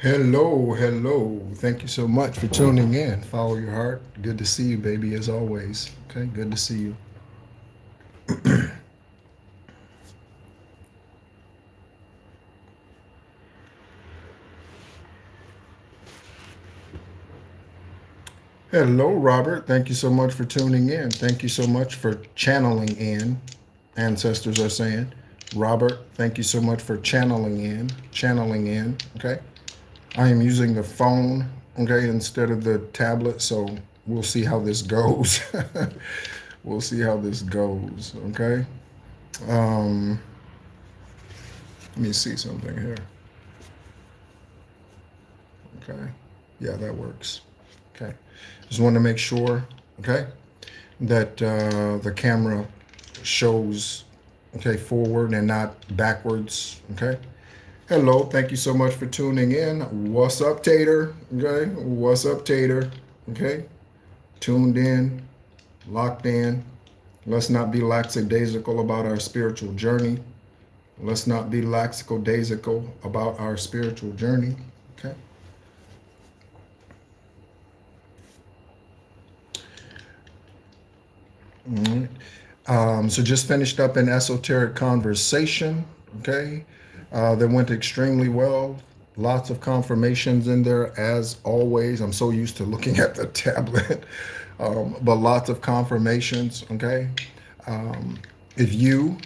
Hello, hello. Thank you so much for tuning in. Follow your heart. Good to see you, baby, as always. Okay, good to see you. Hello, Robert. Thank you so much for tuning in. Thank you so much for channeling in. Ancestors are saying. Robert, thank you so much for channeling in. Channeling in. Okay. I am using the phone, okay, instead of the tablet, so we'll see how this goes. We'll see how this goes, okay? Um, Let me see something here. Okay. Yeah, that works. Okay. Just want to make sure, okay, that the camera shows, okay, forward and not backwards, okay? Hello, thank you so much for tuning in. What's up, Tater? Okay, what's up, Tater? Okay, tuned in, locked in. Let's not be lackadaisical about our spiritual journey. Let's not be lackadaisical about our spiritual journey. Okay. All right. So just finished up an esoteric conversation. Okay. That went extremely well. Lots of confirmations in there as always. I'm so used to looking at the tablet, but lots of confirmations. Okay. If you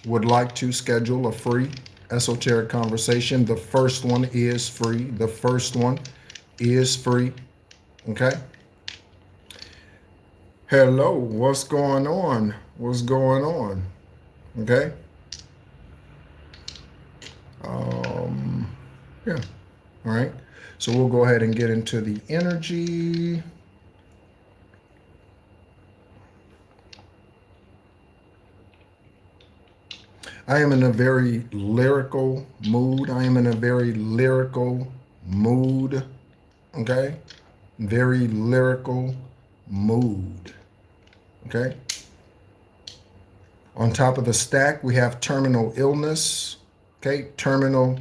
would like to schedule a free esoteric conversation, the first one is free. The first one is free. Okay. Hello, what's going on? What's going on? Okay. Yeah. All right. So we'll go ahead and get into the energy. I am in a very lyrical mood. I am in a very lyrical mood. Okay. Very lyrical mood. Okay. On top of the stack, we have terminal illness. Okay. Terminal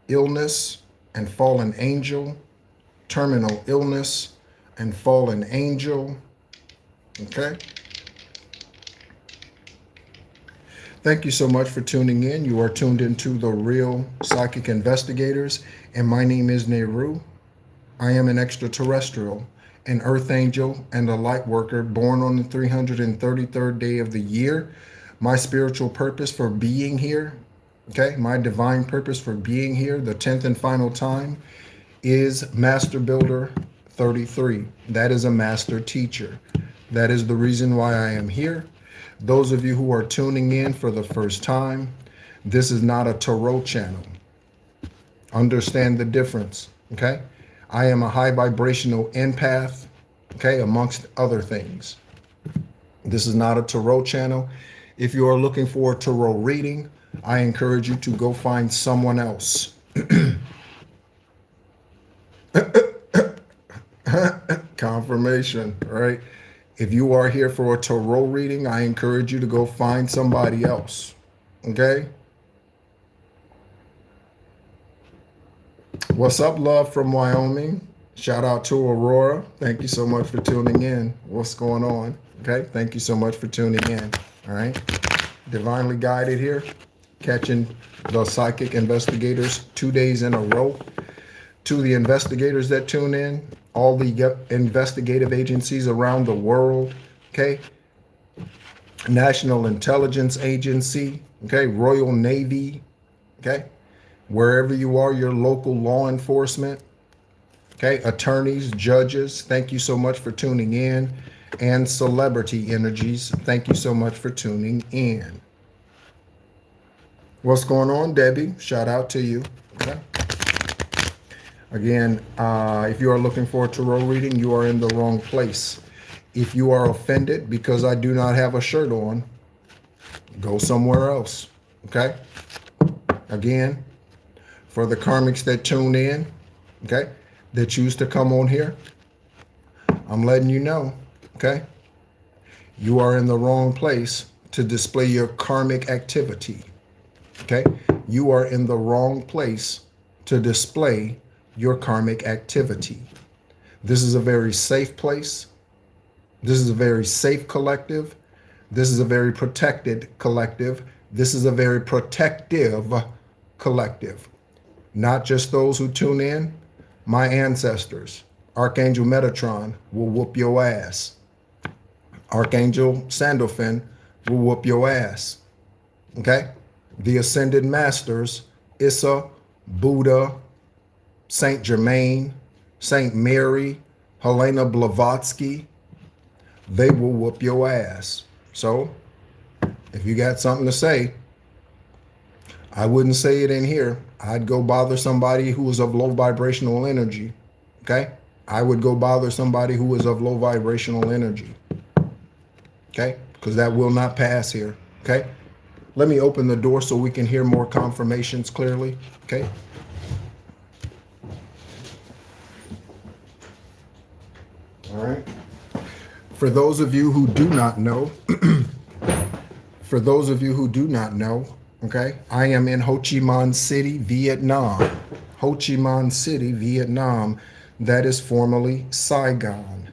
illness and fallen angel. Terminal illness and fallen angel. Okay. Thank you so much for tuning in. You are tuned into the Real Psychic Investigators, and my name is NEHRU. I am an extraterrestrial, an earth angel, and a light worker born on the 333rd day of the year. My spiritual purpose for being here, okay, my divine purpose for being here, the 10th and final time, is Master Builder 33. That is a master teacher. That is the reason why I am here. Those of you who are tuning in for the first time, this is not a tarot channel. Understand the difference, okay? I am a high vibrational empath, okay, amongst other things. This is not a tarot channel. If you are looking for a tarot reading, I encourage you to go find someone else. Confirmation, right? If you are here for a tarot reading, I encourage you to go find somebody else, okay? What's up, love from Wyoming? Shout out to Aurora. Thank you so much for tuning in. What's going on? Okay, thank you so much for tuning in. All right, divinely guided here, catching the psychic investigators 2 days in a row. To the investigators that tune in, all the investigative agencies around the world, okay? National Intelligence Agency, okay? Royal Navy, okay? Wherever you are, your local law enforcement, okay? Attorneys, judges, thank you so much for tuning in. And celebrity energies, thank you so much for tuning in. What's going on, Debbie? Shout out to you, okay? Again, if you are looking for a tarot reading, you are in the wrong place. If you are offended because I do not have a shirt on, go somewhere else, okay? Again, for the karmics that tune in, okay, that choose to come on here, I'm letting you know, okay? You are in the wrong place to display your karmic activity, okay? You are in the wrong place to display your karmic activity. This is a very safe place. This is a very safe collective. This is a very protected collective. This is a very protective collective. Not just those who tune in, my ancestors. Archangel Metatron will whoop your ass. Archangel Sandalphon will whoop your ass. Okay? The Ascended Masters, Issa, Buddha, Saint Germain, Saint Mary, Helena Blavatsky, they will whoop your ass. So, if you got something to say, I wouldn't say it in here. I'd go bother somebody who is of low vibrational energy. Okay? I would go bother somebody who is of low vibrational energy. Okay? Because that will not pass here. Okay? Let me open the door so we can hear more confirmations clearly. Okay? All right. For those of you who do not know, okay, I am in Ho Chi Minh City, Vietnam. Ho Chi Minh City, Vietnam. That is formerly Saigon.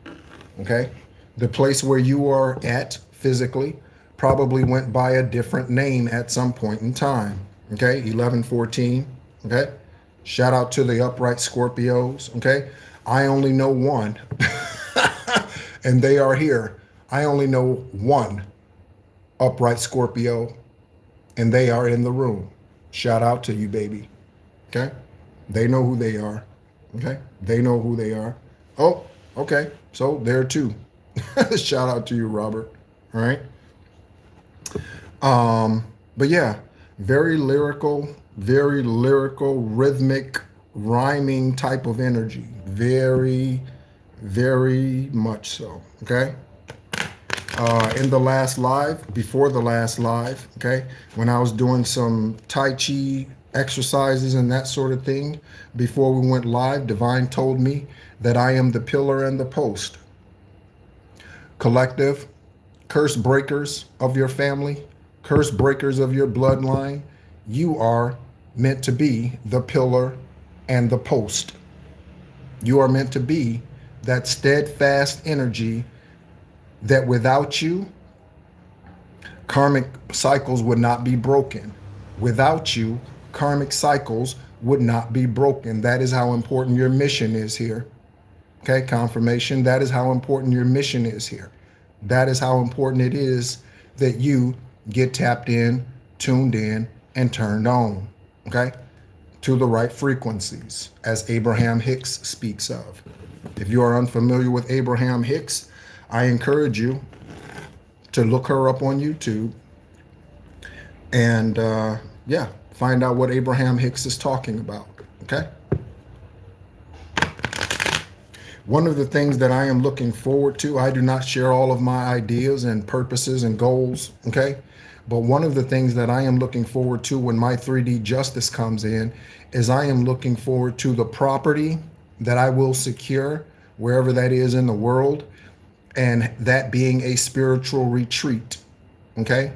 Okay? The place where you are at physically probably went by a different name at some point in time. Okay? 1114. Okay? Shout out to the upright Scorpios. Okay? I only know one. And they are here. I only know one upright Scorpio, and they are in the room. Shout out to you, baby. Okay? They know who they are. Okay? They know who they are. Oh, okay. So there too. Shout out to you, Robert. All right? But yeah, very lyrical, rhythmic, rhyming type of energy. Very much so. Okay? In the last live, before the last live, okay, when I was doing some Tai Chi exercises and that sort of thing, before we went live, Divine told me that I am the pillar and the post. Collective, curse breakers of your family, curse breakers of your bloodline, you are meant to be the pillar and the post. You are meant to be that steadfast energy that without you, karmic cycles would not be broken. Without you, karmic cycles would not be broken. That is how important your mission is here. Okay, confirmation. That is how important your mission is here. That is how important it is that you get tapped in, tuned in, and turned on. Okay, to the right frequencies, as Abraham Hicks speaks of. If you are unfamiliar with Abraham Hicks, I encourage you to look her up on YouTube and yeah, find out what Abraham Hicks is talking about. Okay. One of the things that I am looking forward to, I do not share all of my ideas and purposes and goals. Okay. But one of the things that I am looking forward to when my 3D justice comes in is I am looking forward to the property that I will secure wherever that is in the world, and that being a spiritual retreat. Okay?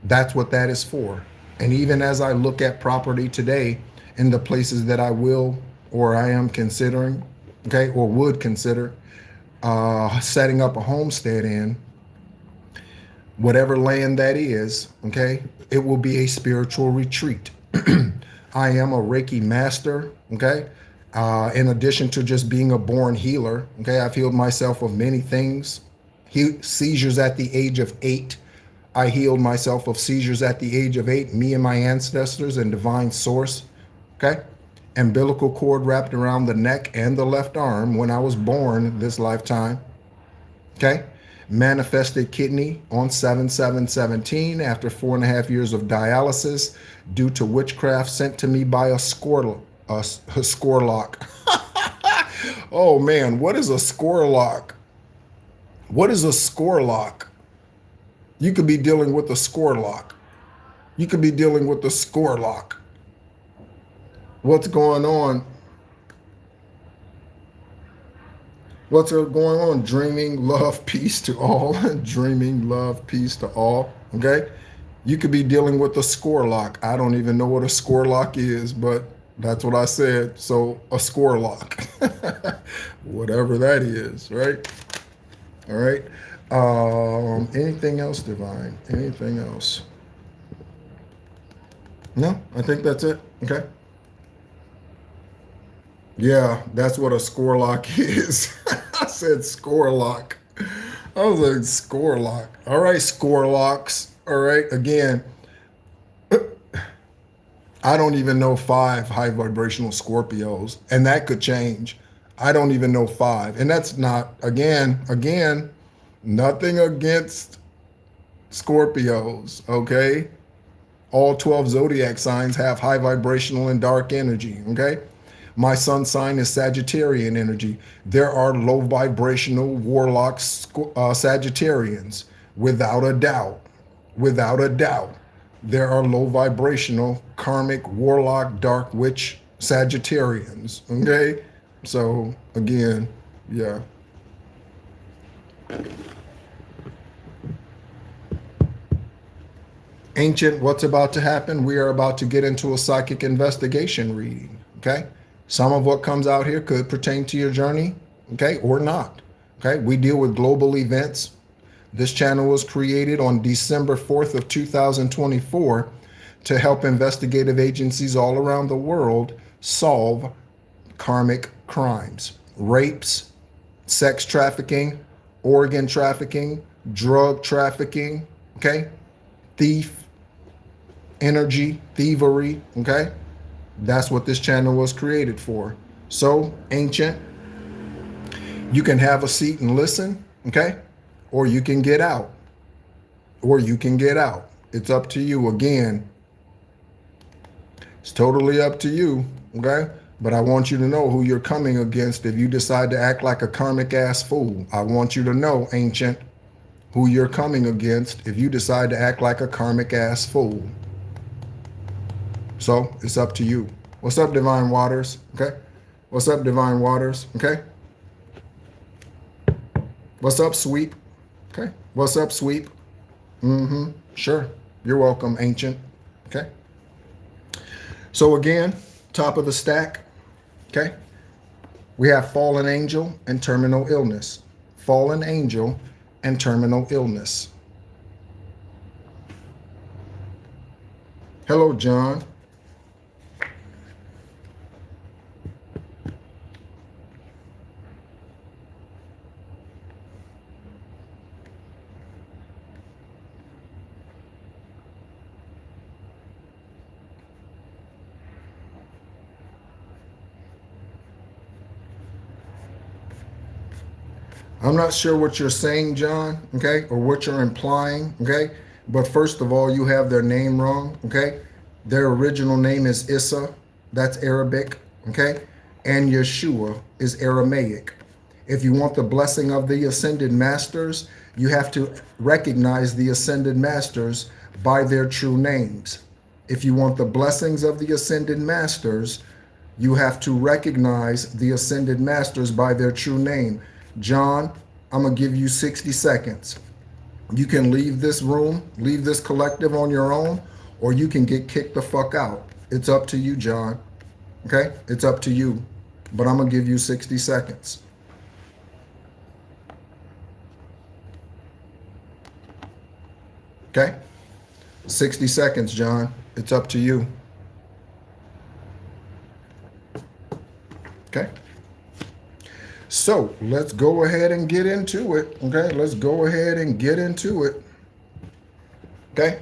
That's what that is for. And even as I look at property today in the places that I will or I am considering, okay, or would consider setting up a homestead in, whatever land that is, okay, it will be a spiritual retreat. I am a Reiki master, okay? In addition to just being a born healer, okay, I've healed myself of many things. Seizures at the age of 8. I healed myself of seizures at the age of 8, me and my ancestors and divine source, okay? Umbilical cord wrapped around the neck and the left arm when I was born this lifetime, okay? Manifested kidney on 7/7/17 after 4.5 years of dialysis due to witchcraft sent to me by a score lock. Oh man, what is a score lock? What is a score lock? You could be dealing with a score lock. You could be dealing with a score lock. What's going on? What's going on? Dreaming, love, peace to all. Dreaming, love, peace to all. Okay? You could be dealing with a score lock. I don't even know what a score lock is, but That's what I said. So a score lock, whatever that is, right? All right. Anything else, Divine? Anything else? No, I think that's it. Okay. Yeah, that's what a score lock is. I said score lock. I was like, score lock. All right, score locks. All right. Again, I don't even know 5 high vibrational Scorpios, and that could change. I don't even know 5. And that's not, again, nothing against Scorpios, okay? All 12 zodiac signs have high vibrational and dark energy, okay? My sun sign is Sagittarian energy. There are low vibrational warlocks, Sagittarians, without a doubt. Without a doubt. There are low vibrational, karmic, warlock, dark witch Sagittarians, okay? So, again, yeah. Ancient, what's about to happen? We are about to get into a psychic investigation reading, okay? Some of what comes out here could pertain to your journey, okay, or not, okay? We deal with global events. This channel was created on December 4th of 2024 to help investigative agencies all around the world solve karmic crimes, rapes, sex trafficking, organ trafficking, drug trafficking, okay? Thief, energy, thievery, okay? That's what this channel was created for. So, Ancient, you can have a seat and listen, okay? Or you can get out. Or you can get out. It's up to you. Again, it's totally up to you, okay? But I want you to know who you're coming against if you decide to act like a karmic ass fool. I want you to know, Ancient, who you're coming against if you decide to act like a karmic ass fool. So it's up to you. What's up, Divine Waters? Okay. What's up, Divine Waters? Okay. What's up, Sweep? Okay. What's up, Sweep? Mm-hmm. Sure. You're welcome, Ancient. Okay. So again, top of the stack. Okay. We have fallen angel and terminal illness. Fallen angel and terminal illness. Hello, John. I'm not sure what you're saying, John, okay, or what you're implying, okay? But first of all, you have their name wrong, okay? Their original name is Issa, that's Arabic, okay? And Yeshua is Aramaic. If you want the blessing of the ascended masters, you have to recognize the ascended masters by their true names. If you want the blessings of the ascended masters, you have to recognize the ascended masters by their true name. John, I'm going to give you 60 seconds. You can leave this room, leave this collective on your own, or you can get kicked the fuck out. It's up to you, John. Okay? It's up to you. But I'm going to give you 60 seconds. Okay? 60 seconds, John. It's up to you. Okay? So let's go ahead and get into it. Okay, let's go ahead and get into it. Okay.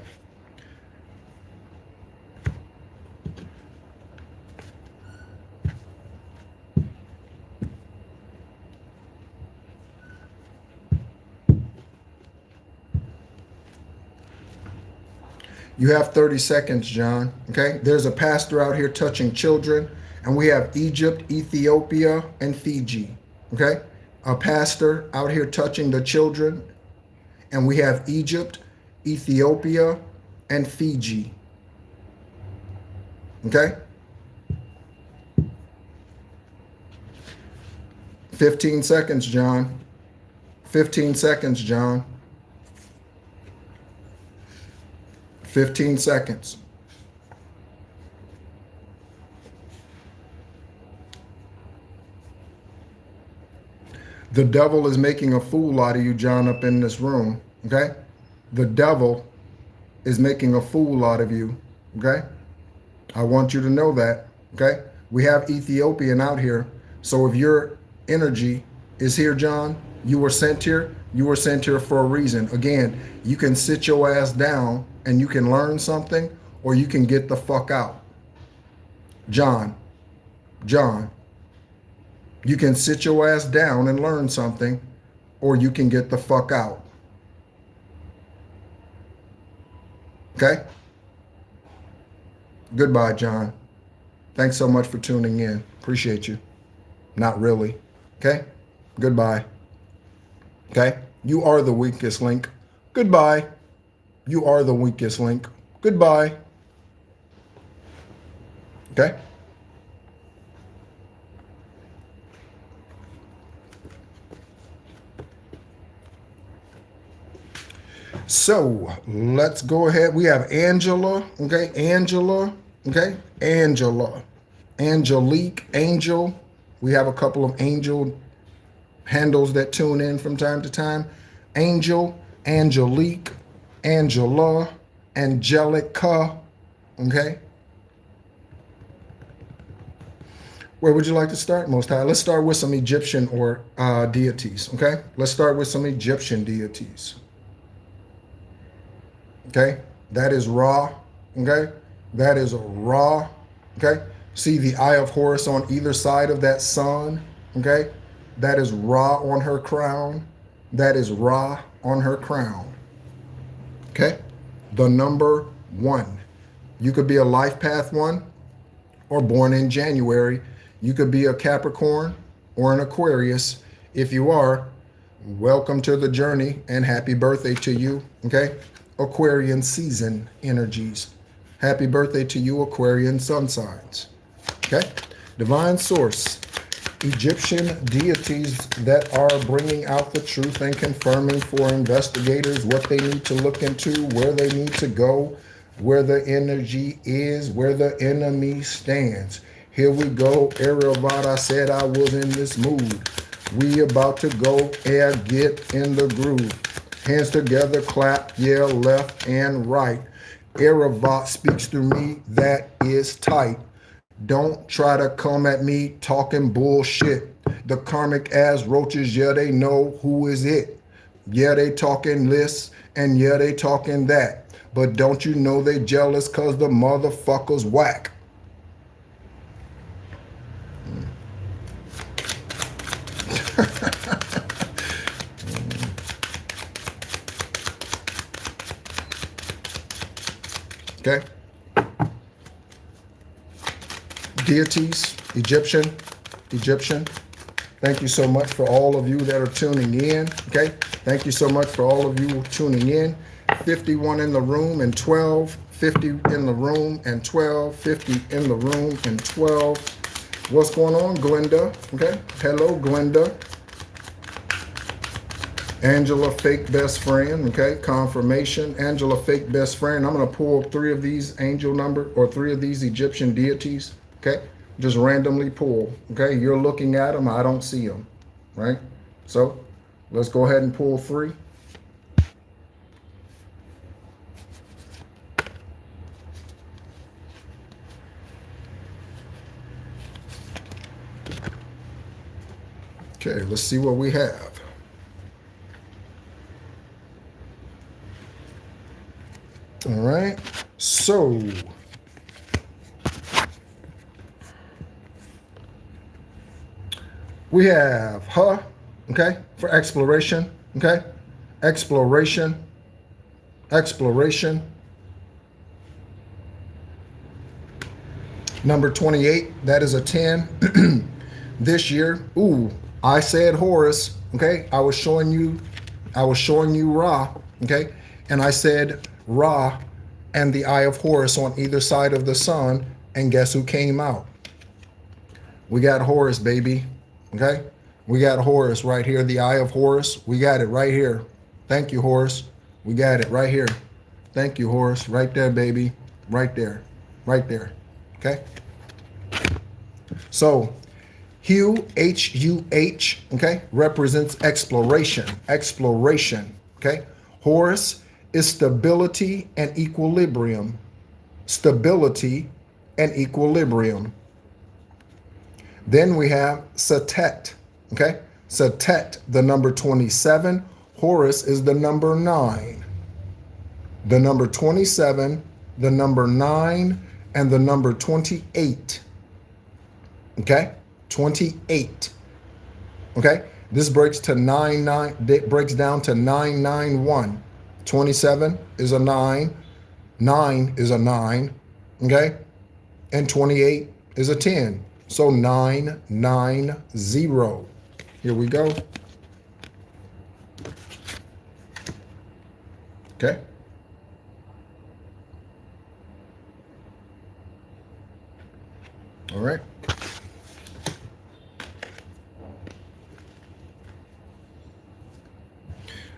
You have 30 seconds, John. Okay, there's a pastor out here touching children, and we have Egypt, Ethiopia, and Fiji. Okay, a pastor out here touching the children, and we have Egypt, Ethiopia, and Fiji. Okay? 15 seconds, John. 15 seconds, John. 15 seconds. The devil is making a fool out of you, John, up in this room. Okay? The devil is making a fool out of you. Okay? I want you to know that. Okay? We have Ethiopian out here. So if your energy is here, John, you were sent here. You were sent here for a reason. Again, you can sit your ass down and you can learn something, or you can get the fuck out. John, you can sit your ass down and learn something, or you can get the fuck out. Okay? Goodbye, John. Thanks so much for tuning in. Appreciate you. Not really. Okay? Goodbye. Okay? You are the weakest link. Goodbye. You are the weakest link. Goodbye. Okay? So let's go ahead. We have Angela. Okay? Angela. Okay? Angela. Angelique. Angel. We have a couple of angel handles that tune in from time to time. Angel, Angelique, Angela, Angelica. Okay? Where would you like to start, Most High? Let's start with some Egyptian or deities. Okay? Let's start with some Egyptian deities. Okay? That is Ra. Okay? That is Ra. Okay? See the eye of Horus on either side of that sun. Okay? That is Ra on her crown. That is Ra on her crown. Okay? The number 1. You could be a life path 1 or born in January. You could be a Capricorn or an Aquarius. If you are, welcome to the journey and happy birthday to you. Okay? Aquarian season energies. Happy birthday to you, Aquarian sun signs. Okay? Divine source. Egyptian deities that are bringing out the truth and confirming for investigators what they need to look into, where they need to go, where the energy is, where the enemy stands. Here we go. Erevat, said I was in this mood. We about to go and get in the groove. Hands together, clap, yeah, left and right. Erevat speaks to me, that is tight. Don't try to come at me talking bullshit. The karmic ass roaches, yeah, they know who is it. Yeah, they talking this and yeah, they talking that. But don't you know they jealous cause the motherfuckers whack. Okay. Deities, Egyptian. Thank you so much for all of you that are tuning in. Okay. Thank you so much for all of you tuning in. 51 in the room and 12, 50 in the room and 12, 50 in the room and 12. What's going on, Glenda? Okay. Hello, Glenda. Angela, fake best friend. Okay. Confirmation. Angela, fake best friend. I'm going to pull 3 of these angel number or 3 of these Egyptian deities. Okay. Just randomly pull. Okay. You're looking at them. I don't see them. Right. So let's go ahead and pull 3. Okay. Let's see what we have. All right, so we have okay, for exploration, okay, exploration. Number 28, that is a 10. This year, ooh, I said Horus, okay, I was showing you Ra, okay, and I said Ra and the eye of Horus on either side of the sun, and guess who came out? We got Horus, baby. Okay? We got Horus right here, the eye of Horus. We got it right here. Thank you, Horus. We got it right here. Thank you, Horus. Right there, baby. Right there. Right there. Okay? So, Hue, H-U-H, okay, represents exploration, exploration, okay? Horus is stability and equilibrium, stability and equilibrium. Then we have Satet, okay? Satet, the number 27. Horus is the number 9. The number 27, the number 9, and the number 28. Okay? 28. Okay? This breaks to 9, it breaks down to 991. 27 is a 9. 9 is a 9. Okay? And 28 is a 10. So 990. Here we go. Okay. All right.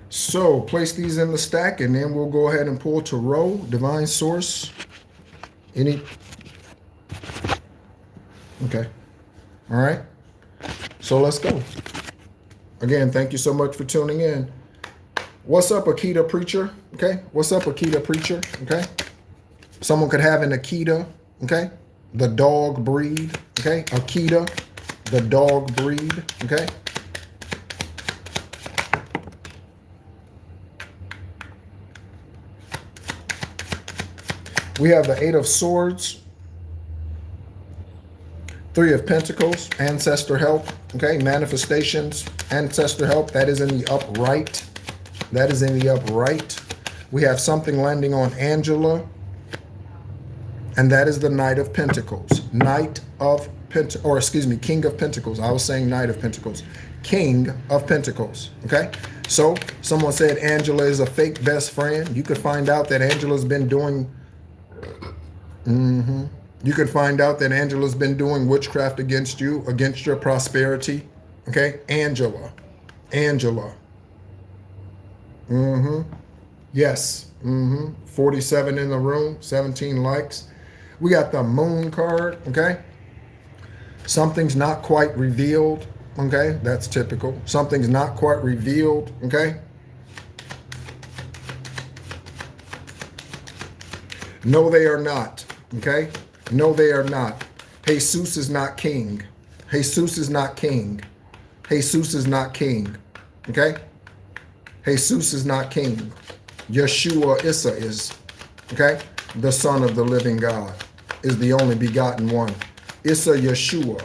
So place these in the stack, and then we'll go ahead and pull Tarot, Divine Source. Any? Okay. All right. So let's go. Again, thank you so much for tuning in. What's up, Akita Preacher? Okay. What's up, Akita Preacher? Okay. Someone could have an Akita. Okay. The dog breed. Okay. Akita, the dog breed. Okay. We have the Eight of Swords, Three of Pentacles, Ancestor Help, okay, Manifestations, Ancestor Help, that is in the upright. That is in the upright. We have something landing on Angela, and that is the Knight of Pentacles. Knight of Pentacles, or excuse me, King of Pentacles. I was saying Knight of Pentacles. King of Pentacles, okay? So someone said Angela is a fake best friend. You could find out that Angela's been doing... You could find out that Angela's been doing witchcraft against you, against your prosperity. Okay? Angela. Angela. Yes. 47 in the room, 17 likes. We got the Moon card. Okay? Something's not quite revealed. Okay? That's typical. Something's not quite revealed. Okay? No, they are not. Okay? No, they are not. Jesus is not king. Jesus is not king. Jesus is not king. Okay? Jesus is not king. Yeshua Issa is. Okay? The Son of the living God is the only begotten one. Issa Yeshua,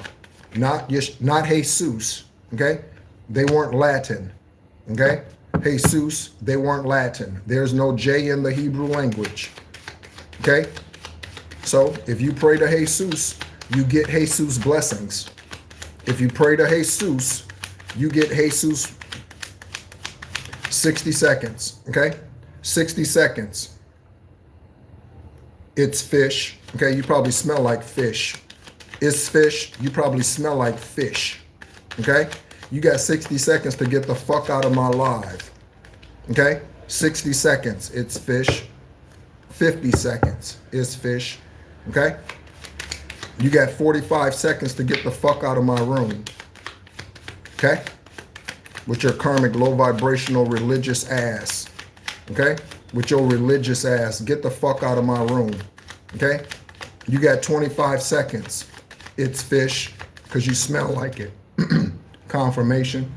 not Jesus. Okay? They weren't Latin. Okay? Jesus, they weren't Latin. There's no J in the Hebrew language. Okay? So if you pray to Jesus, you get Jesus blessings. If you pray to Jesus, you get Jesus 60 seconds. Okay? 60 seconds. It's fish. Okay? You probably smell like fish. It's fish. You probably smell like fish. Okay? You got 60 seconds to get the fuck out of my life. Okay? 60 seconds. It's fish. 50 seconds is fish. Okay? You got 45 seconds to get the fuck out of my room. Okay? With your karmic, low vibrational, religious ass. Okay? With your religious ass. Get the fuck out of my room. Okay? You got 25 seconds. It's fish because you smell like it. Confirmation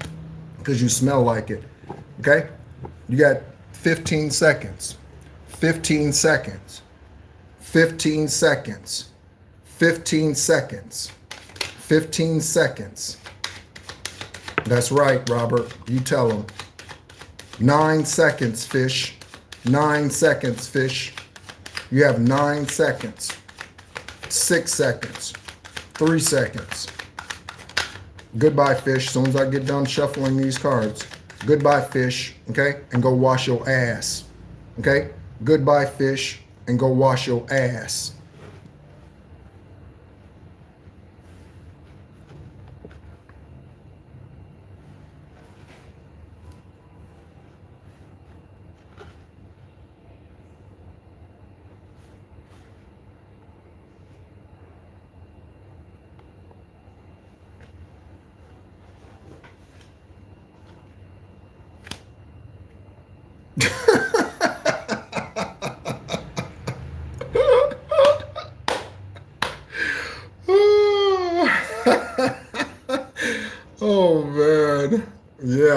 because you smell like it. Okay? You got 15 seconds. 15 seconds. 15 seconds. 15 seconds. 15 seconds. That's right, Robert. You tell them. 9 seconds, fish. 9 seconds, fish. You have 9 seconds. 6 seconds. 3 seconds. Goodbye, fish. As soon as I get done shuffling these cards. Goodbye, fish. Okay? And go wash your ass. Okay? Goodbye, fish, and go wash your ass.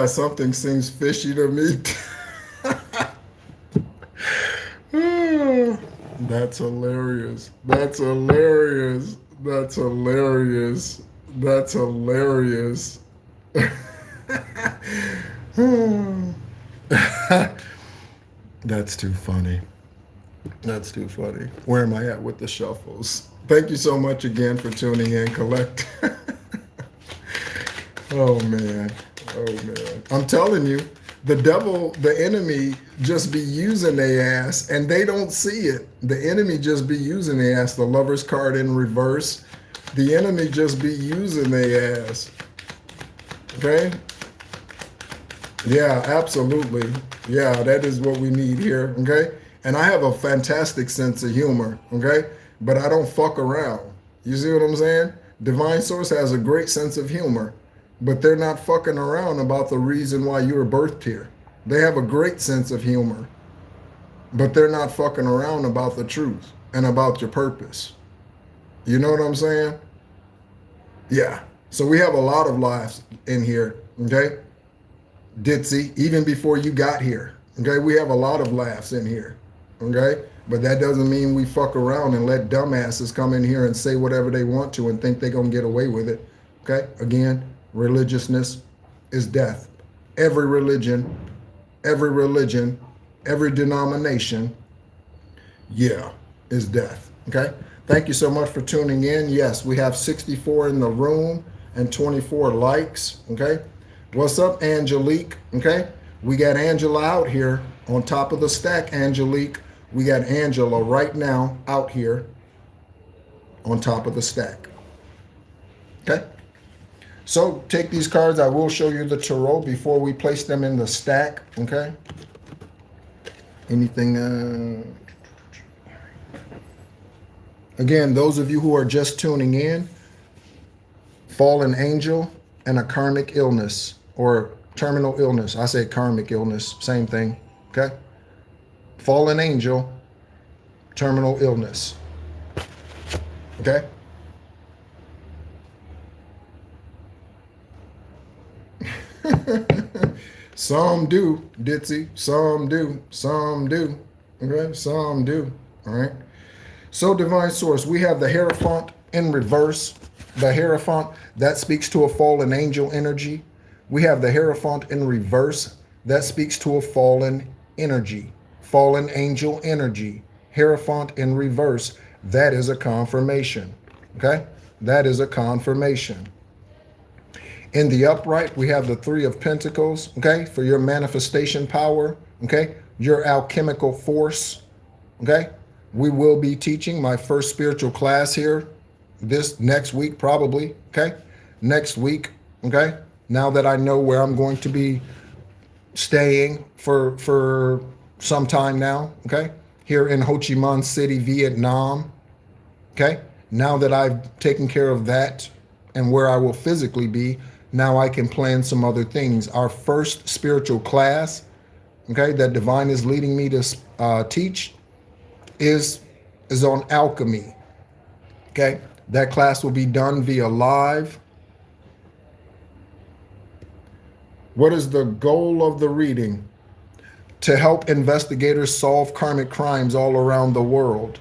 Yeah, something seems fishy to me. That's hilarious. That's hilarious. That's hilarious. That's hilarious. That's too funny. That's too funny. Where am I at with the shuffles? Thank you so much again for tuning in, Collect. Oh, man. Oh, man. I'm telling you, the devil, the enemy just be using their ass and they don't see it. The enemy just be using their ass. The Lover's card in reverse. The enemy just be using their ass. Okay? Yeah, absolutely. Yeah, that is what we need here. Okay? And I have a fantastic sense of humor. Okay? But I don't fuck around. You see what I'm saying? Divine Source has a great sense of humor. But they're not fucking around about the reason why you were birthed here. They have a great sense of humor, but they're not fucking around about the truth and about your purpose. You know what I'm saying? Yeah. So we have a lot of lives in here, okay? Ditzy, even before you got here, okay? We have a lot of laughs in here, okay? But that doesn't mean we fuck around and let dumbasses come in here and say whatever they want to and think they're going to get away with it, okay? Again, religiousness is death. Every religion, every denomination, yeah, is death. Okay? Thank you so much for tuning in. Yes, we have 64 in the room and 24 likes. Okay? What's up, Angelique? Okay? We got Angela out here on top of the stack, Angelique. We got Angela right now out here on top of the stack. Okay? So take these cards. I will show you the tarot before we place them in the stack. Okay. Anything? Again, those of you who are just tuning in, fallen angel and a karmic illness or terminal illness. I say karmic illness, same thing. Okay. Fallen angel, terminal illness. Okay. Some do, Ditzy. Some do. Some do. Okay? Some do. All right? So, Divine Source, we have the Hierophant in reverse. The Hierophant, that speaks to a fallen angel energy. We have the Hierophant in reverse. That speaks to a fallen energy. Fallen angel energy. Hierophant in reverse. That is a confirmation. Okay? That is a confirmation. In the upright, we have the Three of Pentacles, okay, for your manifestation power, okay, your alchemical force, okay. We will be teaching my first spiritual class here this next week, probably, okay, next week, okay. Now that I know where I'm going to be staying for some time now, okay, here in Ho Chi Minh City, Vietnam, okay. Now that I've taken care of that and where I will physically be, now I can plan some other things. Our first spiritual class, okay, that Divine is leading me to teach is on alchemy, okay? That class will be done via live. What is the goal of the reading? To help investigators solve karmic crimes all around the world.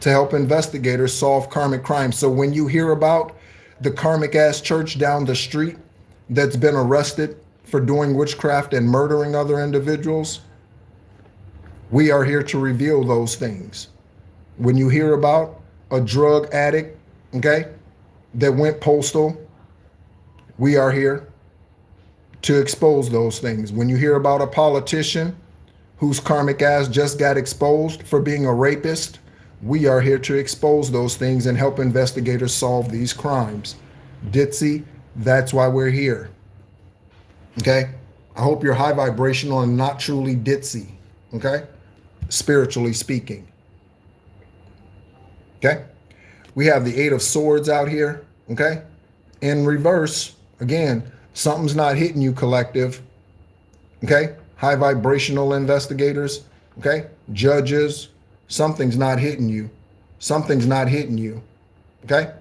To help investigators solve karmic crimes. So when you hear about the karmic ass church down the street that's been arrested for doing witchcraft and murdering other individuals, we are here to reveal those things. When you hear about a drug addict, okay, that went postal, we are here to expose those things. When you hear about a politician whose karmic ass just got exposed for being a rapist, we are here to expose those things and help investigators solve these crimes. Ditzy, that's why we're here. Okay? I hope you're high vibrational and not truly ditzy. Okay? Spiritually speaking. Okay? We have the Eight of Swords out here. Okay? In reverse, again, something's not hitting you, collective. Okay? High vibrational investigators. Okay? Judges. Something's not hitting you. Something's not hitting you. Okay?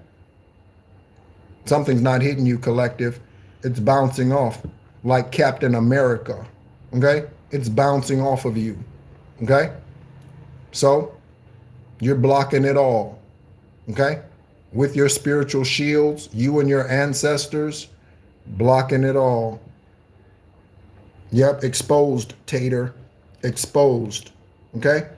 Something's not hitting you, collective. It's bouncing off. like Captain America, okay? It's bouncing off of you, okay? So you're blocking it all, okay? With your spiritual shields, you and your ancestors, blocking it all. Yep, exposed, Tater, exposed, okay?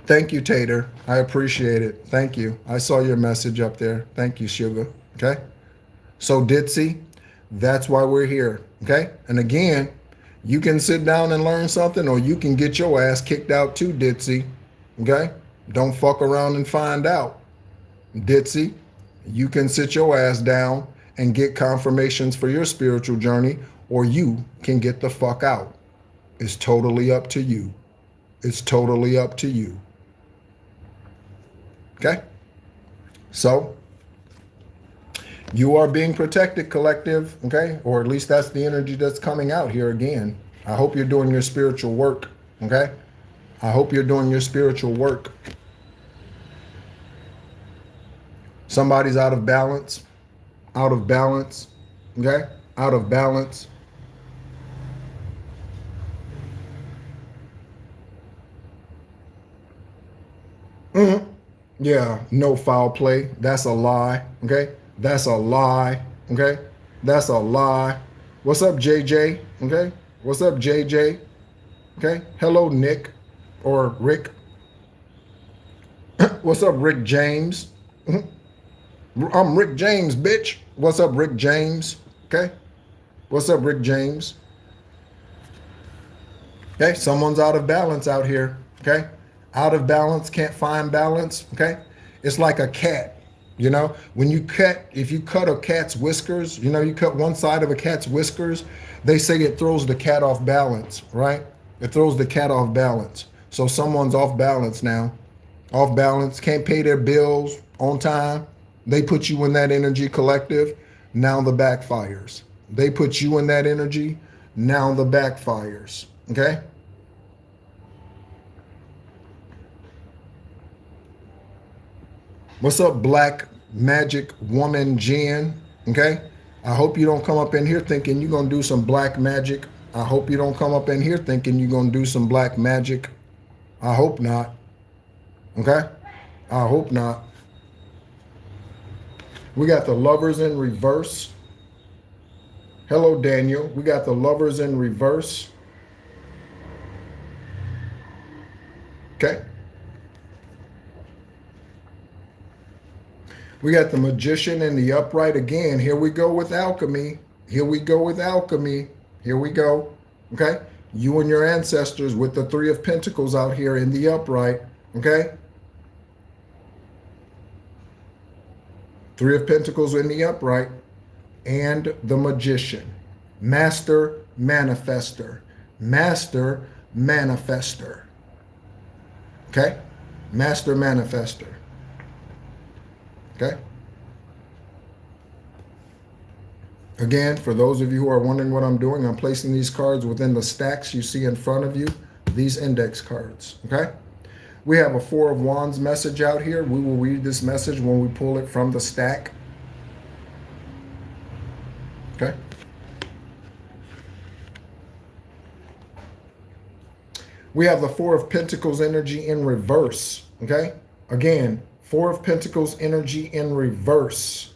Thank you, Tater. I appreciate it. Thank you. I saw your message up there. Thank you, Sugar, okay? So Ditsy, that's why we're here, okay? And again, you can sit down and learn something, or you can get your ass kicked out too, Ditsy, okay? Don't fuck around and find out. Ditsy, you can sit your ass down and get confirmations for your spiritual journey, or you can get the fuck out. It's totally up to you. It's totally up to you. Okay? So, you are being protected, collective, okay? Or at least that's the energy that's coming out here again. I hope you're doing your spiritual work, okay? I hope you're doing your spiritual work. Somebody's out of balance, okay? Out of balance. Yeah, no foul play. That's a lie, okay? That's a lie, okay? That's a lie. What's up, JJ, okay? What's up, JJ, okay? Hello, Nick or Rick. What's up, Rick James? I'm Rick James, bitch. What's up, Rick James, okay? What's up, Rick James? Okay, someone's out of balance out here, okay? Out of balance, can't find balance, okay? It's like a cat, you know? When you cut, if you cut a cat's whiskers, you know, you cut one side of a cat's whiskers, they say it throws the cat off balance, right? It throws the cat off balance. So someone's off balance now. Off balance, can't pay their bills on time. They put you in that energy, collective, now the backfires. They put you in that energy, now the backfires, okay? What's up, Black Magic Woman Jen? Okay? I hope you don't come up in here thinking you're going to do some black magic. I hope you don't come up in here thinking you're going to do some black magic. I hope not. Okay? I hope not. We got the Lovers in reverse. Hello, Daniel. We got the Lovers in reverse. Okay? We got the Magician in the upright again. Here we go with Alchemy. Here we go with Alchemy. Here we go. Okay? You and your ancestors with the Three of Pentacles out here in the upright. Okay? Three of Pentacles in the upright. And the Magician. Master Manifester. Master Manifester. Okay? Master Manifester. Okay. Again, for those of you who are wondering what I'm doing, I'm placing these cards within the stacks you see in front of you, these index cards. Okay. We have a Four of Wands message out here. We will read this message when we pull it from the stack. Okay. We have the Four of Pentacles energy in reverse. Okay. Again, Four of Pentacles energy in reverse.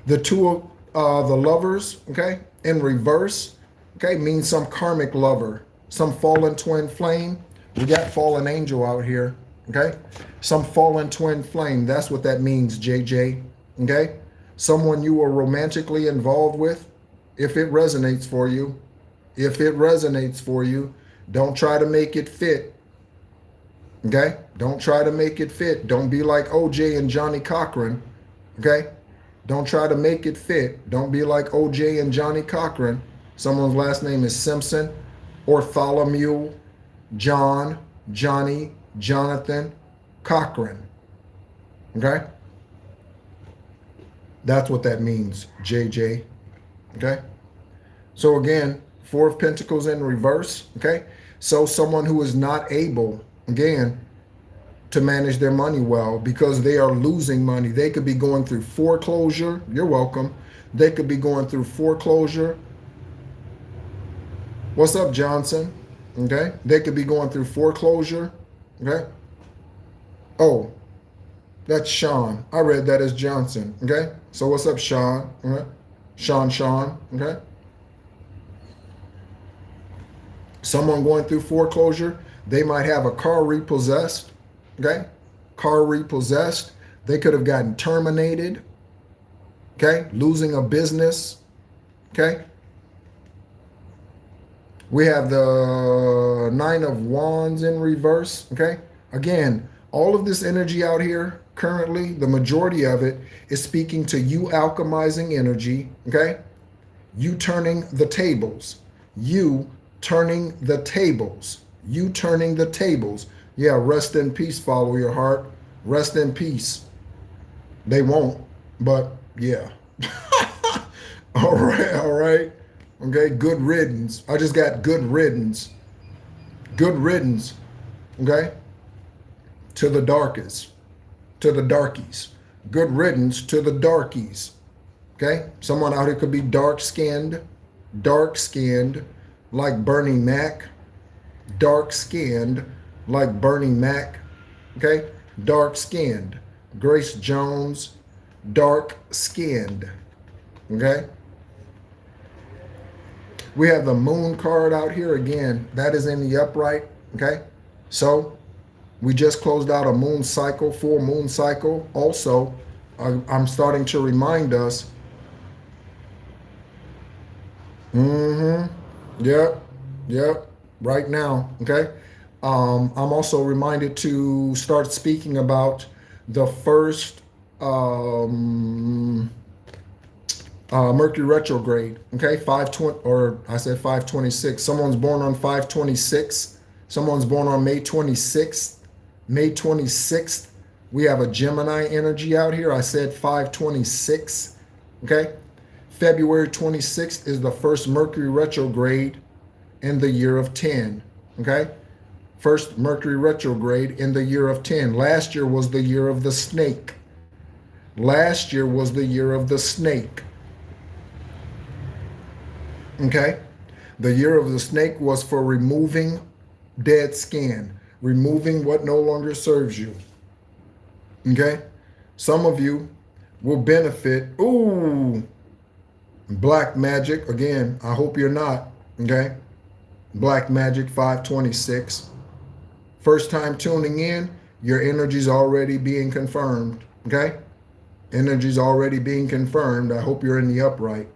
The Two of the Lovers, okay, in reverse, okay, means some karmic lover, some fallen twin flame. We got fallen angel out here, okay? Some fallen twin flame, that's what that means, JJ, okay? Someone you are romantically involved with, if it resonates for you, don't try to make it fit. Okay? Don't try to make it fit. Don't be like OJ and Johnny Cochran. Okay? Don't try to make it fit. Don't be like OJ and Johnny Cochran. Someone's last name is Simpson, Bartholomew, John, Johnny, Jonathan, Cochran. Okay? That's what that means, JJ. Okay? So again, Four of Pentacles in reverse. Okay? So someone who is not able, again, to manage their money well because they are losing money. They could be going through foreclosure. You're welcome. They could be going through foreclosure. What's up, Johnson? Okay. They could be going through foreclosure. Okay. Oh, that's Sean. I read that as Johnson. Okay. So what's up, Sean? Okay. Sean. Okay. Someone going through foreclosure. They might have a car repossessed. Okay. Car repossessed. They could have gotten terminated. Okay. Losing a business. Okay. We have the Nine of Wands in reverse. Okay. Again, all of this energy out here currently, the majority of it is speaking to you alchemizing energy. Okay. You turning the tables. You turning the tables. You turning the tables. Yeah, rest in peace, follow your heart. Rest in peace. They won't, but yeah. All right. Okay, good riddance. I just got good riddance. Good riddance. Okay? To the darkest. To the darkies. Good riddance to the darkies. Okay? Someone out here could be dark-skinned, like Bernie Mac, dark-skinned, like Bernie Mac, okay? Dark-skinned, Grace Jones, dark-skinned, okay? We have the Moon card out here again. That is in the upright, okay? So we just closed out a moon cycle, full moon cycle. Also, I'm starting to remind us. Yep. Right now, okay? I'm also reminded to start speaking about the first Mercury retrograde, okay? 520, or I said 526. Someone's born on 526. Someone's born on May 26th. May 26th, we have a Gemini energy out here. I said 526, okay? February 26th is the first Mercury retrograde in the year of 10, okay? First Mercury retrograde in the year of 10. Last year was the year of the snake. Last year was the year of the snake. Okay? The year of the snake was for removing dead skin, removing what no longer serves you. Okay? Some of you will benefit. Ooh, black magic. Again, I hope you're not. Okay? Black magic 526. First time tuning in, your energy's already being confirmed. Okay? Energy's already being confirmed. I hope you're in the upright.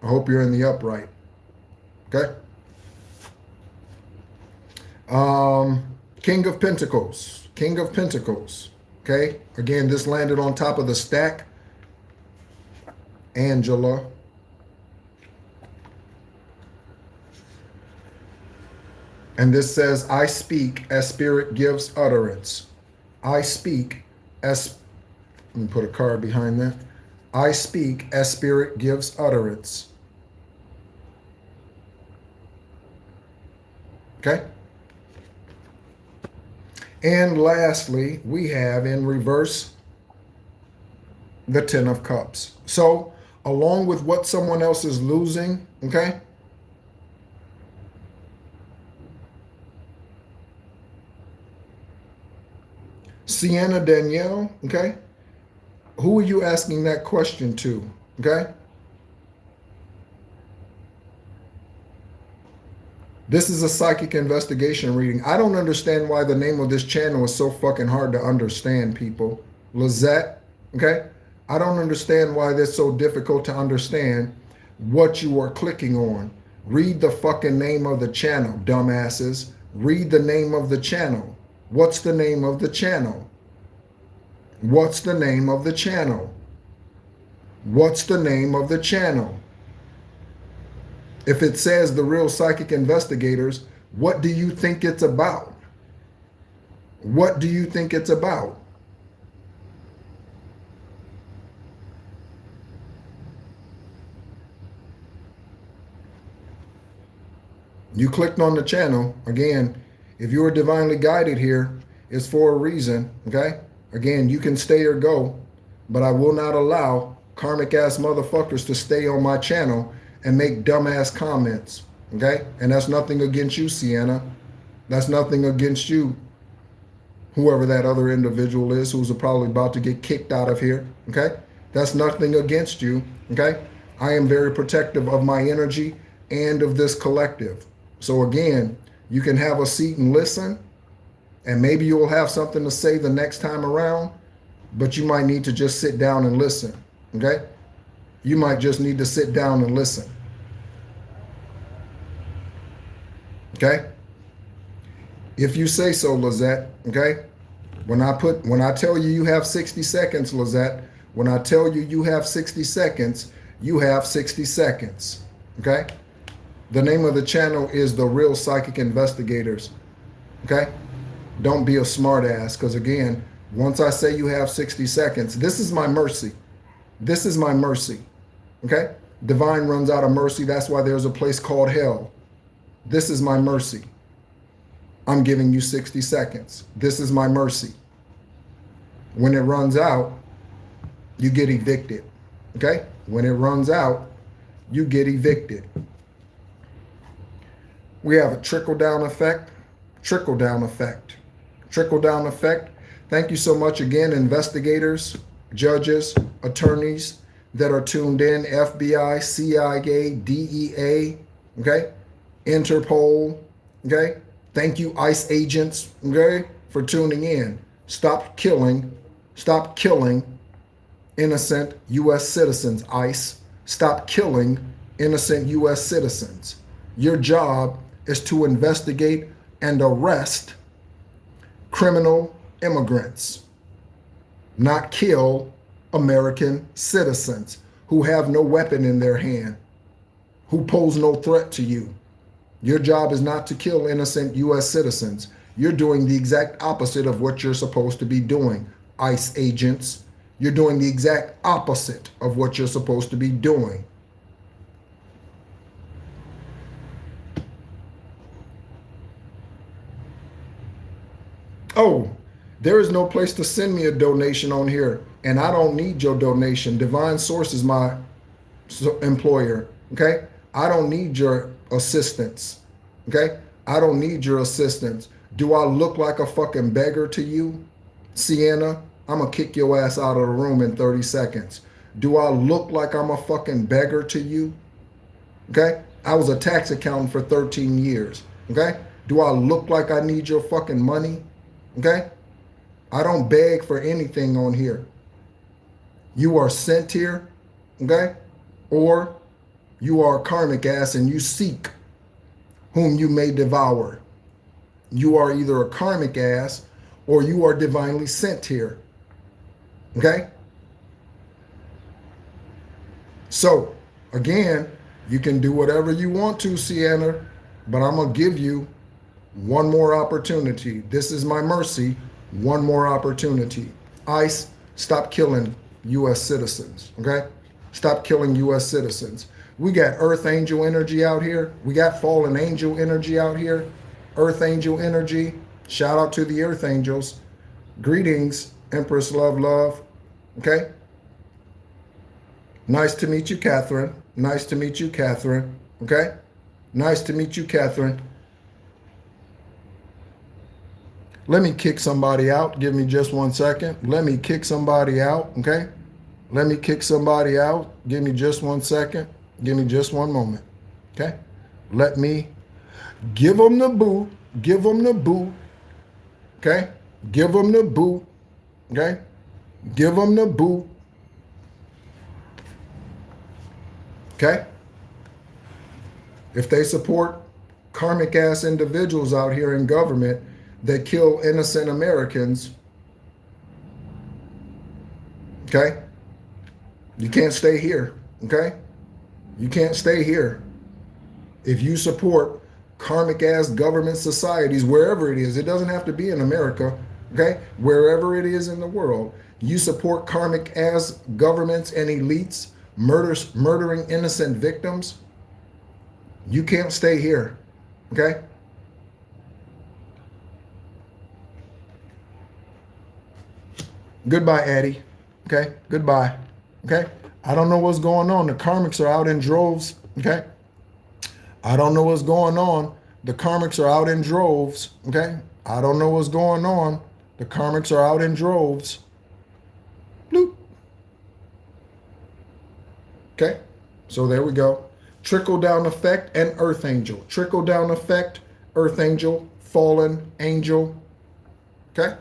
I hope you're in the upright. Okay? King of Pentacles. King of Pentacles. Okay? Again, this landed on top of the stack. Angela. And this says, I speak as spirit gives utterance. I speak as, let me put a card behind that. I speak as spirit gives utterance. Okay? And lastly, we have in reverse the Ten of Cups. So, along with what someone else is losing, okay? Sienna Danielle, okay? Who are you asking that question to, okay? This is a psychic investigation reading. I don't understand why the name of this channel is so fucking hard to understand, people. Lizette, okay? I don't understand why it's so difficult to understand what you are clicking on. Read the fucking name of the channel, dumbasses. Read the name of the channel. What's the name of the channel? What's the name of the channel? What's the name of the channel? If it says The Real Psychic Investigators, what do you think it's about? What do you think it's about? You clicked on the channel. Again, if you are divinely guided here, it's for a reason, okay? Again, you can stay or go, but I will not allow karmic ass motherfuckers to stay on my channel and make dumbass comments. Okay? And that's nothing against you, Sienna. That's nothing against you, whoever that other individual is who's probably about to get kicked out of here. Okay? That's nothing against you. Okay? I am very protective of my energy and of this collective. So again, you can have a seat and listen, and maybe you'll have something to say the next time around, but you might need to just sit down and listen. Okay? You might just need to sit down and listen. Okay? If you say so, Lizette, okay? When I tell you you have 60 seconds, Lizette, when I tell you you have 60 seconds, you have 60 seconds, okay? The name of the channel is The Real Psychic Investigators, okay? Don't be a smart ass, because again, once I say you have 60 seconds, this is my mercy. This is my mercy, okay? Divine runs out of mercy. That's why there's a place called hell. This is my mercy. I'm giving you 60 seconds. This is my mercy. When it runs out, you get evicted, okay? When it runs out, you get evicted. We have a trickle-down effect, trickle-down effect, trickle-down effect. Thank you so much again, investigators, judges, attorneys that are tuned in, FBI, CIA, DEA, okay? Interpol, okay? Thank you, ICE agents, okay, for tuning in. Stop killing innocent U.S. citizens, ICE. Stop killing innocent U.S. citizens. Your job is to investigate and arrest criminal immigrants, not kill American citizens who have no weapon in their hand, who pose no threat to you. Your job is not to kill innocent U.S. citizens. You're doing the exact opposite of what you're supposed to be doing, ICE agents. You're doing the exact opposite of what you're supposed to be doing. Oh, there is no place to send me a donation on here, and I don't need your donation. Divine Source is my employer, okay? I don't need your assistance, okay? I don't need your assistance. Do I look like a fucking beggar to you, Sienna? I'm gonna kick your ass out of the room in 30 seconds. Do I look like I'm a fucking beggar to you? Okay? I was a tax accountant for 13 years, okay? Do I look like I need your fucking money? Okay? I don't beg for anything on here. You are sent here, okay? Or you are a karmic ass and you seek whom you may devour. You are either a karmic ass or you are divinely sent here, okay? So, again, you can do whatever you want to, Sienna, but I'm going to give you one more opportunity. This is my mercy. One more opportunity. ICE, stop killing U.S. citizens, okay? Stop killing U.S. citizens. We got Earth Angel energy out here. We got Fallen Angel energy out here. Earth Angel energy. Shout out to the Earth Angels. Greetings, Empress Love, okay? Nice to meet you, Catherine. Nice to meet you, Catherine, okay? Nice to meet you, Catherine. Let me kick somebody out. Give me just 1 second. Let me kick somebody out, okay? Let me kick somebody out. Give me just 1 second. Give me just one moment, okay? Let me give them the boot. Give them the boot, okay? Give them the boot, okay? Give them the boot, okay? If they support karmic ass individuals out here in government that kill innocent Americans, okay? You can't stay here, okay? You can't stay here. If you support karmic ass government societies, wherever it is, it doesn't have to be in America, okay? Wherever it is in the world, you support karmic ass governments and elites murdering innocent victims, you can't stay here, okay? Goodbye, Addie. Okay? Goodbye. Okay? I don't know what's going on. The karmics are out in droves. Okay. I don't know what's going on. The karmics are out in droves. Okay. I don't know what's going on. The karmics are out in droves. Bloop. Okay. So there we go. Trickle down effect and earth angel. Trickle down effect, earth angel, fallen angel. Okay.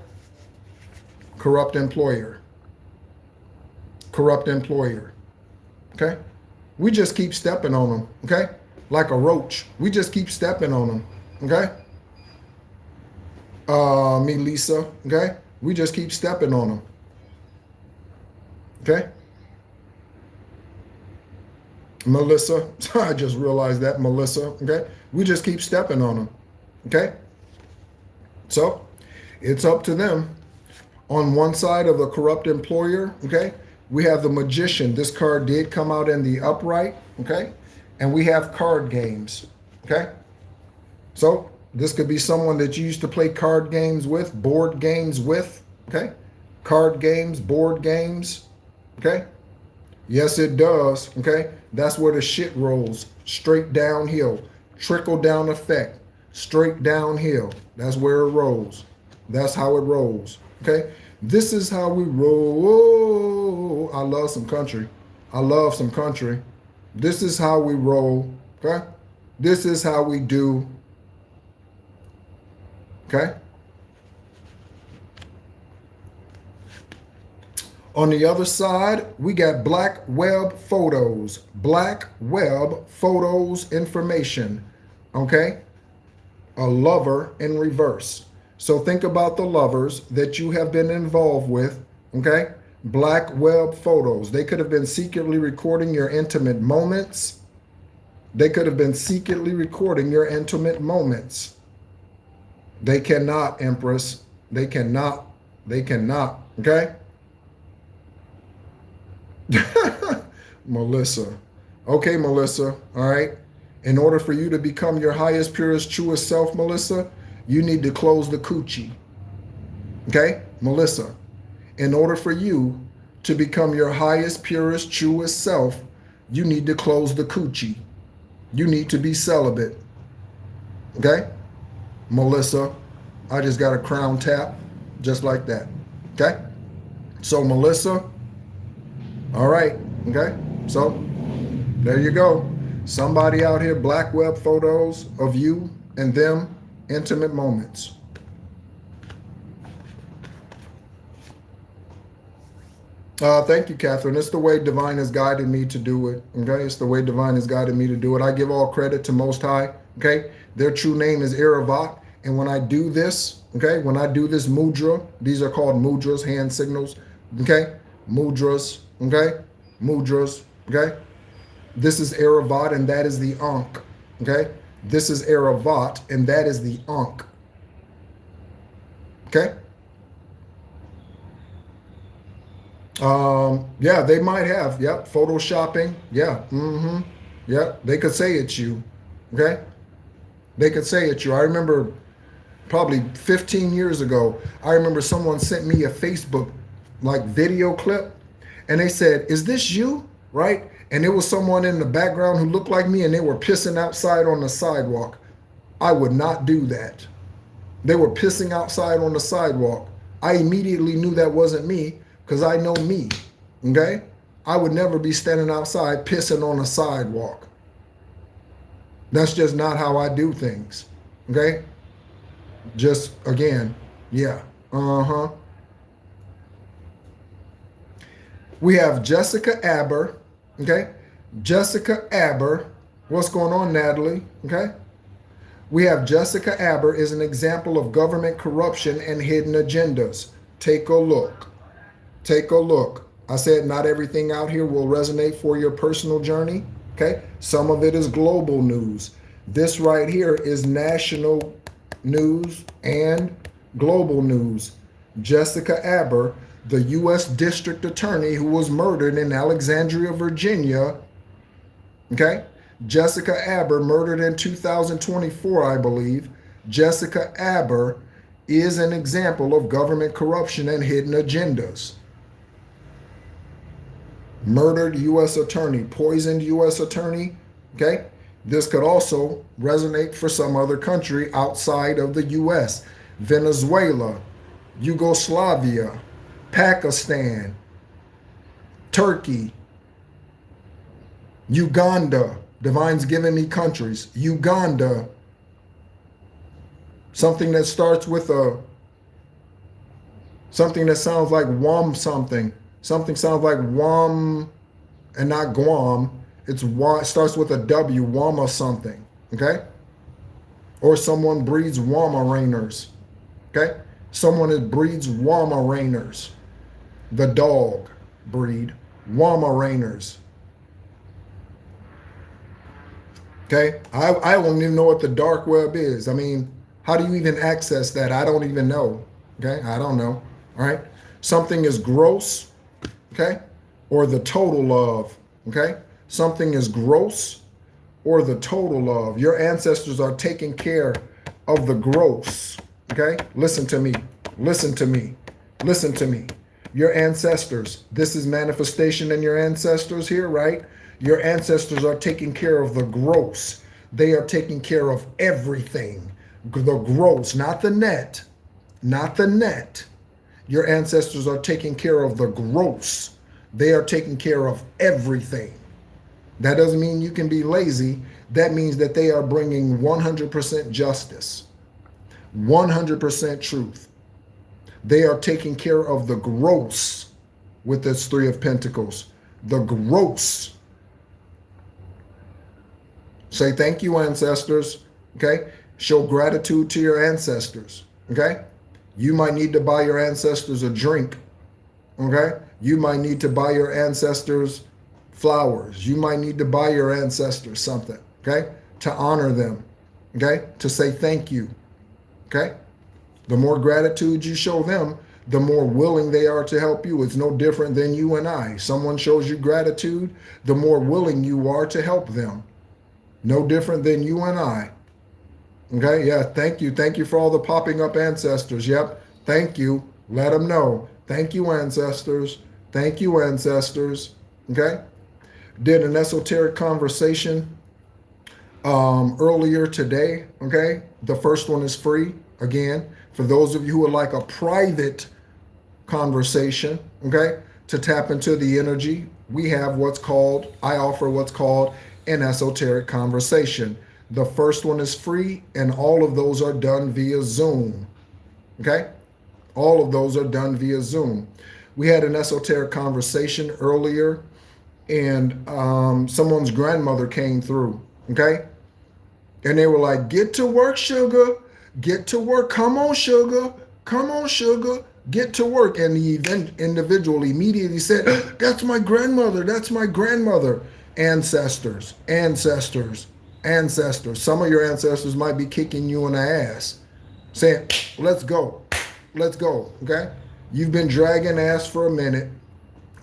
Corrupt employer. Corrupt employer. Okay. We just keep stepping on them. Okay. Like a roach. We just keep stepping on them. Okay. Me, Lisa. Okay. We just keep stepping on them. Okay. Melissa. I just realized that. Melissa. Okay. We just keep stepping on them. Okay. So it's up to them. On one side of the corrupt employer, okay, we have the magician. This card did come out in the upright, okay? And we have card games, okay? So this could be someone that you used to play card games with, board games with, okay? Card games, board games, okay? Yes, it does, okay? That's where the shit rolls, straight downhill, trickle down effect, straight downhill. That's where it rolls. That's how it rolls, okay? This is how we roll. I love some country. I love some country. This is how we roll, okay? This is how we do, okay? On the other side, we got BlkWeb photos. BlkWeb photos information, okay? A lover in reverse. So think about the lovers that you have been involved with, okay? BlkWeb photos. They could have been secretly recording your intimate moments. They could have been secretly recording your intimate moments. They cannot, Empress. They cannot. They cannot, okay? Melissa. Okay, Melissa, all right? In order for you to become your highest, purest, truest self, Melissa, you need to close the coochie. Okay, Melissa, in order for you to become your highest, purest, truest self, you need to close the coochie. You need to be celibate. Okay, Melissa, I just got a crown tap just like that. Okay, so Melissa, all right, okay, so there you go. Somebody out here, BlkWeb photos of you and them, intimate moments. Thank you, Catherine. It's the way divine has guided me to do it. Okay, it's the way divine has guided me to do it. I give all credit to Most High. Okay, their true name is Iravat, and when I do this, okay, when I do this mudra, these are called mudras, hand signals. Okay, mudras. Okay, mudras. Okay, this is Iravat, and that is the Ankh. Okay. This is Iravat, and that is the Ankh. Okay? Yeah, they might have. Yep, photoshopping. Yeah, yeah, they could say it's you. Okay? They could say it's you. I remember probably 15 years ago, I remember someone sent me a Facebook like video clip, and they said, "Is this you?" Right? And there was someone in the background who looked like me, and they were pissing outside on the sidewalk. I would not do that. They were pissing outside on the sidewalk. I immediately knew that wasn't me because I know me, okay? I would never be standing outside pissing on a sidewalk. That's just not how I do things, okay? Just, again, yeah, We have Jessica Abber. Okay, Jessica Abber. What's going on, Natalie? Okay, we have Jessica Abber is an example of government corruption and hidden agendas. Take a look. Take a look. I said not everything out here will resonate for your personal journey. Okay, some of it is global news. This right here is national news and global news. Jessica Abber, the U.S. District Attorney who was murdered in Alexandria, Virginia. Okay? Jessica Abber, murdered in 2024, I believe. Jessica Abber is an example of government corruption and hidden agendas. murdered U.S. attorney, poisoned U.S. attorney, okay? This could also resonate for some other country outside of the U.S. Venezuela, Yugoslavia, Pakistan, Turkey, Uganda. Divine's giving me countries. Uganda. Something that starts with something that sounds like Wam something. Something sounds like Wam and not Guam. It starts with a W, Wama something, okay? Or someone breeds Wamarainers, okay? Someone that breeds Wamarainers. The dog breed Wamarainers. Okay, I don't even know what the dark web is. I mean, how do you even access that? I don't even know. Okay, I don't know. All right, something is gross, okay, or the total of, okay? Something is gross or the total of. Your ancestors are taking care of the gross, okay? Listen to me, listen to me, listen to me. Your ancestors, this is manifestation in your ancestors here, right? Your ancestors are taking care of the gross. They are taking care of everything. The gross, not the net, not the net. Your ancestors are taking care of the gross. They are taking care of everything. That doesn't mean you can be lazy. That means that they are bringing 100% justice, 100% truth. They are taking care of the gross with this Three of Pentacles. The gross. Say thank you, ancestors, okay? Show gratitude to your ancestors, okay? You might need to buy your ancestors a drink, okay? You might need to buy your ancestors flowers. You might need to buy your ancestors something, okay? To honor them, okay? To say thank you, okay? The more gratitude you show them, the more willing they are to help you. It's no different than you and I. Someone shows you gratitude, the more willing you are to help them. No different than you and I. Okay, yeah, thank you. Thank you for all the popping up ancestors. Yep, thank you. Let them know. Thank you, ancestors. Thank you, ancestors. Okay, did an esoteric conversation earlier today. Okay, the first one is free. Again, for those of you who would like a private conversation, okay, to tap into the energy, we have I offer what's called an esoteric conversation. The first one is free, and all of those are done via Zoom. Okay? All of those are done via Zoom. We had an esoteric conversation earlier, and someone's grandmother came through. Okay? And they were like, get to work, sugar. Get to work. Come on, sugar. Come on, sugar. Get to work. And the individual immediately said, that's my grandmother. That's my grandmother. Ancestors, ancestors, ancestors. Some of your ancestors might be kicking you in the ass, saying, let's go, let's go, okay? You've been dragging ass for a minute.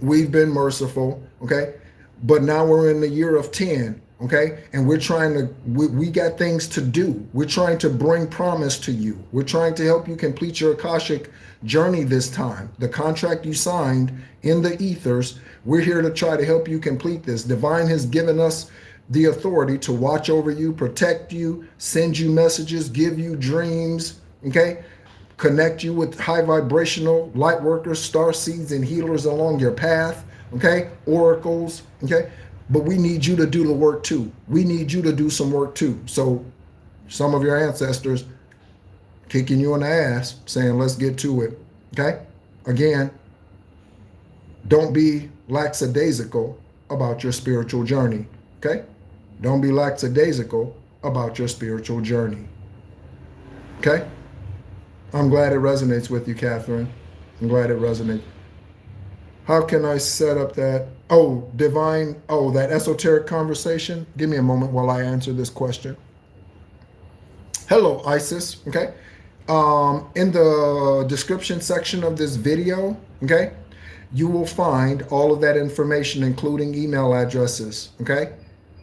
We've been merciful, okay? But now we're in the year of 10, okay? And we're trying to, we got things to do. We're trying to bring promise to you. We're trying to help you complete your Akashic journey this time. The contract you signed in the ethers, we're here to try to help you complete this. Divine has given us the authority to watch over you, protect you, send you messages, give you dreams, okay? Connect you with high vibrational light workers, star seeds, and healers along your path, okay? Oracles, okay? But we need you to do the work too. We need you to do some work too. So some of your ancestors kicking you in the ass, saying, let's get to it, okay? Again, don't be lackadaisical about your spiritual journey, okay? Don't be lackadaisical about your spiritual journey, okay? I'm glad it resonates with you, Catherine. I'm glad it resonates. How can I set up that? Oh, divine, that esoteric conversation? Give me a moment while I answer this question. Hello, Isis, okay? In the description section of this video, okay, you will find all of that information, including email addresses, okay?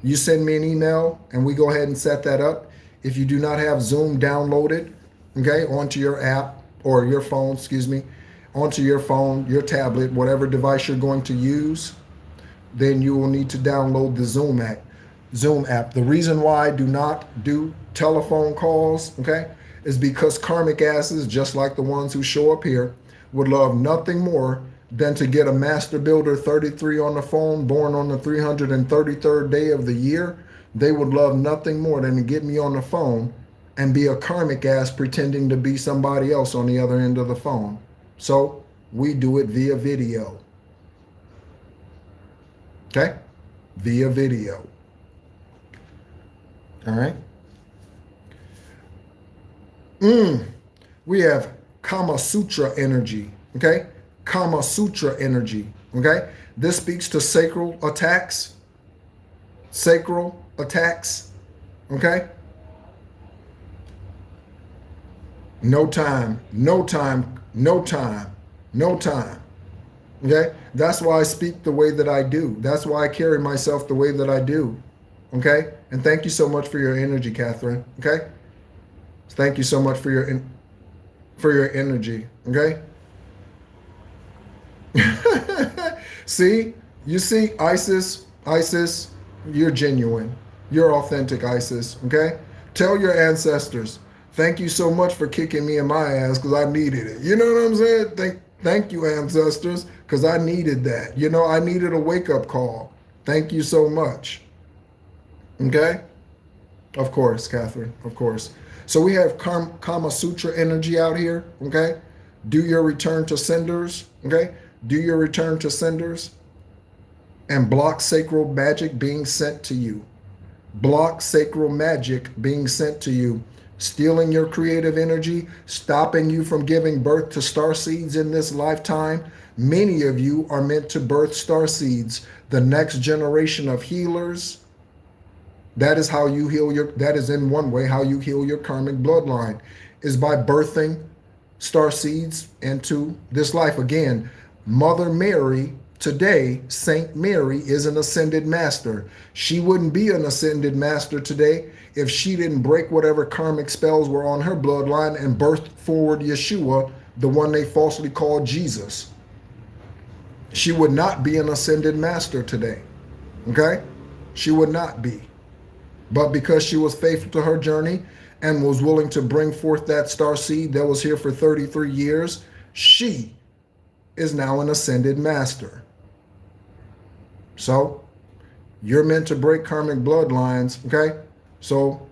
You send me an email and we go ahead and set that up. If you do not have Zoom downloaded, okay, onto your app or your phone, onto your phone, your tablet, whatever device you're going to use, then you will need to download the Zoom app. The reason why I do not do telephone calls, okay, is because karmic asses, just like the ones who show up here, would love nothing more than to get a Master Builder 33 on the phone, born on the 333rd day of the year. They would love nothing more than to get me on the phone and be a karmic ass pretending to be somebody else on the other end of the phone. So we do it via video. Okay? Via video. All right? We have KamaSutra energy. Okay? KamaSutra energy. Okay? This speaks to sacral attacks. Sacral attacks. Okay? No time, no time, no time, no time. Okay? That's why I speak the way that I do. That's why I carry myself the way that I do. Okay? And thank you so much for your energy, Catherine. Okay? Thank you so much for your energy. Okay? See? You see, Isis, you're genuine. You're authentic, Isis. Okay? Tell your ancestors, thank you so much for kicking me in my ass because I needed it. You know what I'm saying? Thank you, ancestors, because I needed that. You know, I needed a wake-up call. Thank you so much. Okay? Of course, Catherine, of course. So we have KamaSutra energy out here, okay? Do your return to senders, okay? Do your return to senders and block sacral magic being sent to you. Block sacral magic being sent to you, stealing your creative energy, stopping you from giving birth to star seeds in this lifetime. Many of you are meant to birth star seeds, the next generation of healers. That is how you heal that is in one way how you heal your karmic bloodline, is by birthing star seeds into this life. Again, Mother Mary, today, Saint Mary is an ascended master. She wouldn't be an ascended master today if she didn't break whatever karmic spells were on her bloodline and birth forward Yeshua, the one they falsely called Jesus. She would not be an ascended master today. Okay? She would not be. But because she was faithful to her journey and was willing to bring forth that star seed that was here for 33 years, she is now an ascended master. So, you're meant to break karmic bloodlines, okay? So,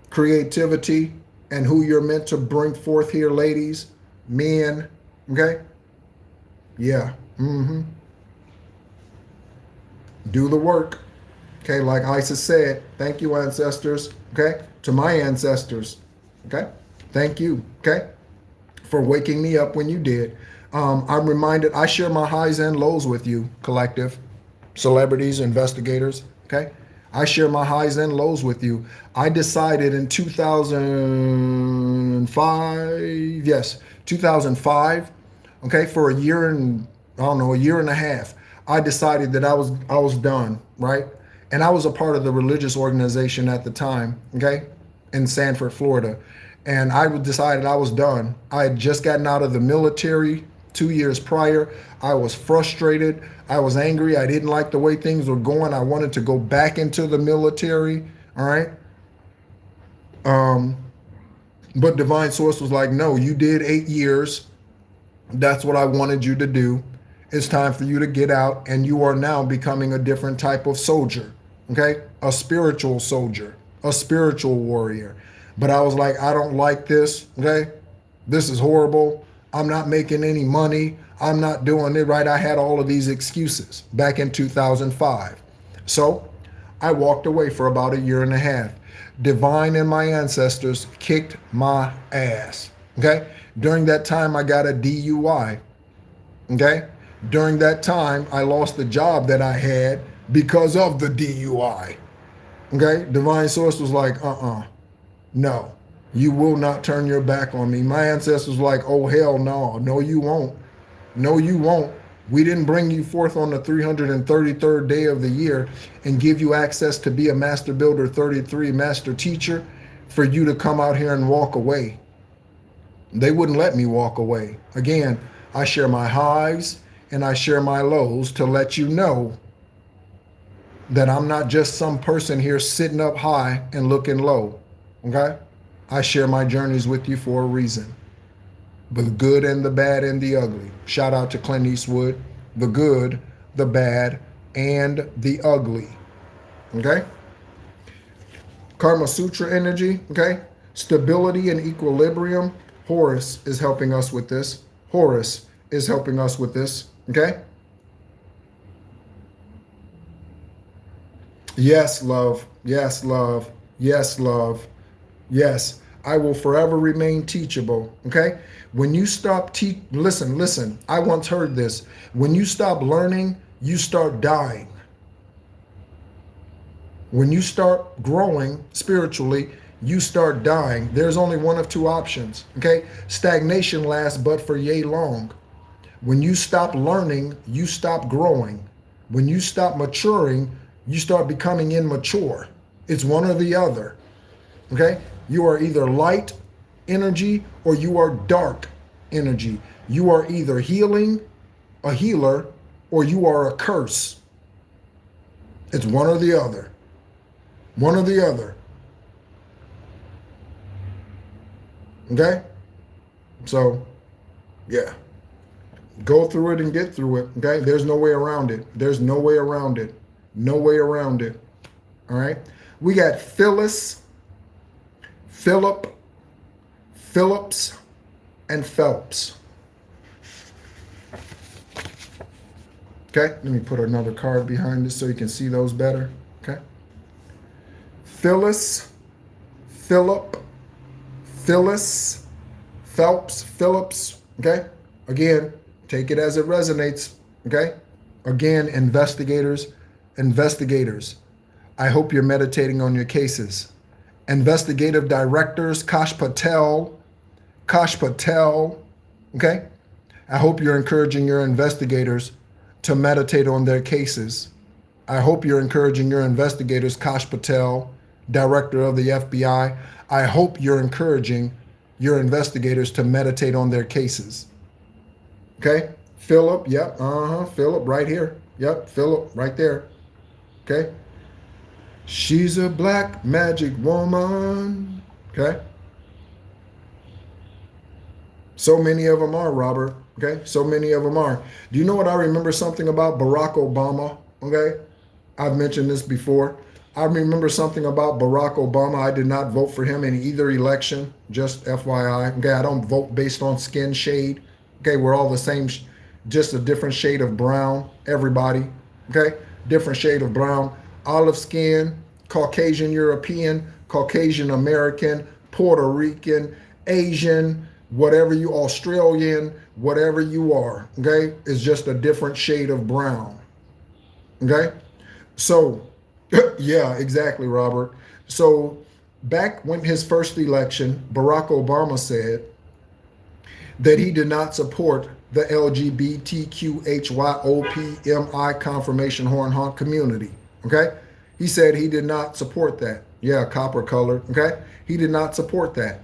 creativity and who you're meant to bring forth here, ladies, men, okay? Yeah, Do the work. Okay, like Isis said, thank you, ancestors, okay? To my ancestors, okay? Thank you, okay? For waking me up when you did. I'm reminded, I share my highs and lows with you, collective, celebrities, investigators, okay? I share my highs and lows with you. I decided in 2005, okay, for a year and, a year and a half, I decided that I was done, right? And I was a part of the religious organization at the time, okay, in Sanford, Florida. And I decided I was done. I had just gotten out of the military 2 years prior. I was frustrated. I was angry. I didn't like the way things were going. I wanted to go back into the military, all right? But Divine Source was like, no, you did 8 years. That's what I wanted you to do. It's time for you to get out, and you are now becoming a different type of soldier, okay? A spiritual soldier, a spiritual warrior. But I was like, I don't like this, okay? This is horrible. I'm not making any money. I'm not doing it right. I had all of these excuses back in 2005. So I walked away for about a year and a half. Divine and my ancestors kicked my ass, okay? During that time, I got a DUI, okay? During that time, I lost the job that I had because of the DUI, okay? Divine Source was like, no, you will not turn your back on me. My ancestors were like, oh, hell no. No, you won't. No, you won't. We didn't bring you forth on the 333rd day of the year and give you access to be a Master Builder 33 Master Teacher for you to come out here and walk away. They wouldn't let me walk away. Again, I share my highs and I share my lows to let you know that I'm not just some person here sitting up high and looking low. Okay? I share my journeys with you for a reason. The good and the bad and the ugly. Shout out to Clint Eastwood. The good, the bad, and the ugly. Okay? KamaSutra energy. Okay? Stability and equilibrium. Horus is helping us with this. Horus is helping us with this. Okay? Yes, love. Yes, love. Yes, love. Yes. I will forever remain teachable. Okay? When you stop listen, I once heard this. When you stop learning, you start dying. When you start growing spiritually, you start dying. There's only one of two options. Okay? Stagnation lasts but for yea long. When you stop learning, you stop growing. When you stop maturing, you start becoming immature. It's one or the other. Okay? You are either light energy or you are dark energy. You are either healing, a healer, or you are a curse. It's one or the other. One or the other. Okay? So, yeah. Go through it and get through it. Okay? There's no way around it. There's no way around it. No way around it. All right? We got Phyllis, Philip, Phillips, and Phelps. Okay, let me put another card behind this so you can see those better. Okay. Phyllis, Philip, Phyllis, Phelps, Phillips. Okay. Again, take it as it resonates. Okay. Again, investigators. I hope you're meditating on your cases. Investigative directors, Kash Patel. Okay. I hope you're encouraging your investigators to meditate on their cases. I hope you're encouraging your investigators, Kash Patel, director of the FBI. I hope you're encouraging your investigators to meditate on their cases. Okay? Philip, yep, Philip right here. Yep, Philip right there. Okay? She's a black magic woman. Okay? So many of them are, Robert. Okay? So many of them are. Do you know what I remember something about Barack Obama? Okay? I've mentioned this before. I remember something about Barack Obama. I did not vote for him in either election, just FYI. Okay? I don't vote based on skin shade. Okay? We're all the same, just a different shade of brown, everybody. Okay? Different shade of brown. Olive skin, Caucasian European, Caucasian American, Puerto Rican, Asian, whatever you, Australian, whatever you are, okay? It's just a different shade of brown, okay? So, yeah, exactly, Robert. So back when his first election, Barack Obama said that he did not support the LGBTQHYOPMI confirmation horn honk community, okay? He said he did not support that. Yeah, copper colored, okay? He did not support that.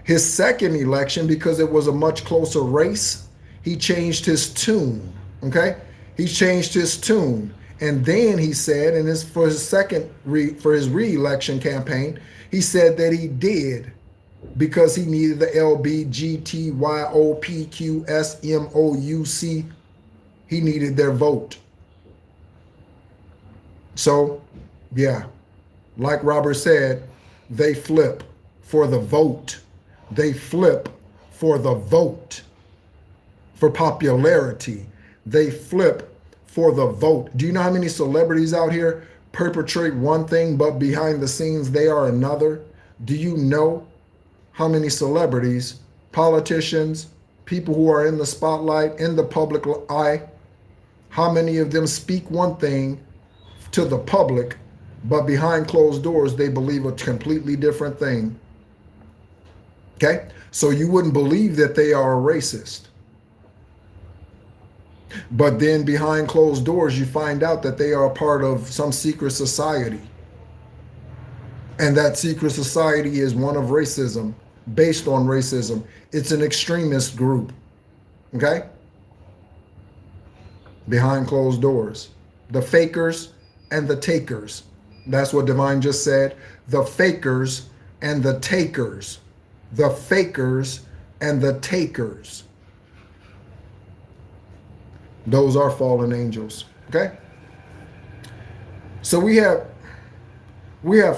His second election, because it was a much closer race, he changed his tune, okay? He changed his tune. And then he said, for his re-election campaign, he said that he did because he needed the LBGTYOPQSMOUC. He needed their vote. So, yeah, like Robert said, they flip for the vote. They flip for the vote, for popularity. They flip for the vote. Do you know how many celebrities out here perpetrate one thing, but behind the scenes they are another? Do you know how many celebrities, politicians, people who are in the spotlight, in the public eye, how many of them speak one thing to the public, but behind closed doors they believe a completely different thing? Okay? So you wouldn't believe that they are a racist. But then behind closed doors, you find out that they are a part of some secret society. And that secret society is one of racism, based on racism. It's an extremist group. Okay? Behind closed doors. The fakers and the takers. That's what Divine just said. The fakers and the takers. The fakers and the takers. Those are fallen angels. Okay? So we have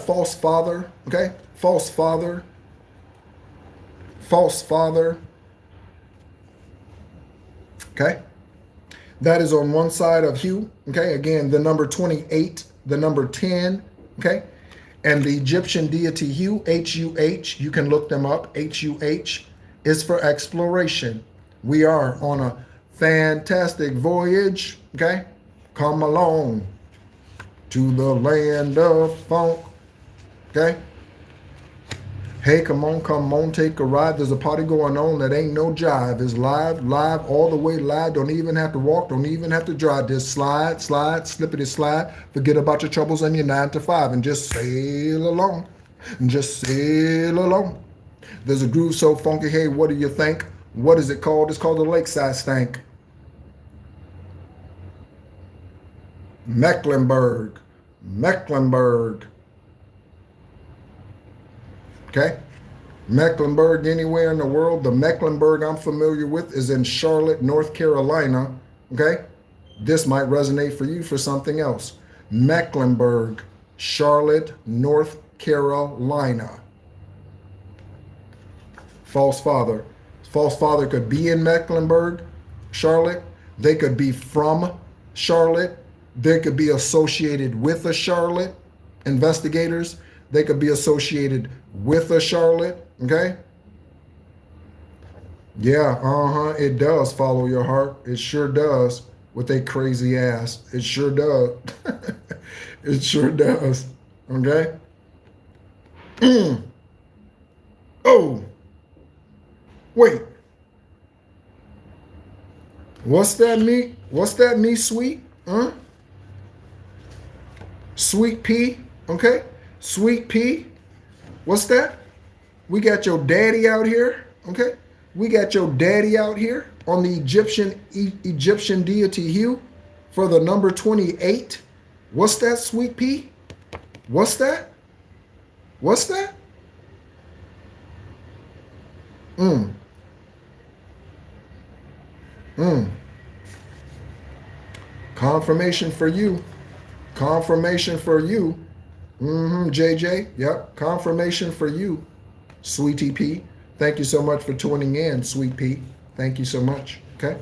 false father, okay? False father. False father. Okay? That is on one side of Hugh. Okay? Again, the number 28, the number 10, okay? And the Egyptian deity Hu, H-U-H, you can look them up. H-U-H is for exploration. We are on a fantastic voyage, okay? Come along to the land of funk, okay? Hey, come on, take a ride. There's a party going on that ain't no jive. It's live, all the way live. Don't even have to walk, don't even have to drive. Just slide, slippity slide. Forget about your troubles and your 9 to 5 and just sail along. Just sail along. There's a groove so funky, hey, what do you think? What is it called? It's called the Lakeside Stank. Mecklenburg. Okay? Mecklenburg, anywhere in the world. The Mecklenburg I'm familiar with is in Charlotte, North Carolina. Okay? This might resonate for you for something else. Mecklenburg, Charlotte, North Carolina. False father. False father could be in Mecklenburg, Charlotte. They could be from Charlotte. They could be associated with a Charlotte. Investigators. They could be associated with a Charlotte, okay? Yeah, it does follow your heart. It sure does with a crazy ass. It sure does. It sure does, okay? Oh, wait. What's that me? What's that me, sweet? Huh? Sweet pea, okay? Sweet pea, what's that? We got your daddy out here, okay? We got your daddy out here on the Egyptian deity Hu for the number 28. What's that, sweet pea? What's that? What's that? Confirmation for you. Confirmation for you. JJ, yep, confirmation for you, Sweetie P. Thank you so much for tuning in, Sweet P. Thank you so much, okay?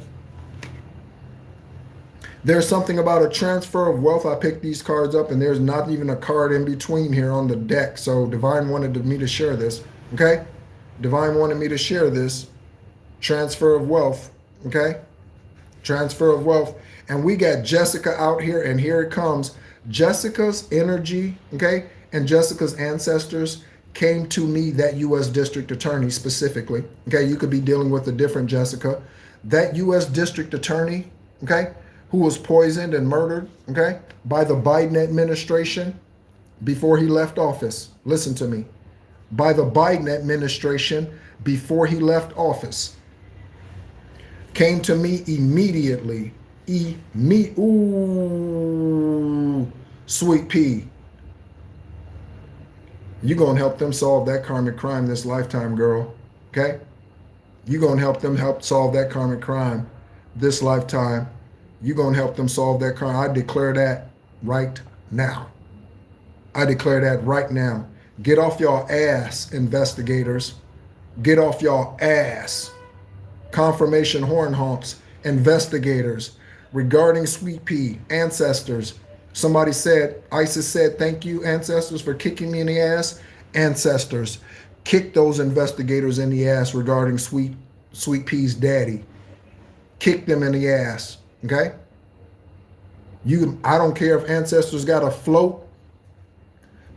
There's something about a transfer of wealth. I picked these cards up, and there's not even a card in between here on the deck, so Divine wanted me to share this, okay? Divine wanted me to share this. Transfer of wealth, okay? Transfer of wealth. And we got Jessica out here, and here it comes. Jessica's energy, okay, and Jessica's ancestors came to me, that U.S. District Attorney specifically, okay? You could be dealing with a different Jessica. That U.S. District Attorney, okay, who was poisoned and murdered, okay, by the Biden administration before he left office. Listen to me. By the Biden administration before he left office. Came to me immediately. Ooh, sweet pea. You're going to help them solve that karmic crime this lifetime, girl. Okay? You're going to help them solve that karmic crime this lifetime. You're going to help them solve that crime. I declare that right now. I declare that right now. Get off y'all ass, investigators. Get off y'all ass. Confirmation horn honks, investigators. Regarding Sweet Pea, ancestors. Somebody said, Isis said, thank you, ancestors, for kicking me in the ass. Ancestors, kick those investigators in the ass regarding Sweet Pea's daddy. Kick them in the ass, okay? I don't care if ancestors got to float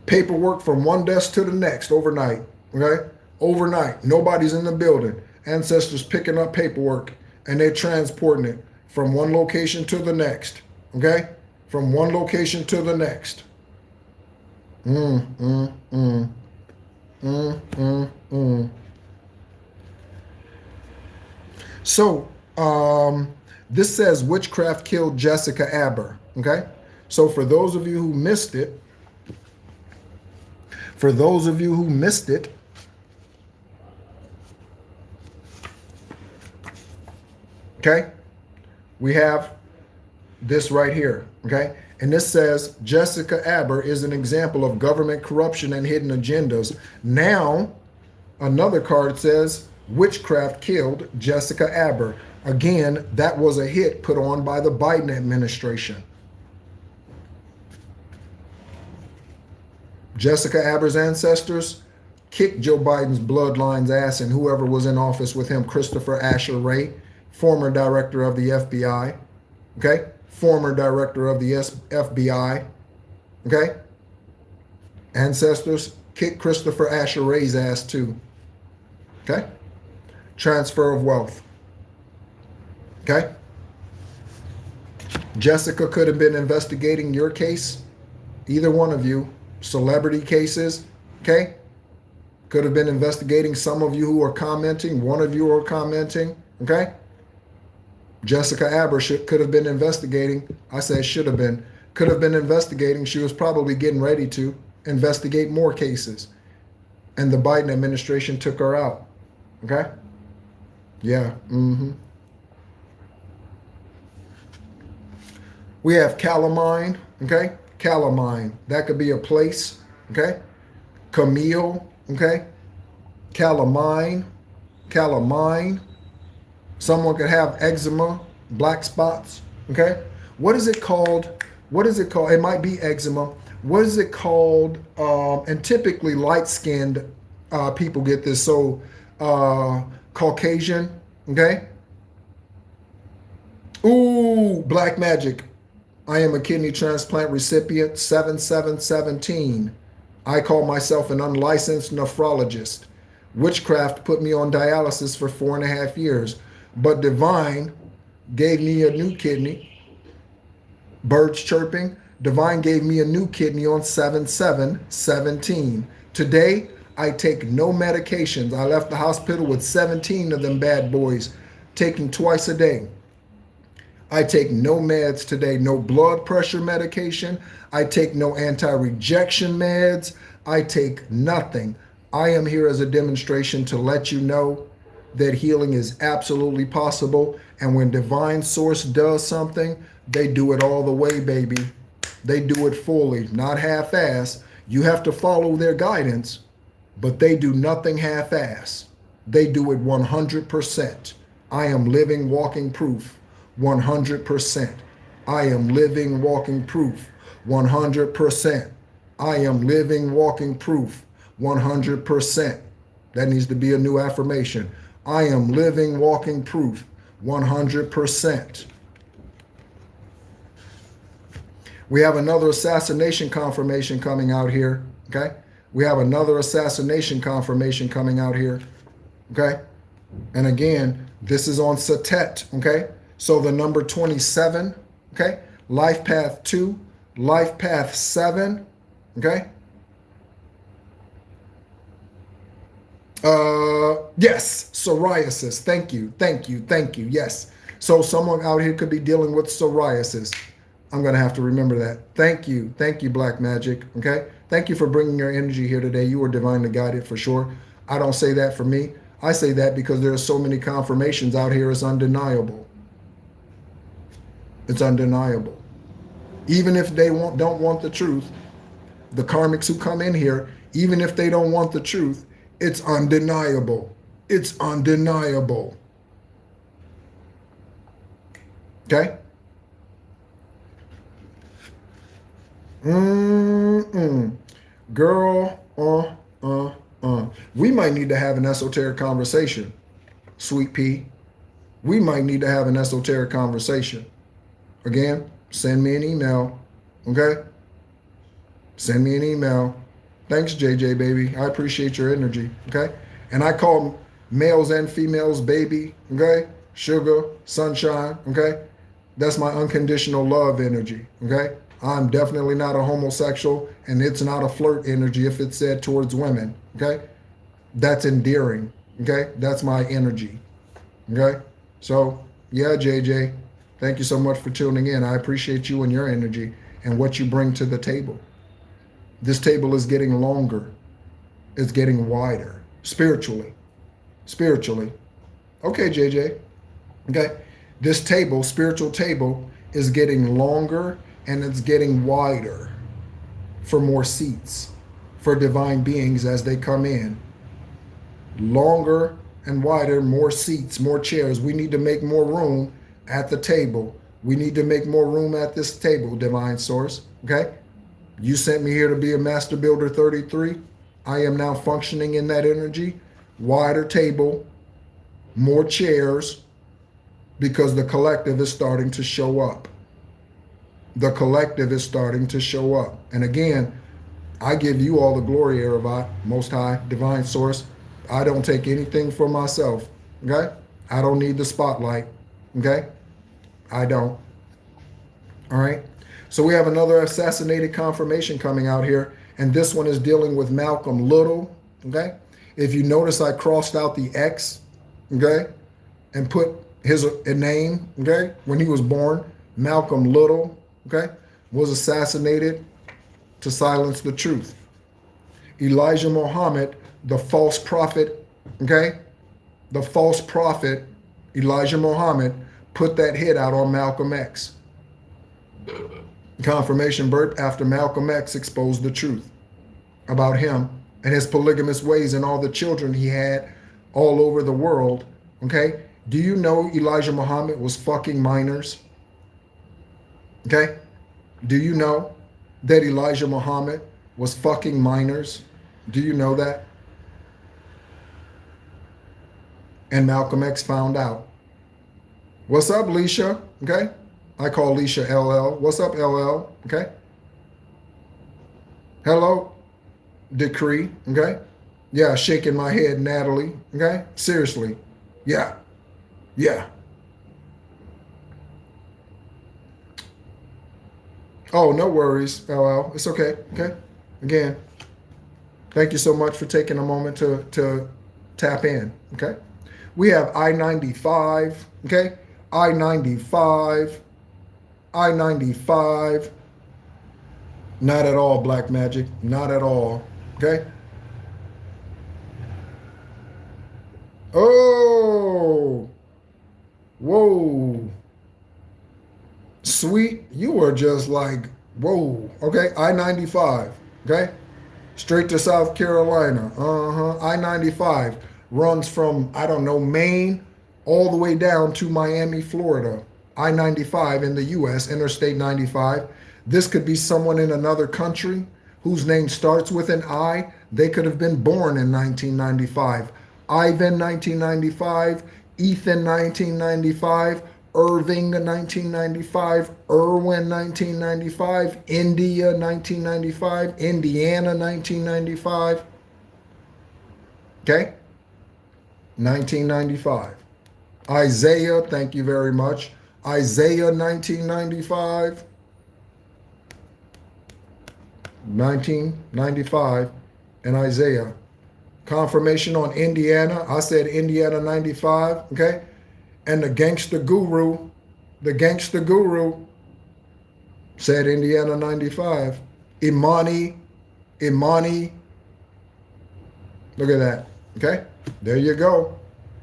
paperwork from one desk to the next overnight, okay? Overnight, nobody's in the building. Ancestors picking up paperwork and they're transporting it from one location to the next, okay? From one location to the next. So, this says witchcraft killed Jessica Abber, okay? So for those of you who missed it, okay, we have this right here, okay? And this says, Jessica Abber is an example of government corruption and hidden agendas. Now, another card says, witchcraft killed Jessica Abber. Again, that was a hit put on by the Biden administration. Jessica Abber's ancestors kicked Joe Biden's bloodline's ass and whoever was in office with him, Christopher Asher Ray, former director of the FBI, okay? Former director of the FBI, okay? Ancestors kicked Christopher Asher Ray's ass too, okay? Transfer of wealth, okay? Jessica could have been investigating your case, either one of you, celebrity cases, okay? Could have been investigating some of you who are commenting, one of you are commenting, okay? Jessica Abber could have been investigating. I said should have been. Could have been investigating. She was probably getting ready to investigate more cases. And the Biden administration took her out, okay? Yeah, We have calamine, okay? Calamine, that could be a place, okay? Camille, okay? Calamine. Someone could have eczema, black spots, okay? What is it called? It might be eczema. What is it called? And typically light-skinned people get this. So Caucasian, okay? Ooh, black magic. I am a kidney transplant recipient, 7717. I call myself an unlicensed nephrologist. Witchcraft put me on dialysis for 4.5 years, but divine gave me a new kidney. Birds chirping. Divine gave me a new kidney on 7717. Today, I take no medications. I left the hospital with 17 of them bad boys, taking twice a day. I take no meds today, no blood pressure medication. I take no anti-rejection meds. I take nothing. I am here as a demonstration to let you know that healing is absolutely possible. And when divine source does something, they do it all the way, baby. They do it fully, not half-ass. You have to follow their guidance, but they do nothing half-ass. They do it 100%. I am living, walking proof. 100%. I am living, walking proof. 100%. I am living, walking proof. 100%. That needs to be a new affirmation. I am living, walking proof. 100%. We have another assassination confirmation coming out here, okay? We have another assassination confirmation coming out here, okay? And again, this is on Satet, okay? So the number 27, okay? Life path 2, life path 7, okay? Yes, psoriasis. Thank you. Yes. So someone out here could be dealing with psoriasis. I'm going to have to remember that. Thank you, Black Magic, okay? Thank you for bringing your energy here today. You were divinely guided for sure. I don't say that for me. I say that because there are so many confirmations out here. It's undeniable. It's undeniable. Even if they don't want the truth, the karmics who come in here, even if they don't want the truth, it's undeniable. It's undeniable. Okay? Girl, we might need to have an esoteric conversation, Sweet Pea. We might need to have an esoteric conversation. Again, send me an email, okay? Send me an email. Thanks, JJ, baby. I appreciate your energy, okay? And I call males and females baby, okay? Sugar, sunshine, okay? That's my unconditional love energy, okay? I'm definitely not a homosexual, and it's not a flirt energy if it's said towards women, okay? That's endearing, okay? That's my energy, okay? So, yeah, JJ, thank you so much for tuning in. I appreciate you and your energy. and what you bring to the table. This table is getting longer. It's getting wider. Spiritually. Spiritually. Okay, JJ. Okay. This table, spiritual table, is getting longer and it's getting wider for more seats for divine beings as they come in. Longer and wider, more seats, more chairs. We need to make more room at the table. We need to make more room at this table, divine source. Okay? You sent me here to be a master builder 33. I am now functioning in that energy. Wider table, more chairs, because the collective is starting to show up. The collective is starting to show up. And again, I give you all the glory, Erevat, Most High, Divine Source. I don't take anything for myself, okay? I don't need the spotlight, okay? I don't. All right? So we have another assassinated confirmation coming out here, and this one is dealing with Malcolm Little, okay? If you notice, I crossed out the X, okay, and put his name, okay, when he was born. Malcolm Little, okay, was assassinated to silence the truth. Elijah Muhammad, the false prophet, okay, the false prophet, Elijah Muhammad, put that hit out on Malcolm X. Confirmation birth after Malcolm X exposed the truth about him and his polygamous ways and all the children he had all over the world, okay? Do you know Elijah Muhammad was fucking minors? Okay? Do you know that Elijah Muhammad was fucking minors? Do you know that? And Malcolm X found out. What's up, Leisha? Okay? I call Leisha LL. What's up, LL? Okay? Hello, Decree. Okay? Yeah, shaking my head, Natalie. Okay? Seriously. Yeah. Yeah. Oh, no worries, LL. It's okay. Okay? Again, thank you so much for taking a moment to tap in. Okay? We have I-95. Okay? I-95. I-95. Not at all, Black Magic. Not at all. Okay? Oh. Whoa. Sweet, you are just like, whoa. Okay, I-95. Okay? Straight to South Carolina. I-95 runs from, I don't know, Maine all the way down to Miami, Florida. I-95 in the U.S., Interstate 95. This could be someone in another country whose name starts with an I. They could have been born in 1995. Ivan, 1995. Ethan, 1995. Irving, 1995. Irwin, 1995. India, 1995. Indiana, 1995. Okay? 1995. Isaiah, thank you very much. Isaiah, 1995. 1995 and Isaiah. Confirmation on Indiana. I said Indiana 95, okay? And the gangster guru said Indiana 95. Imani. Look at that, okay? There you go.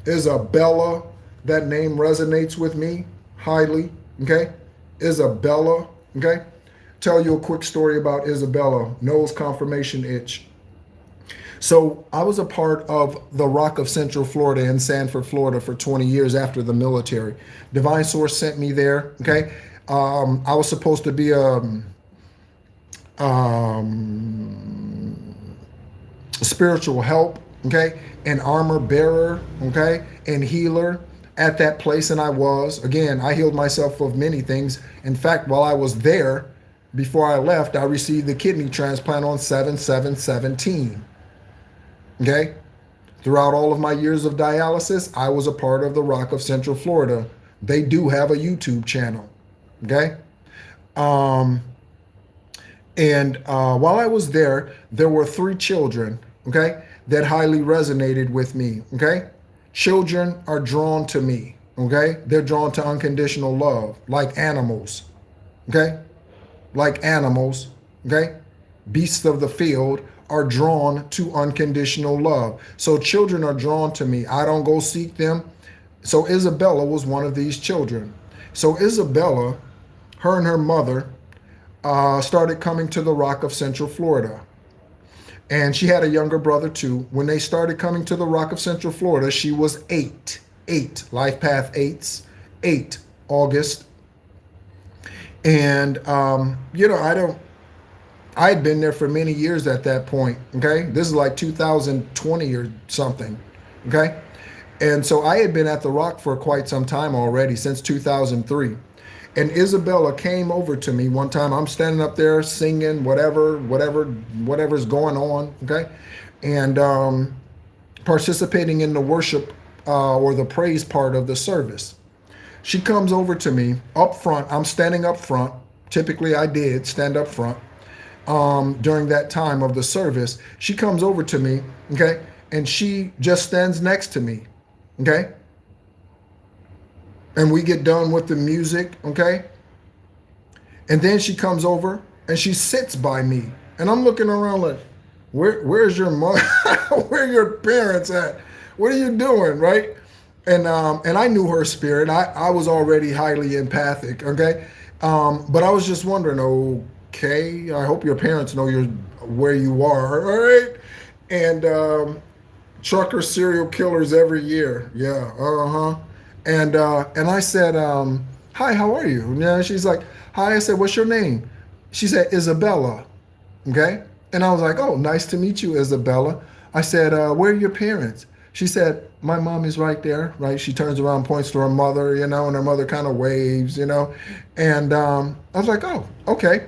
Isabella, that name resonates with me highly, okay? Isabella, okay? Tell you a quick story about Isabella, nose confirmation itch. So I was a part of the Rock of Central Florida in Sanford, Florida for 20 years after the military. Divine Source sent me there, okay? I was supposed to be a spiritual help, okay? An armor bearer, okay? And healer at that place, and I was. Again, I healed myself of many things. In fact, while I was there, before I left, I received the kidney transplant on 7/7/17. Okay? Throughout all of my years of dialysis, I was a part of the Rock of Central Florida. They do have a YouTube channel. Okay? While I was there, there were 3 children, okay, that highly resonated with me. Okay? Children are drawn to me. Okay? They're drawn to unconditional love, like animals. Okay? like animals, okay? Beasts of the field are drawn to unconditional love. So children are drawn to me. I don't go seek them. So Isabella was one of these children. So Isabella, her and her mother, started coming to the Rock of Central Florida. And she had a younger brother too. When they started coming to the Rock of Central Florida, she was 8. 8. Life path 8s. 8 August. And, I had been there for many years at that point, okay? This is like 2020 or something, okay? And so I had been at the Rock for quite some time already, since 2003. And Isabella came over to me one time. I'm standing up there singing whatever's going on, okay? And participating in the worship or the praise part of the service. She comes over to me up front. I'm standing up front. Typically I did stand up front during that time of the service. She comes over to me, okay? And she just stands next to me, okay? And we get done with the music, okay? And then she comes over and she sits by me. And I'm looking around like, where's your mother? Where are your parents at? What are you doing, right? And I knew her spirit. I was already highly empathic, okay? But I was just wondering, okay, I hope your parents know where you are, all right? And trucker serial killers every year. Yeah, uh-huh. And I said, hi, how are you? Yeah, she's like, hi. I said, what's your name? She said, Isabella. Okay. And I was like, oh, nice to meet you, Isabella. I said, where are your parents? She said, my mom is right there, right? She turns around, points to her mother, and her mother kind of waves, And I was like, oh, okay.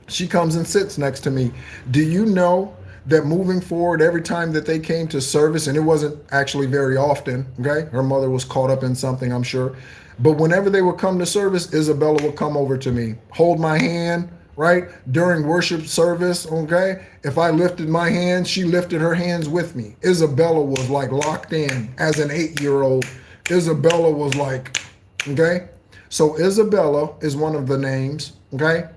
She comes and sits next to me. Do you know that moving forward, every time that they came to service, and it wasn't actually very often, okay? Her mother was caught up in something, I'm sure. But whenever they would come to service, Isabella would come over to me, hold my hand, right? During worship service, okay? If I lifted my hand, she lifted her hands with me. Isabella was like locked in as an 8-year-old. Isabella was like, okay? So Isabella is one of the names, okay?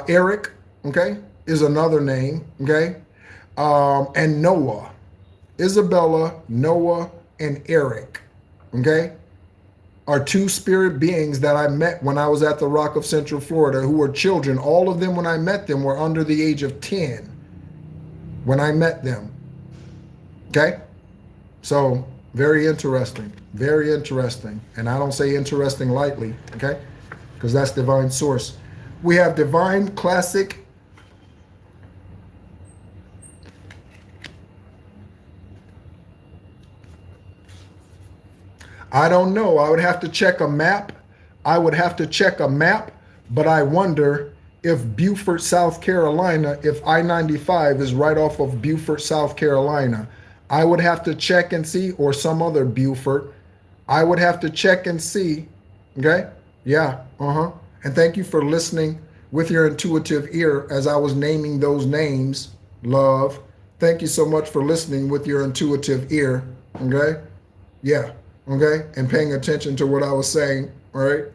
Eric, okay, is another name, okay? And Noah. Isabella, Noah, and Eric, okay, are 2 spirit beings that I met when I was at the Rock of Central Florida, who were children. All of them, when I met them, were under the age of 10 when I met them, okay? So very interesting, very interesting. And I don't say interesting lightly, okay, because that's divine source. We have divine classic. I don't know. I would have to check a map. But I wonder if Beaufort, South Carolina, if I-95 is right off of Beaufort, South Carolina. I would have to check and see, or some other Beaufort. I would have to check and see. Okay? Yeah. Uh-huh. And thank you for listening with your intuitive ear as I was naming those names, love. Thank you so much for listening with your intuitive ear, okay? Yeah, okay? And paying attention to what I was saying, all right?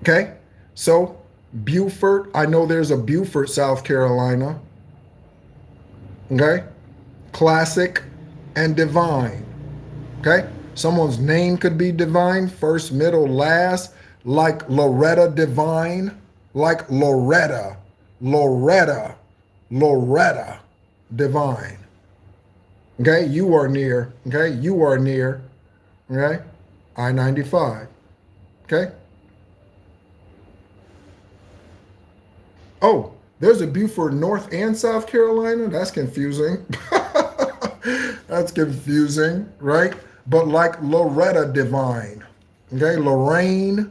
Okay? So, Beaufort, I know there's a Beaufort, South Carolina, okay? Classic and divine, okay? Someone's name could be divine, first, middle, last, like Loretta Divine, like Loretta Divine. Okay, you are near, okay, you are near, okay, I-95, okay. Oh, there's a Beaufort, North and South Carolina? That's confusing. That's confusing, right? But like Loretta Divine, okay, Lorraine.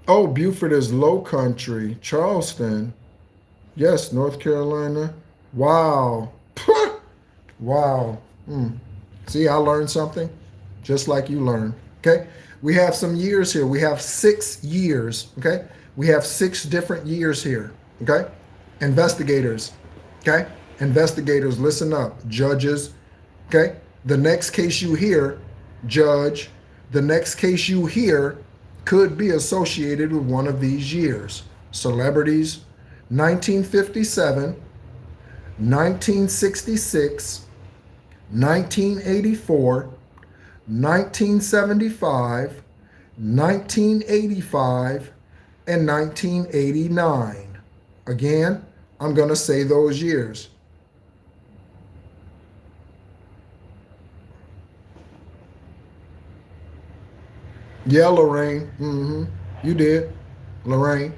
Oh, Beaufort is Low Country. Charleston. Yes, North Carolina. Wow. Wow. See, I learned something just like you learned. Okay. We have some years here. We have 6 years. Okay. We have 6 different years here. Okay. Investigators. Okay. Investigators, listen up. Judges, Okay? The next case you hear, Judge, the next case you hear could be associated with one of these years. Celebrities, 1957, 1966, 1984, 1975, 1985, and 1989. Again, I'm going to say those years. Yeah, Lorraine. You did, Lorraine.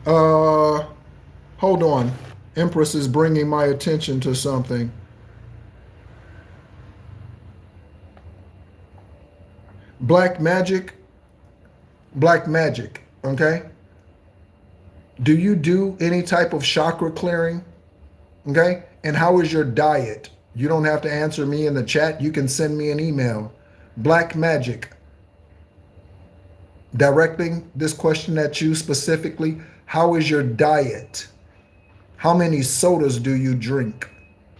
Hold on. Empress is bringing my attention to something. Black magic. Black magic. Okay. Do you do any type of chakra clearing? Okay. And how is your diet? You don't have to answer me in the chat. You can send me an email. Black magic. Directing this question at you specifically. How is your diet? How many sodas do you drink?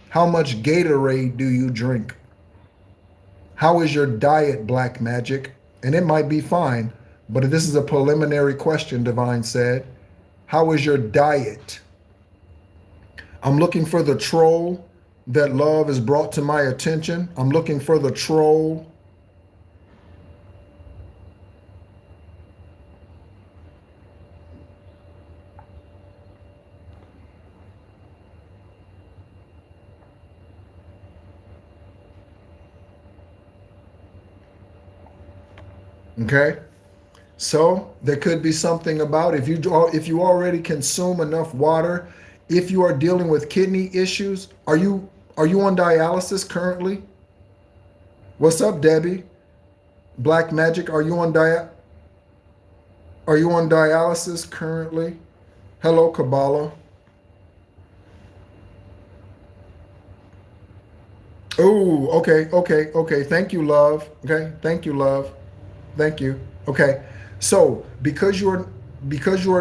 How much Gatorade do you drink? How is your diet, Black Magic? And it might be fine, but this is a preliminary question, Divine said. How is your diet? I'm looking for the troll that love has brought to my attention. I'm looking for the troll. Okay, so there could be something about if you already consume enough water. If you are dealing with kidney issues, are you on dialysis currently? What's up, Debbie? Black Magic, are you on dialysis currently? Hello, Kabbalah. Oh, okay. Thank you, love. Okay, thank you, love. Thank you. Okay. So because you are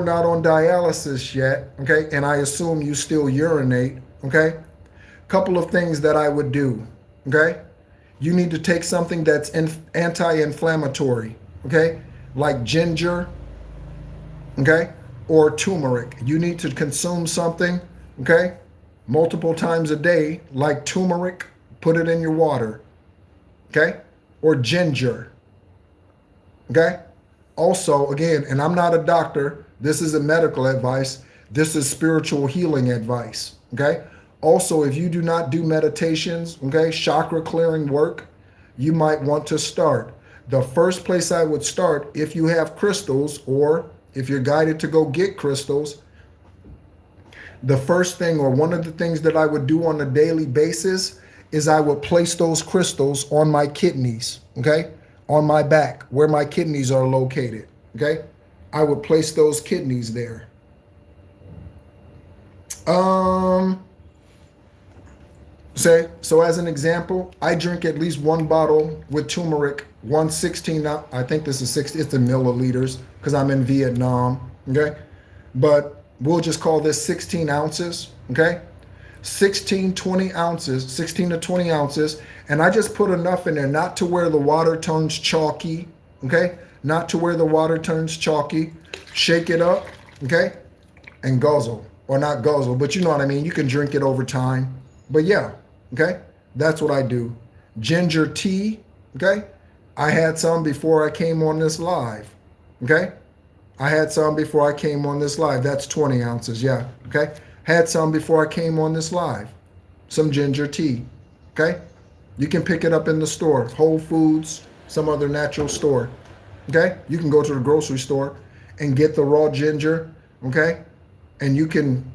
not on dialysis yet, okay, and I assume you still urinate, okay, couple of things that I would do, okay? You need to take something that's anti-inflammatory, okay, like ginger, okay, or turmeric. You need to consume something, okay, multiple times a day, like turmeric, put it in your water, okay, or ginger. Okay. Also, again, and I'm not a doctor. This is a medical advice. This is spiritual healing advice. Okay. Also, if you do not do meditations, okay, chakra clearing work, you might want to start. The first place I would start, if you have crystals or if you're guided to go get crystals, the first thing or one of the things that I would do on a daily basis is I would place those crystals on my kidneys. Okay. On my back, where my kidneys are located, okay? I would place those kidneys there. So as an example, I drink at least one bottle with turmeric, 116, I think this is 60, it's in milliliters, because I'm in Vietnam, okay? But we'll just call this 16 ounces, okay? 16 to 20 ounces, and I just put enough in there not to where the water turns chalky, okay? Not to where the water turns chalky. Shake it up, okay? And guzzle, or not guzzle, but you know what I mean. You can drink it over time, but yeah, okay? That's what I do. Ginger tea, okay? I had some before I came on this live, okay? I had some before I came on this live. That's 20 ounces, yeah, okay? Had some before I came on this live. Some ginger tea, okay? You can pick it up in the store, Whole Foods, some other natural store, okay? You can go to the grocery store and get the raw ginger, okay? And you can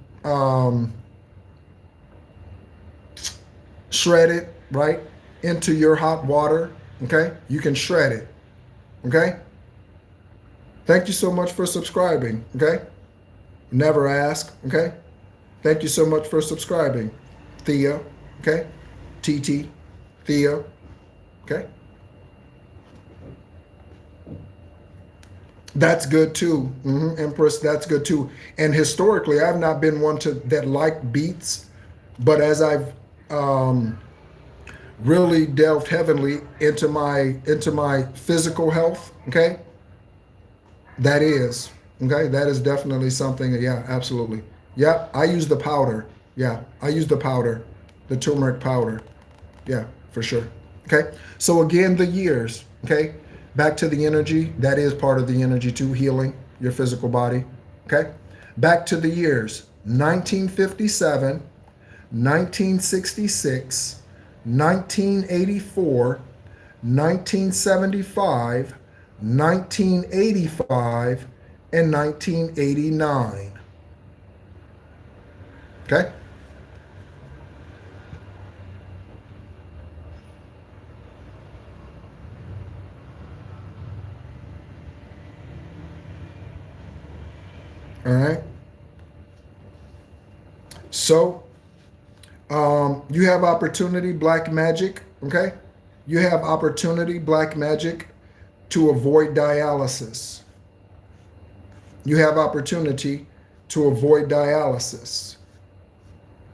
shred it, right, into your hot water, okay? You can shred it, okay? Thank you so much for subscribing, okay? Never ask, okay? Thank you so much for subscribing. Thea, okay? TT, Thea, okay? That's good too. Empress, that's good too. And historically, I've not been one that like beets, but as I've really delved heavily into my physical health. Okay, that is that is definitely something. Yeah, absolutely. Yeah, I use the powder. Yeah, I use the powder, the turmeric powder. Yeah, for sure. Okay, so again, the years. Okay, back to the energy. That is part of the energy too, healing your physical body. Okay, back to the years: 1957, 1966, 1984, 1975, 1985, and 1989. Okay? All right. So, you have opportunity, black magic. Okay? You have opportunity, black magic, to avoid dialysis. You have opportunity to avoid dialysis.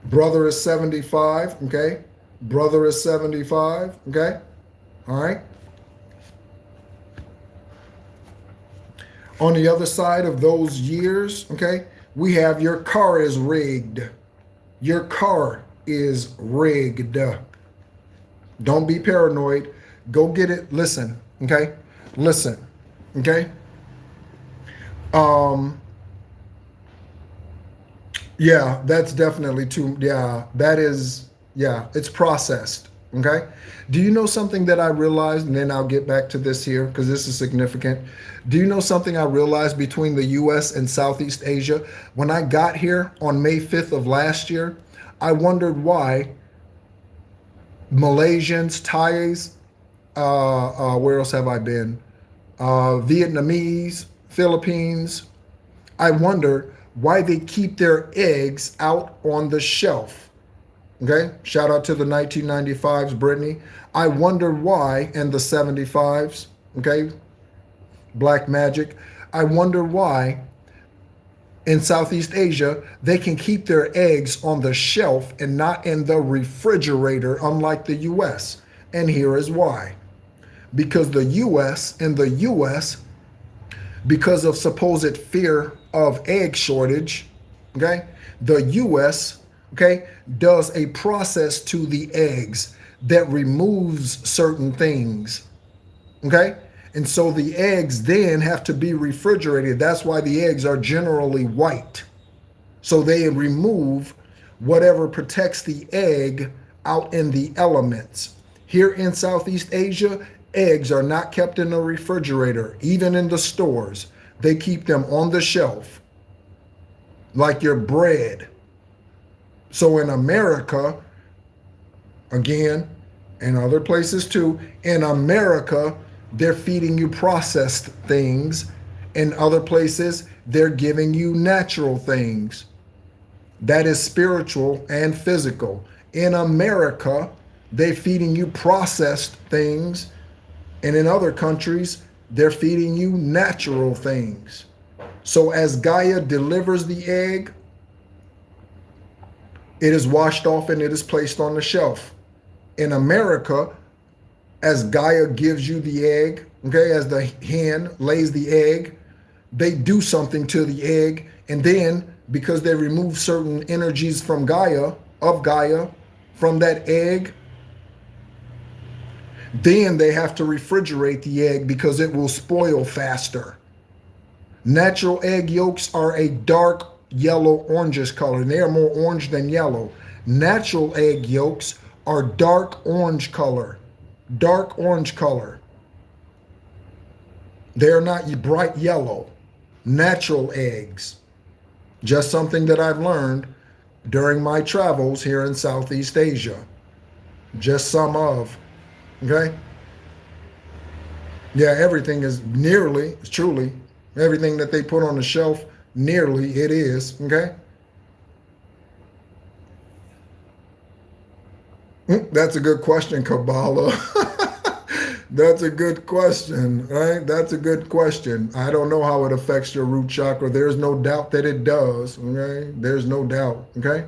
Brother is 75, okay? Brother is 75, okay? All right? On the other side of those years, okay, we have your car is rigged. Your car is rigged. Don't be paranoid. Go get it. Listen, okay? Listen, okay? Yeah, that's definitely too, yeah, that is, yeah, it's processed. Okay. Do you know something that I realized, and then I'll get back to this here because this is significant. Do you know something I realized between the US and Southeast Asia? When I got here on May 5th of last year, I wondered why Malaysians, Thais, where else have I been? Vietnamese, Philippines. I wonder why they keep their eggs out on the shelf. Okay, shout out to the 1995s, Brittany. I wonder why, and the 75s, okay, Black Magic. I wonder why in Southeast Asia they can keep their eggs on the shelf and not in the refrigerator, unlike the US. And here is why. Because the US, because of supposed fear of egg shortage, okay, the US, okay, does a process to the eggs that removes certain things, okay? And so the eggs then have to be refrigerated. That's why the eggs are generally white. So they remove whatever protects the egg out in the elements. Here in Southeast Asia, eggs are not kept in the refrigerator, even in the stores. They keep them on the shelf, like your bread. So in America, again, and other places too, in America, they're feeding you processed things. In other places, they're giving you natural things. That is spiritual and physical. In America, they're feeding you processed things. And in other countries, they're feeding you natural things. So as Gaia delivers the egg, it is washed off and it is placed on the shelf. In America, as Gaia gives you the egg, okay, as the hen lays the egg, they do something to the egg. And then because they remove certain energies from Gaia, from that egg, then they have to refrigerate the egg because it will spoil faster. Natural egg yolks are a dark yellow orangish color. They are more orange than yellow. Natural egg yolks are dark orange color. Dark orange color. They're not bright yellow. Natural eggs. Just something that I've learned during my travels here in Southeast Asia. Just some of. Okay? Yeah, everything is nearly, truly, everything that they put on the shelf, nearly it is. Okay? That's a good question, Kabbalah. That's a good question, right? That's a good question. I don't know how it affects your root chakra. There's no doubt that it does, okay? There's no doubt, okay?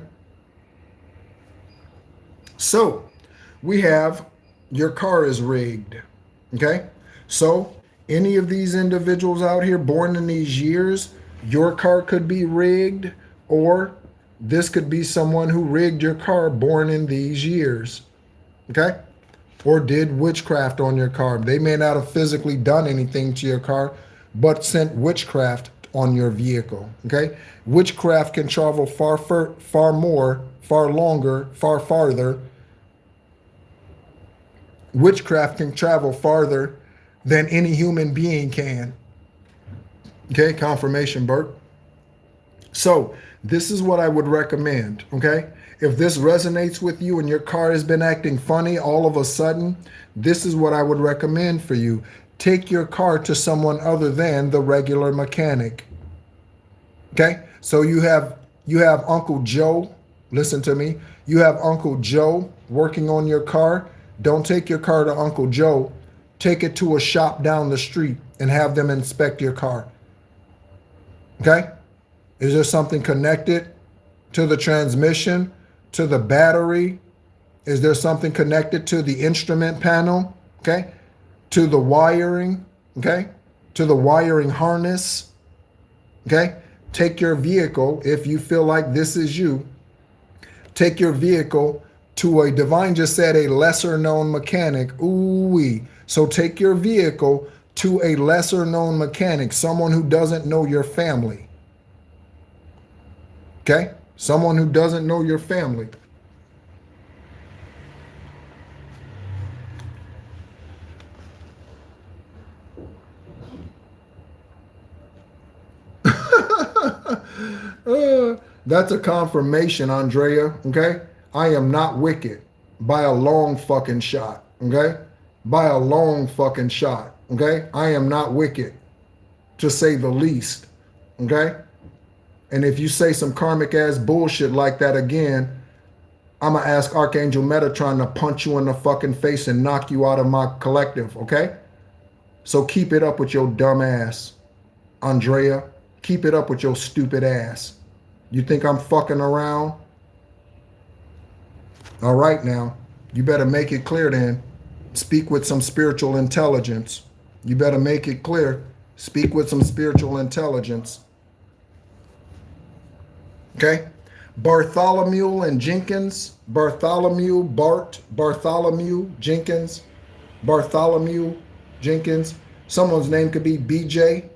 So we have your car is rigged. Okay? So any of these individuals out here born in these years, your car could be rigged, or this could be someone who rigged your car born in these years. Okay? Or did witchcraft on your car. They may not have physically done anything to your car, but sent witchcraft on your vehicle. Okay? Witchcraft can travel far more, far longer, far farther. Witchcraft can travel farther than any human being can. Okay, confirmation, Bert. So this is what I would recommend, okay? If this resonates with you and your car has been acting funny all of a sudden, this is what I would recommend for you. Take your car to someone other than the regular mechanic. Okay? So you have Uncle Joe, listen to me. You have Uncle Joe working on your car. Don't take your car to Uncle Joe. Take it to a shop down the street and have them inspect your car. Okay? Is there something connected to the transmission, to the battery? Is there something connected to the instrument panel? Okay? To the wiring? Okay? To the wiring harness? Okay? Take your vehicle, if you feel like this is you, take your vehicle to a, Divine just said, a lesser known mechanic. Ooh-wee. So take your vehicle to a lesser known mechanic, someone who doesn't know your family. Okay? Someone who doesn't know your family. That's a confirmation, Andrea. Okay? I am not wicked by a long fucking shot. Okay? By a long fucking shot. Okay? I am not wicked, to say the least. Okay? And if you say some karmic ass bullshit like that again, I'm going to ask Archangel Metatron to punch you in the fucking face and knock you out of my collective, okay? So keep it up with your dumb ass, Andrea. Keep it up with your stupid ass. You think I'm fucking around? All right now. You better make it clear then. Speak with some spiritual intelligence. You better make it clear. Speak with some spiritual intelligence. Okay? Bartholomew and Jenkins. Bartholomew, Bart, Bartholomew, Jenkins. Bartholomew, Jenkins. Someone's name could be BJ.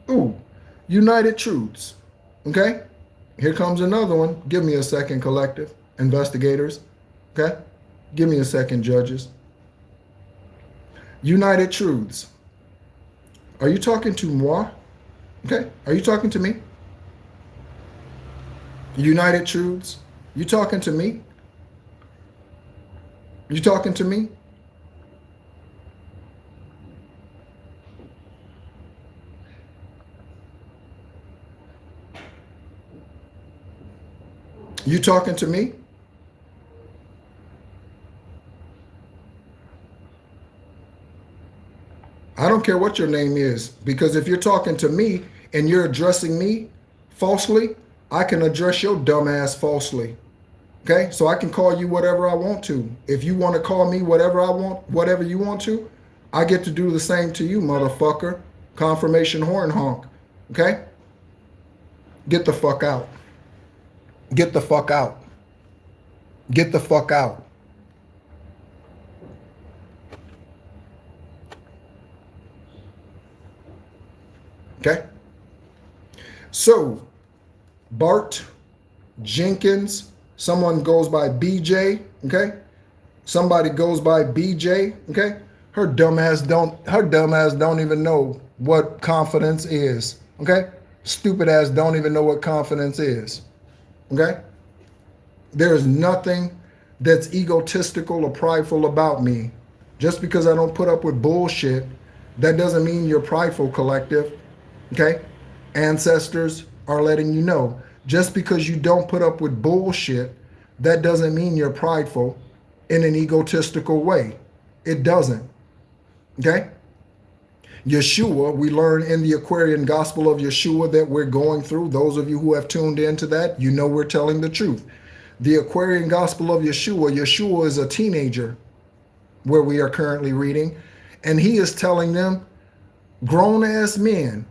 Ooh, United Truths. Okay? Here comes another one. Give me a second, collective. Investigators. Okay? Give me a second, judges. United Truths. Are you talking to moi? Okay. Are you talking to me? United Truths. You talking to me? You talking to me? You talking to me? I don't care what your name is, because if you're talking to me and you're addressing me falsely, I can address your dumb ass falsely. Okay? So I can call you whatever I want to. If you want to call me whatever I want, whatever you want to, I get to do the same to you, motherfucker. Confirmation horn honk. Okay? Get the fuck out. Get the fuck out. Get the fuck out. Okay? So, Bart, Jenkins, someone goes by BJ, okay? Somebody goes by BJ, okay? Her dumb ass don't even know what confidence is, okay? Stupid ass don't even know what confidence is, okay? There is nothing that's egotistical or prideful about me. Just because I don't put up with bullshit, that doesn't mean you're prideful, collective. Okay? Ancestors are letting you know. Just because you don't put up with bullshit, that doesn't mean you're prideful in an egotistical way. It doesn't. Okay? Yeshua, we learn in the Aquarian Gospel of Yeshua that we're going through. Those of you who have tuned into that, you know we're telling the truth. The Aquarian Gospel of Yeshua, Yeshua is a teenager where we are currently reading, and he is telling them, grown-ass men,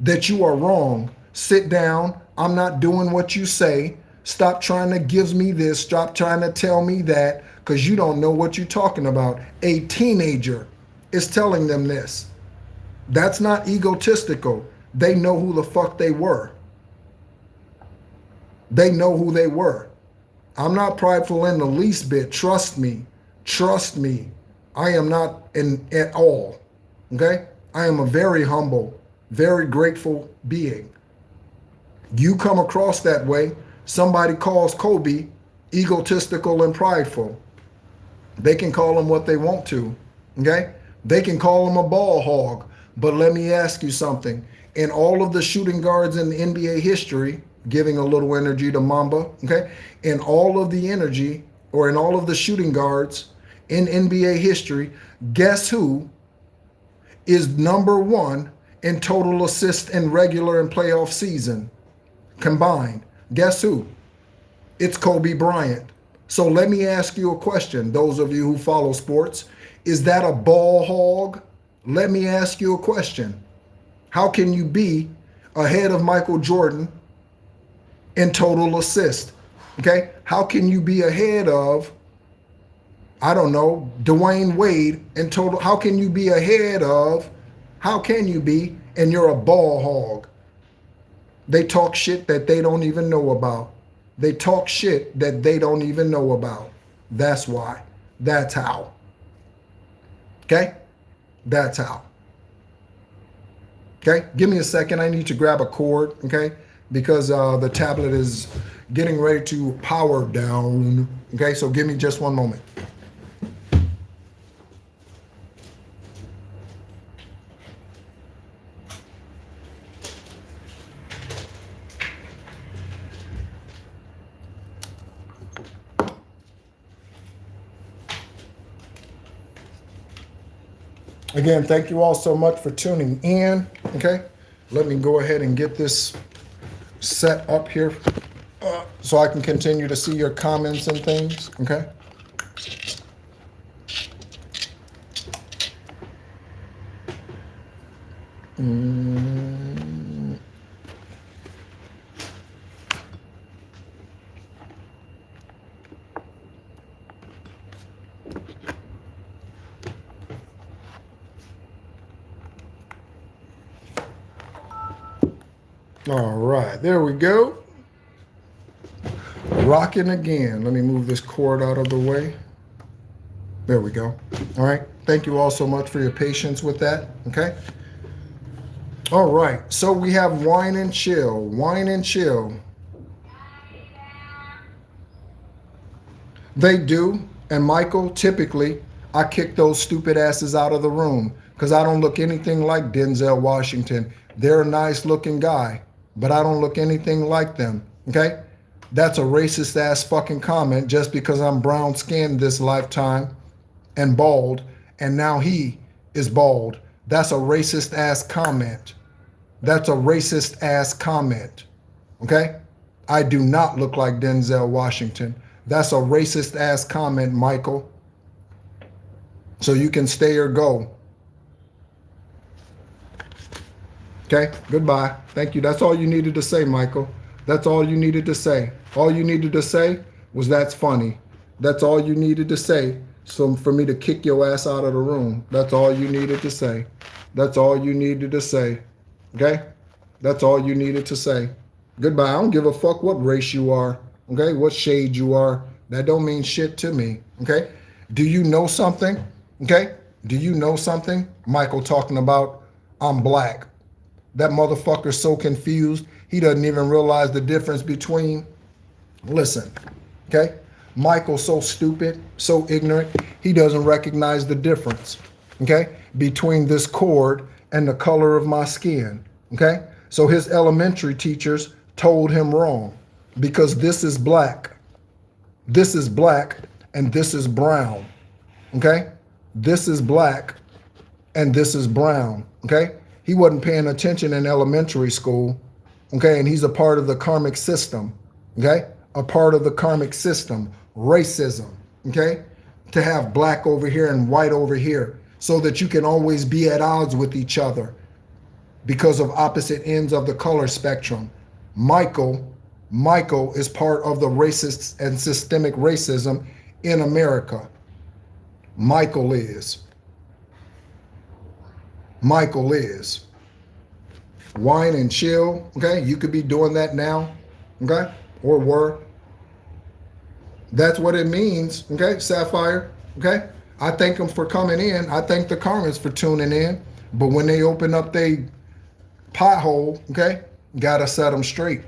that you are wrong. Sit down. I'm not doing what you say. Stop trying to give me this. Stop trying to tell me that, because you don't know what you're talking about. A teenager is telling them this. That's not egotistical. They know who the fuck they were. They know who they were. I'm not prideful in the least bit. Trust me. Trust me. I am not at all. Okay? I am a very humble, very grateful being. You come across that way, somebody calls Kobe egotistical and prideful. They can call him what they want to. Okay? They can call him a ball hog. But let me ask you something. In all of the shooting guards in the NBA history, giving a little energy to Mamba, okay? In all of the energy, or in all of the shooting guards in NBA history, guess who is #1 in total assists in regular and playoff season combined? Guess who? It's Kobe Bryant. So let me ask you a question, those of you who follow sports. Is that a ball hog? Let me ask you a question. How can you be ahead of Michael Jordan in total assist? Okay? How can you be ahead of, I don't know, Dwayne Wade in total? How can you be ahead of, how can you be, and you're a ball hog? They talk shit that they don't even know about. They talk shit that they don't even know about. That's why. That's how. Okay? That's how. Okay? Give me a second. I need to grab a cord, okay? Because the tablet is getting ready to power down. Okay? So give me just one moment. Again, thank you all so much for tuning in, okay? Let me go ahead and get this set up here so I can continue to see your comments and things, okay? All right, there we go. Rocking again. Let me move this cord out of the way. There we go. All right. Thank you all so much for your patience with that. Okay. All right. So we have wine and chill. Wine and chill. They do. And Michael, typically, I kick those stupid asses out of the room because I don't look anything like Denzel Washington. They're a nice looking guy, but I don't look anything like them. Okay. That's a racist ass fucking comment just because I'm brown skinned this lifetime and bald, and now he is bald. That's a racist ass comment. That's a racist ass comment. Okay? I do not look like Denzel Washington. That's a racist ass comment, Michael. So you can stay or go. Okay? Goodbye. Thank you. That's all you needed to say, Michael. That's all you needed to say. All you needed to say was that's funny. That's all you needed to say. So for me to kick your ass out of the room. That's all you needed to say. That's all you needed to say. Okay? That's all you needed to say. Goodbye. I don't give a fuck what race you are. Okay? What shade you are. That don't mean shit to me. Okay? Do you know something? Okay? Do you know something? Michael talking about I'm black. That motherfucker's so confused. He doesn't even realize the difference between, listen, okay? Michael's so stupid, so ignorant, he doesn't recognize the difference, okay? Between this cord and the color of my skin, okay? So his elementary teachers told him wrong because this is black. This is black and this is brown, okay? This is black and this is brown, okay? He wasn't paying attention in elementary school, okay? And he's a part of the karmic system, okay? A part of the karmic system, racism, okay? To have black over here and white over here so that you can always be at odds with each other because of opposite ends of the color spectrum. Michael is part of the racist and systemic racism in America. Michael is. Wine and chill, okay? You could be doing that now, okay? Or were. That's what it means, okay? Sapphire, okay? I thank them for coming in. I thank the karmas for tuning in. But when they open up their pothole, okay, gotta set them straight.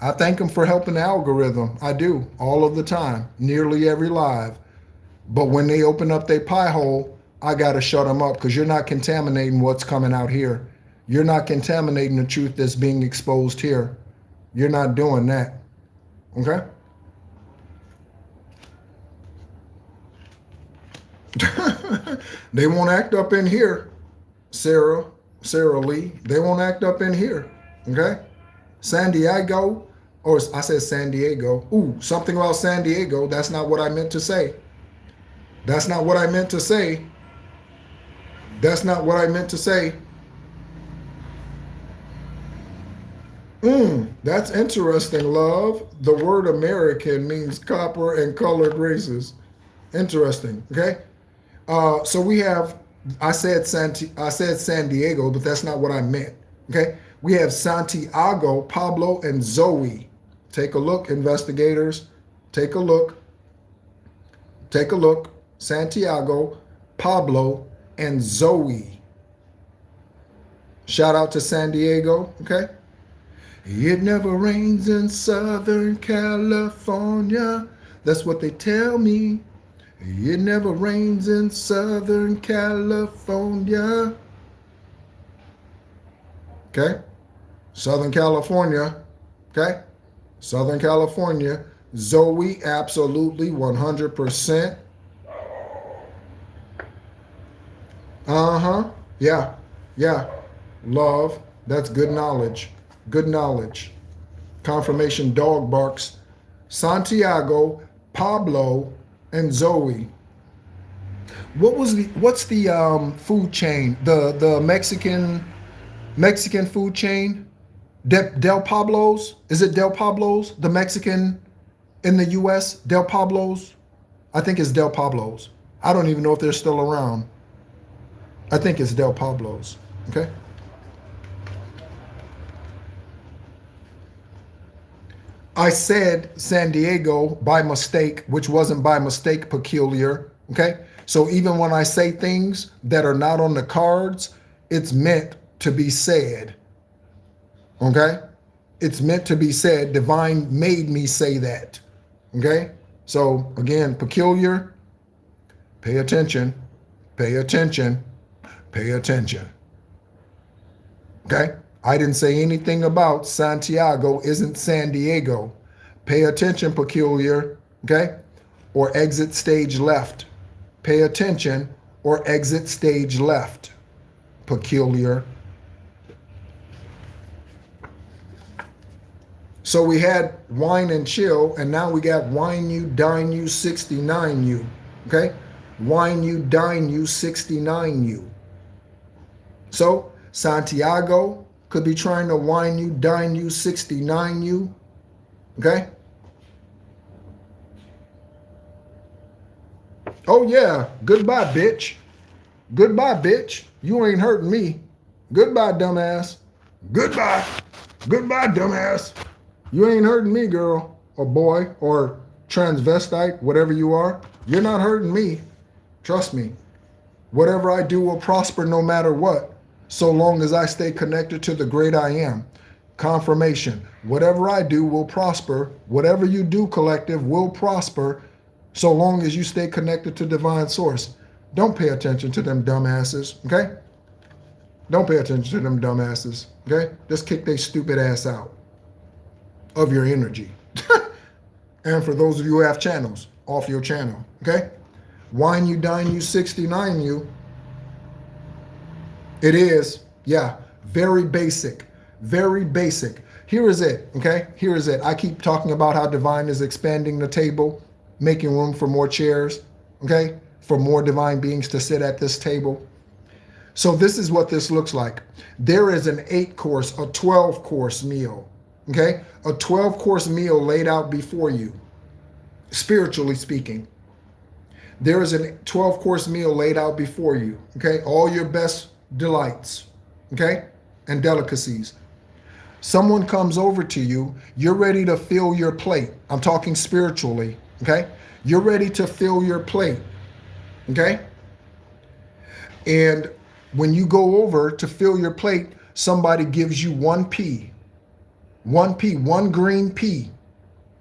I thank them for helping the algorithm. I do, all of the time, nearly every live. But when they open up their pie hole, I gotta shut them up because you're not contaminating what's coming out here. You're not contaminating the truth that's being exposed here. You're not doing that, okay? They won't act up in here, Sarah Lee. They won't act up in here, okay? San Diego, or I said San Diego. Ooh, something about San Diego. That's not what I meant to say. That's not what I meant to say. That's not what I meant to say. That's interesting, love. The word American means copper and colored races. Interesting, okay? So we have, I said San Diego, but that's not what I meant, okay? We have Santiago, Pablo, and Zoe. Take a look, investigators. Take a look. Take a look. Santiago, Pablo, and Zoe. Shout out to San Diego, okay? It never rains in Southern California. That's what they tell me. It never rains in Southern California. Okay? Southern California. Okay? Southern California. Zoe, absolutely 100%. Yeah. Yeah. Love. That's good knowledge. Good knowledge. Confirmation dog barks. Santiago, Pablo, and Zoe. What's the food chain? The Mexican food chain? Del Pablo's? Is it Del Pablo's? The Mexican in the US? Del Pablo's? I think it's Del Pablo's. I don't even know if they're still around. I think it's Del Pablo's. Okay? I said San Diego by mistake, which wasn't by mistake peculiar, okay? So even when I say things that are not on the cards, it's meant to be said, okay? It's meant to be said. Divine made me say that, okay? So again, peculiar, pay attention, pay attention, pay attention, okay? I didn't say anything about Santiago isn't San Diego. Pay attention, peculiar, okay? Or exit stage left. Pay attention or exit stage left, peculiar. So we had wine and chill, and now we got wine you, dine you, 69 you, okay? Wine you, dine you, 69 you. So Santiago could be trying to wine you, dine you, 69 you, okay? Oh yeah, goodbye, bitch. Goodbye, bitch. You ain't hurting me. Goodbye, dumbass. Goodbye. Goodbye, dumbass. You ain't hurting me, girl, or boy, or transvestite, whatever you are. You're not hurting me. Trust me. Whatever I do will prosper no matter what, so long as I stay connected to the great I am. Confirmation. Whatever I do will prosper. Whatever you do, collective, will prosper, so long as you stay connected to divine source. Don't pay attention to them dumbasses, okay? Don't pay attention to them dumbasses, okay? Just kick their stupid ass out of your energy. And for those of you who have channels, off your channel, okay? Wine you, dine you, 69 you. It is. Yeah. Very basic. Very basic. Here is it. Okay. Here is it. I keep talking about how divine is expanding the table, making room for more chairs. Okay. For more divine beings to sit at this table. So this is what this looks like. There is an 8-course, a 12-course meal. Okay. A 12-course meal laid out before you, spiritually speaking. There is a 12-course meal laid out before you. Okay. All your best delights. Okay. And delicacies. Someone comes over to you, you're ready to fill your plate. I'm talking spiritually, okay? You're ready to fill your plate, okay? And when you go over to fill your plate, somebody gives you one pea, one green pea,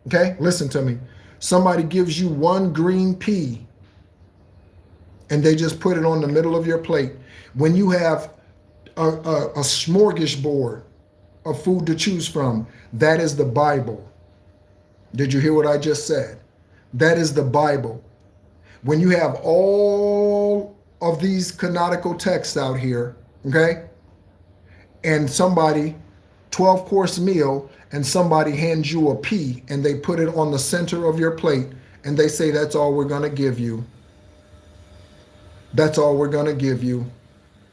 okay? Listen to me. Somebody gives you one green pea and they just put it on the middle of your plate. When you have a smorgasbord of food to choose from, that is the Bible. Did you hear what I just said? That is the Bible. When you have all of these canonical texts out here, okay, and somebody, 12-course meal, and somebody hands you a pea and they put it on the center of your plate and they say, that's all we're going to give you. That's all we're going to give you.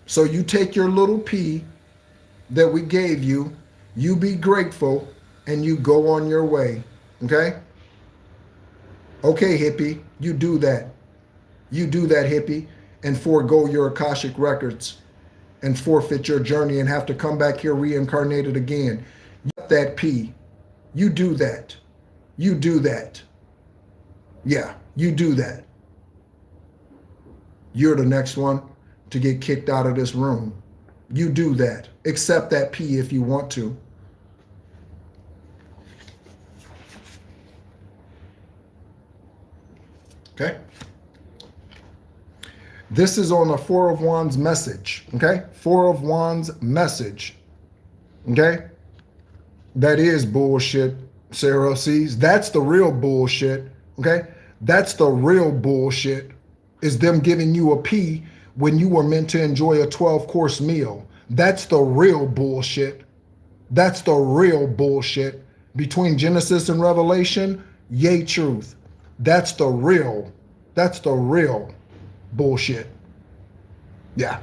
So you take your little pea that we gave you, you be grateful, and you go on your way, okay? Okay, hippie, you do that. You do that, hippie, and forego your Akashic records and forfeit your journey and have to come back here reincarnated again. Get that pea. You do that. You do that. Yeah, you do that. You're the next one to get kicked out of this room. You do that. Accept that pea if you want to. Okay? This is on a Four of Wands message. Okay? Four of Wands message. Okay? That is bullshit, Sarah sees. That's the real bullshit. Okay? That's the real bullshit, is them giving you a pea when you were meant to enjoy a 12-course meal. That's the real bullshit. That's the real bullshit. Between Genesis and Revelation, yay truth. That's the real bullshit. Yeah.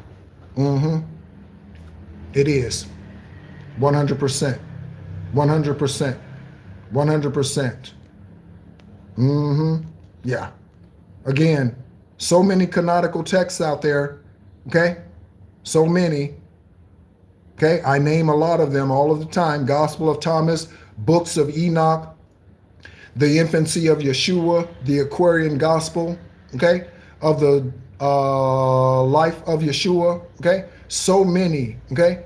It is. 100%. 100%. 100%. Yeah. Again, so many canonical texts out there, okay? So many, okay? I name a lot of them all of the time. Gospel of Thomas, books of Enoch, the infancy of Yeshua, the Aquarian Gospel, okay? Of the life of Yeshua, okay? So many, okay?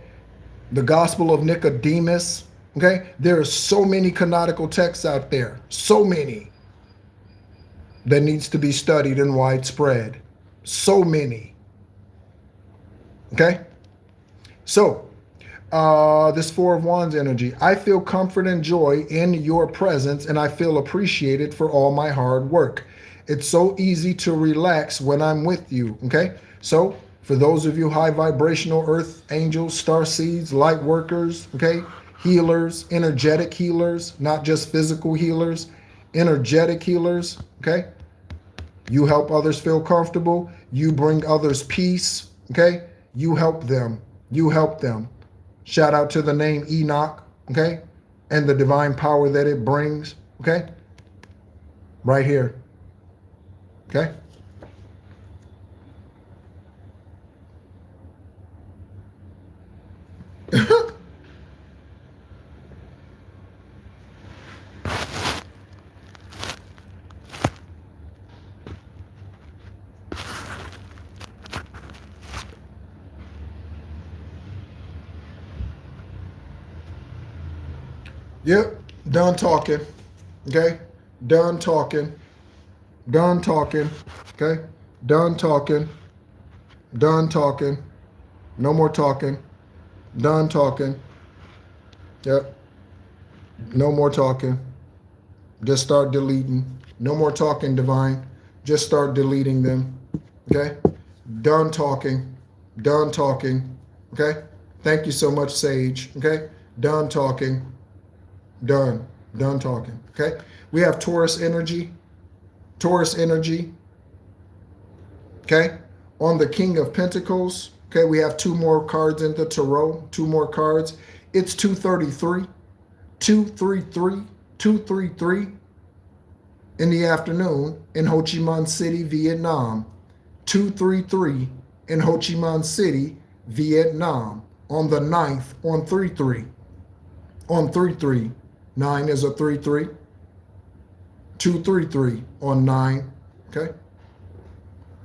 The Gospel of Nicodemus, okay? There are so many canonical texts out there, so many, that needs to be studied and widespread. So many. Okay? So, this Four of Wands energy. I feel comfort and joy in your presence, and I feel appreciated for all my hard work. It's so easy to relax when I'm with you. Okay? So, for those of you high vibrational earth angels, star seeds, light workers, okay? Healers, energetic healers, not just physical healers, energetic healers, okay? You help others feel comfortable. You bring others peace, okay? You help them. You help them. Shout out to the name Enoch, okay? And the divine power that it brings, okay? Right here, okay? Yep, done talking, okay? Done talking, done talking, okay? Done talking, done talking, no more talking, done talking, yep, no more talking, just start deleting, no more talking, divine, just start deleting them, okay? Done talking, done talking, Okay? Thank you so much, Sage. Okay? Done talking. Done. Done talking. Okay? We have Taurus energy. Taurus energy. Okay? On the King of Pentacles. Okay, we have two more cards in the tarot. Two more cards. It's 2:33. 233. 233 in the afternoon in Ho Chi Minh City, Vietnam. 233 in Ho Chi Minh City, Vietnam. On the 9th, on 3-3. On 3-3. 9 is a 3-3. 233 on 9. Okay.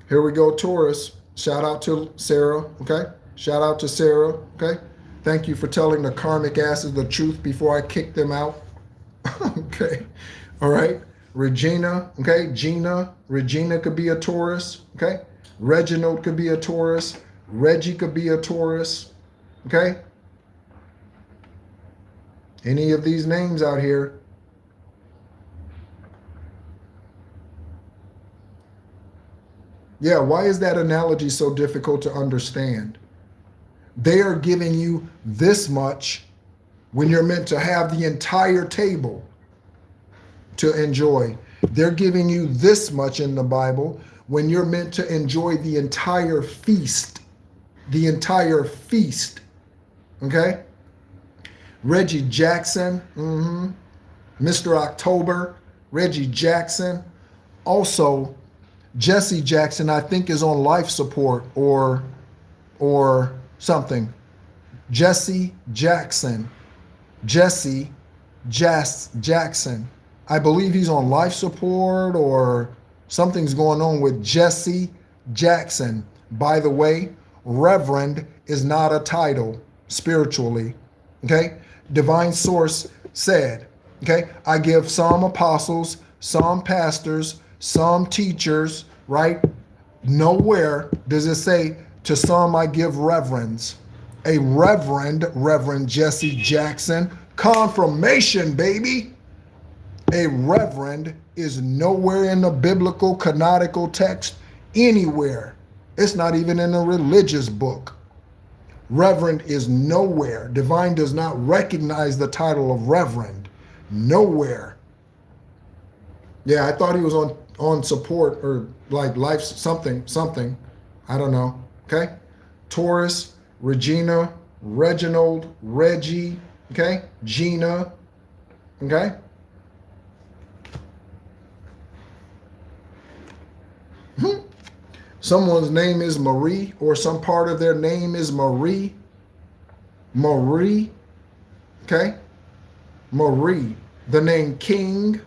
Here we go, Taurus. Shout out to Sarah. Okay. Shout out to Sarah. Okay. Thank you for telling the karmic asses the truth before I kick them out. Okay. All right. Regina. Okay. Gina. Regina could be a Taurus. Okay. Reginald could be a Taurus. Reggie could be a Taurus. Okay. Any of these names out here. Yeah, why is that analogy so difficult to understand? They are giving you this much when you're meant to have the entire table to enjoy. They're giving you this much in the Bible when you're meant to enjoy the entire feast. The entire feast. Okay? Reggie Jackson, Mr. October, Reggie Jackson. Also, Jesse Jackson, I think, is on life support or something. Jesse Jackson. Jesse Jackson. I believe he's on life support or something's going on with Jesse Jackson. By the way, Reverend is not a title spiritually. Okay? Divine Source said, okay, I give some apostles, some pastors, some teachers, right? Nowhere does it say to some I give reverends. A Reverend Jesse Jackson, confirmation, baby. A reverend is nowhere in the biblical canonical text anywhere. It's not even in a religious book. Reverend is nowhere. Divine does not recognize the title of reverend. Nowhere. Yeah, I thought he was on support or like life something. I don't know. Okay? Taurus, Regina, Reginald, Reggie, okay? Gina, okay? Someone's name is Marie, or some part of their name is Marie. Marie, okay? Marie. The name King,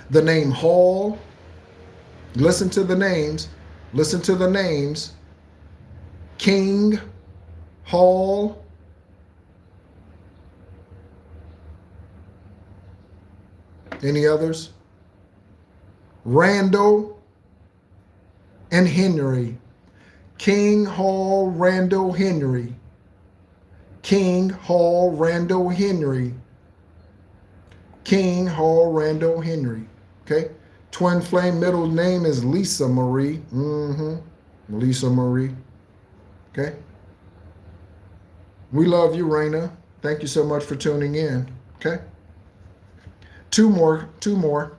the name Hall. Listen to the names. Listen to the names. King, Hall. Any others? Randall and Henry. King, Hall, Randall, Henry. King, Hall, Randall, Henry. King, Hall, Randall, Henry. Okay? Twin flame middle name is Lisa Marie. Lisa Marie. Okay? We love you, Raina. Thank you so much for tuning in. Okay? Two more.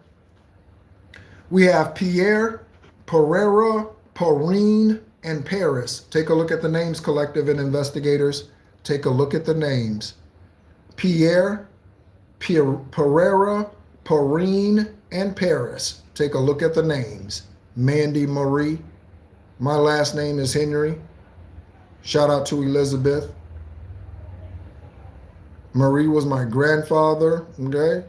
We have Pierre, Pereira, Perrine, and Paris. Take a look at the names, collective and investigators. Take a look at the names. Pierre, Pereira, Perrine, and Paris. Take a look at the names. Mandy Marie. My last name is Henry. Shout out to Elizabeth. Marie was my grandfather. Okay.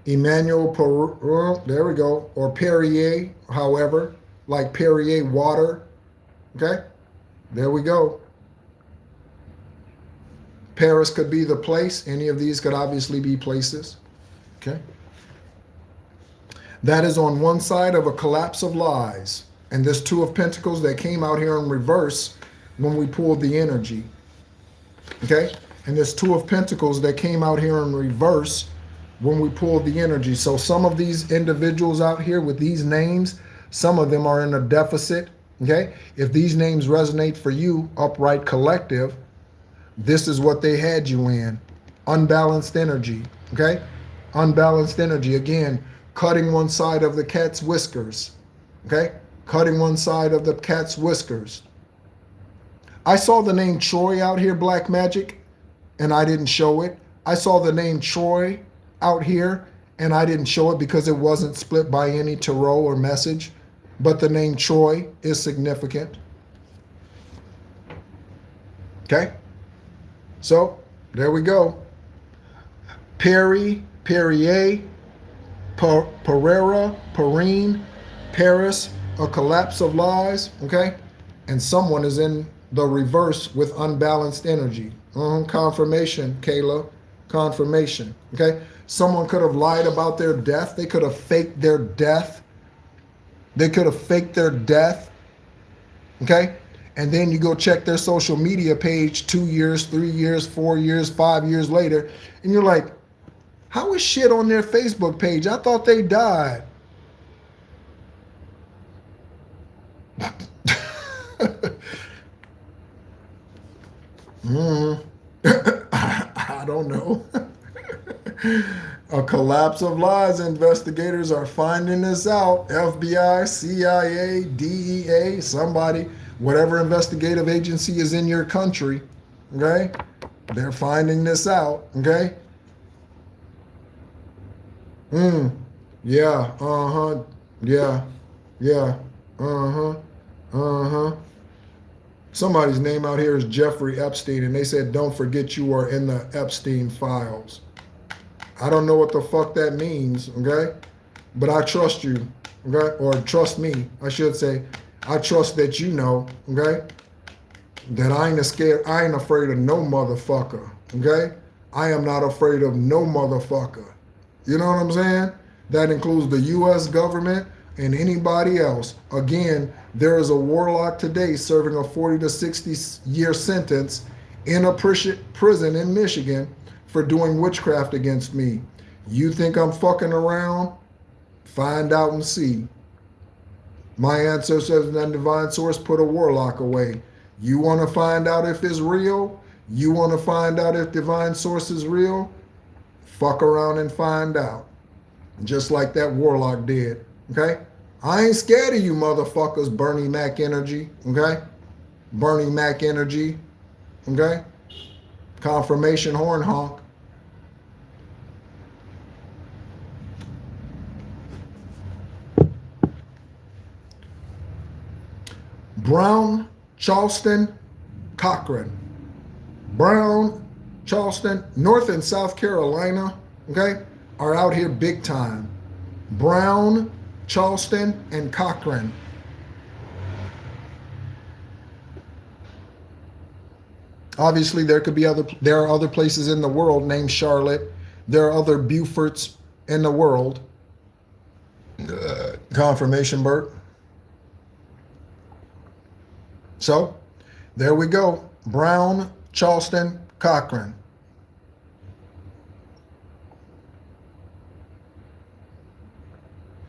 Emmanuel, there we go. Or Perrier, however, like Perrier water. Okay. There we go. Paris could be the place. Any of these could obviously be places. Okay. That is on one side of a collapse of lies. And this Two of Pentacles that came out here in reverse when we pulled the energy. Okay. And this Two of Pentacles that came out here in reverse when we pulled the energy. So some of these individuals out here with these names, some of them are in a deficit. Okay? If these names resonate for you, Upright Collective, this is what they had you in. Unbalanced energy. Okay? Unbalanced energy. Again, cutting one side of the cat's whiskers. Okay? Cutting one side of the cat's whiskers. I saw the name Troy out here, Black Magic, and I didn't show it. I saw the name Troy out here, and I didn't show it because it wasn't split by any tarot or message. But the name Troy is significant. Okay? So, there we go. Perry, Perrier, Pereira, Perrine, Paris, a collapse of lies, okay? And someone is in the reverse with unbalanced energy. Confirmation, Kayla, confirmation, okay? Someone could have lied about their death. They could have faked their death. They could have faked their death, okay? And then you go check their social media page 2 years, 3 years, 4 years, 5 years later, and you're like, how is shit on their Facebook page? I thought they died. I don't know. A collapse of lies. Investigators are finding this out. FBI, CIA, DEA, somebody, whatever investigative agency is in your country, okay? They're finding this out, okay? Yeah, yeah, Somebody's name out here is Jeffrey Epstein, and they said, don't forget you are in the Epstein files. I don't know what the fuck that means, okay? But I trust you, okay? Or trust me, I should say. I trust that you know, okay? That I ain't afraid of no motherfucker, okay? I am not afraid of no motherfucker. You know what I'm saying? That includes the U.S. government and anybody else. Again, there is a warlock today serving a 40 to 60 year sentence in a prison in Michigan for doing witchcraft against me. You think I'm fucking around? Find out and see. My ancestors and divine source put a warlock away. You want to find out if it's real? You want to find out if divine source is real? Fuck around and find out. Just like that warlock did. Okay? I ain't scared of you motherfuckers, Bernie Mac energy. Okay? Bernie Mac energy. Okay? Confirmation horn honk. Brown, Charleston, Cochran. Brown, Charleston, North and South Carolina, okay, are out here big time. Brown, Charleston, and Cochran. Obviously, there are other places in the world named Charlotte. There are other Beauforts in the world. Confirmation, Bert. So, there we go. Brown, Charleston, Cochran.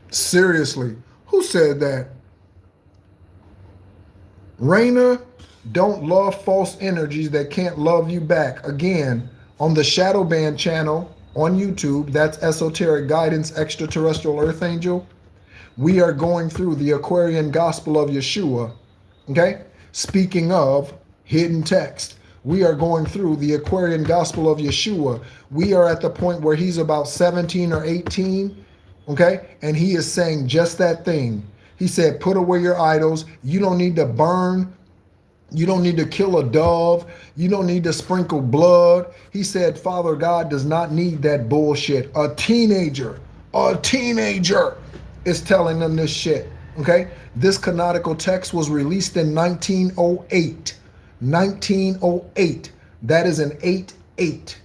Seriously, who said that? Raina, don't love false energies that can't love you back. Again, on the Shadow Band channel on YouTube, that's Esoteric Guidance Extraterrestrial Earth Angel, we are going through the Aquarian Gospel of Yeshua. Okay? Speaking of hidden text, we are going through the Aquarian Gospel of Yeshua. We are at the point where he's about 17 or 18, okay? And he is saying just that thing. He said, put away your idols. You don't need to burn. You don't need to kill a dove. You don't need to sprinkle blood. He said, Father God does not need that bullshit. A teenager is telling them this shit, okay? This canonical text was released in 1908. 1908. That is an 8-8.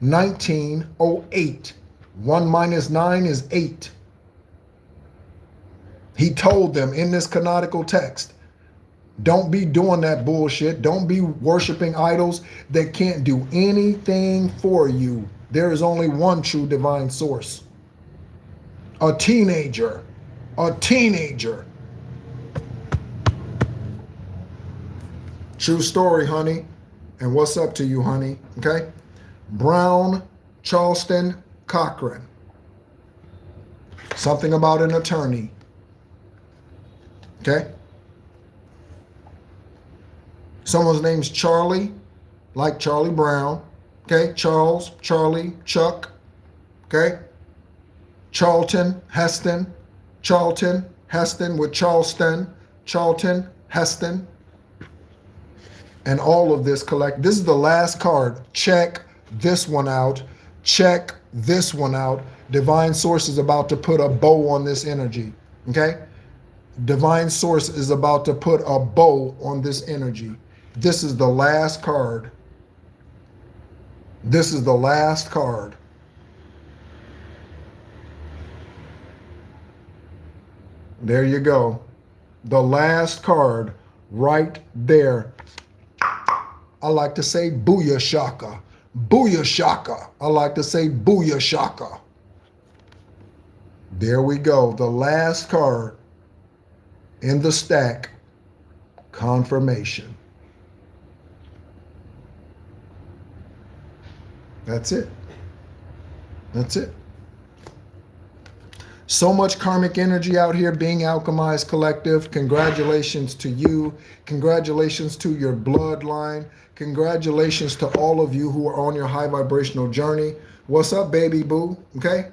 1908. 1 minus 9 is 8. He told them in this canonical text, don't be doing that bullshit. Don't be worshiping idols that can't do anything for you. There is only one true divine source. A teenager. True story, honey. And what's up to you, honey? Okay. Brown, Charleston, Cochran. Something about an attorney. Okay. Someone's name's Charlie, like Charlie Brown. Okay. Charles, Charlie, Chuck. Okay. Charlton, Heston. Charlton, Heston with Charleston. Charlton, Heston. And all of this collect. This is the last card. Check this one out. Check this one out. Divine Source is about to put a bow on this energy. Okay? Divine Source is about to put a bow on this energy. This is the last card. This is the last card. There you go. The last card right there. I like to say booyah shaka. Booyah shaka. I like to say booyah shaka. There we go. The last card in the stack. Confirmation. That's it. That's it. So much karmic energy out here being alchemized, collective. Congratulations to you. Congratulations to your bloodline. Congratulations to all of you who are on your high vibrational journey. What's up, baby boo? Okay.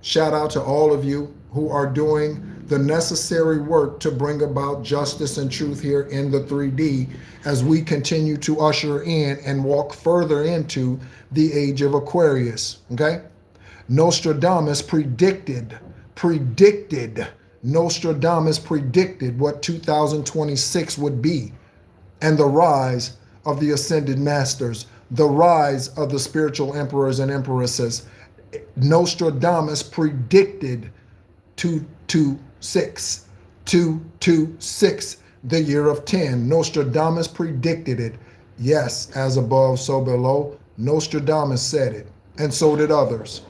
Shout out to all of you who are doing the necessary work to bring about justice and truth here in the 3D as we continue to usher in and walk further into the age of Aquarius. Okay. Nostradamus predicted Nostradamus predicted what 2026 would be, and the rise of the ascended masters, the rise of the spiritual emperors and empresses. Nostradamus predicted 226, the year of 10. Nostradamus predicted it. Yes, as above, so below. Nostradamus said it, and so did others.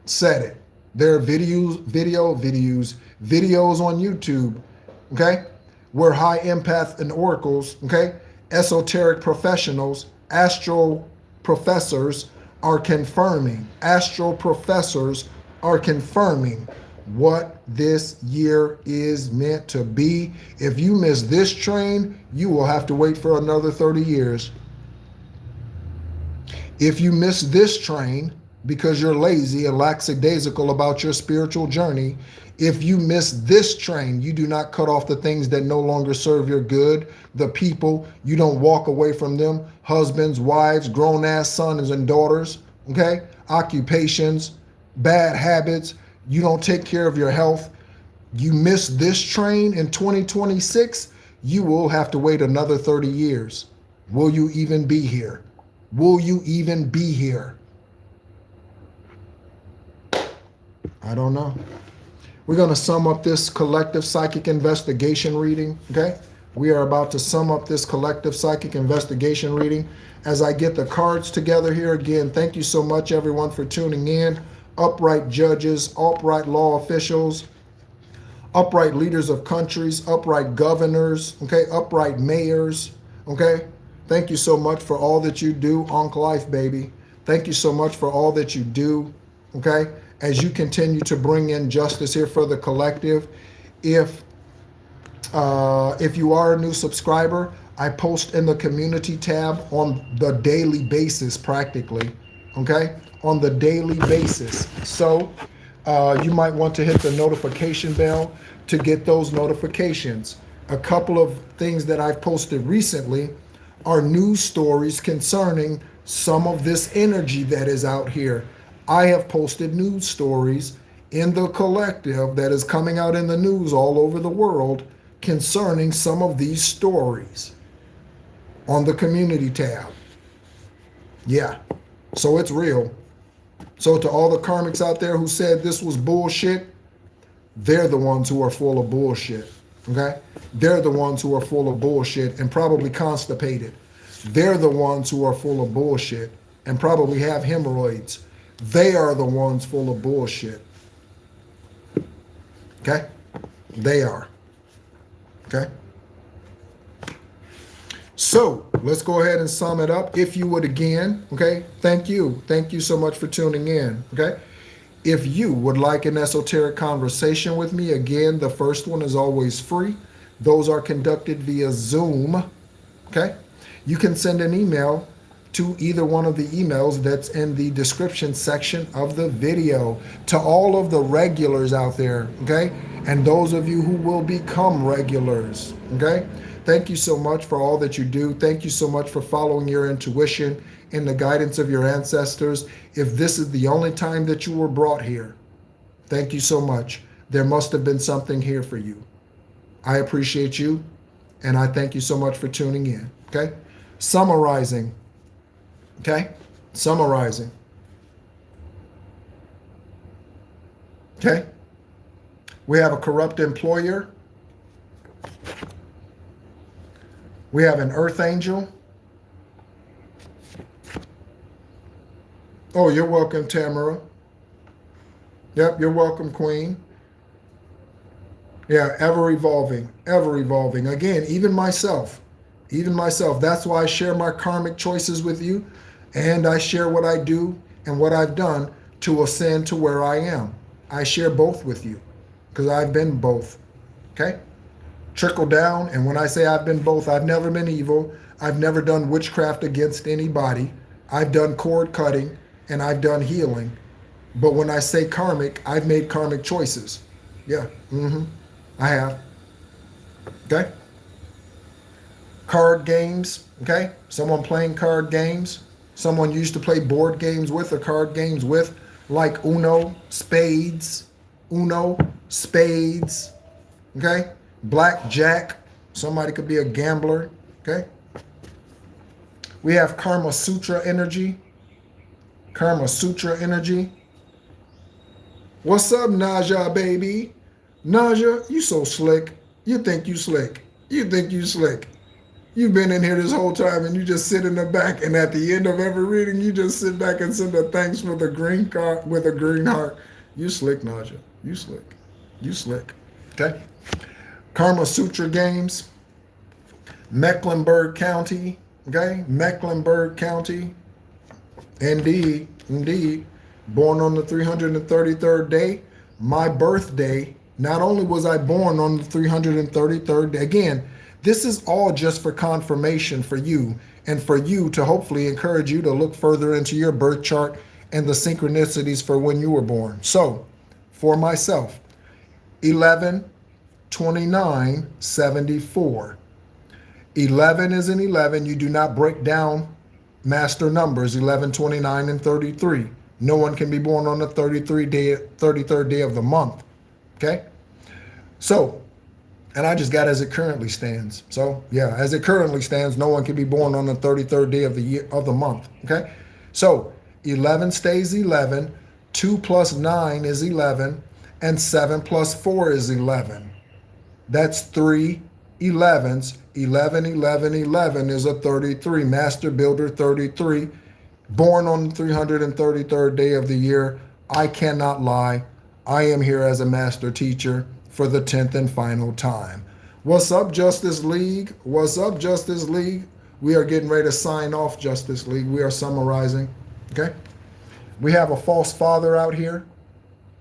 Said it. There are videos on YouTube, okay, where high empath and oracles, okay, esoteric professionals, astral professors are confirming. Astral professors are confirming what this year is meant to be. If you miss this train, you will have to wait for another 30 years. If you miss this train, because you're lazy and lackadaisical about your spiritual journey, if you miss this train, you do not cut off the things that no longer serve your good, the people, you don't walk away from them, husbands, wives, grown-ass sons and daughters, okay, occupations, bad habits, you don't take care of your health, you miss this train in 2026, you will have to wait another 30 years. Will you even be here? Will you even be here? I don't know. We're going to sum up this collective psychic investigation reading, okay? We are about to sum up this collective psychic investigation reading. As I get the cards together here again, thank you so much, everyone, for tuning in. Upright judges, upright law officials, upright leaders of countries, upright governors, okay? Upright mayors, okay? Thank you so much for all that you do, Uncle Life, baby. Thank you so much for all that you do, okay? As you continue to bring in justice here for the collective. If you are a new subscriber, I post in the community tab on the daily basis practically, okay? On the daily basis. So you might want to hit the notification bell to get those notifications. A couple of things that I've posted recently are news stories concerning some of this energy that is out here. I have posted news stories in the collective that is coming out in the news all over the world concerning some of these stories on the community tab. Yeah, so it's real. So to all the karmics out there who said this was bullshit, they're the ones who are full of bullshit, okay? They're the ones who are full of bullshit and probably constipated. They're the ones who are full of bullshit and probably have hemorrhoids. They are the ones full of bullshit. Okay? They are. Okay? So let's go ahead and sum it up. If you would again, okay, thank you. Thank you so much for tuning in, okay? If you would like an esoteric conversation with me, again, the first one is always free. Those are conducted via Zoom, okay? You can send an email to either one of the emails that's in the description section of the video. To all of the regulars out there, okay? And those of you who will become regulars, okay? Thank you so much for all that you do. Thank you so much for following your intuition and the guidance of your ancestors. If this is the only time that you were brought here, thank you so much. There must have been something here for you. I appreciate you, and I thank you so much for tuning in, okay? Summarizing, okay? Summarizing, okay? We have a corrupt employer. We have an earth angel. Oh, you're welcome, Tamara. Yep, you're welcome, Queen. Yeah, ever evolving, ever evolving. Again, even myself. That's why I share my karmic choices with you, and I share what I do and what I've done to ascend to where I am. I share both with you because I've been both, okay? Trickle down, and when I say I've been both, I've never been evil. I've never done witchcraft against anybody. I've done cord cutting, and I've done healing. But when I say karmic, I've made karmic choices. Yeah, I have. Okay? Card games, okay? Someone playing card games. Someone used to play board games with or card games with, like Uno, spades, okay? Blackjack. Somebody could be a gambler, okay? We have KamaSutra energy. KamaSutra energy. What's up, Naja, baby? Naja, you so slick. You think you slick. You've been in here this whole time and you just sit in the back, and at the end of every reading, you just sit back and send a thanks with a green card, with a green heart. You slick, Naja. You slick. Okay? KamaSutra games. Mecklenburg County. Okay? Mecklenburg County. Indeed. Born on the 333rd day. My birthday. Not only was I born on the 333rd day. Again, this is all just for confirmation for you, and for you to hopefully encourage you to look further into your birth chart and the synchronicities for when you were born. So, for myself, 11/29/74. 11 is an 11. You do not break down master numbers, 11, 29, and 33. No one can be born on the 33rd day of the month. Okay? So, and I just got as it currently stands. So, yeah, as it currently stands, no one can be born on the 33rd day of the year of the month. Okay? So, 11 stays 11, 2 plus 9 is 11, and 7 plus 4 is 11. That's 3 11s. 11, 11, 11 is a 33. Master Builder 33. Born on the 333rd day of the year. I cannot lie. I am here as a master teacher for the 10th and final time. What's up, Justice League? What's up, Justice League? We are getting ready to sign off, Justice League. We are summarizing. Okay? We have a false father out here.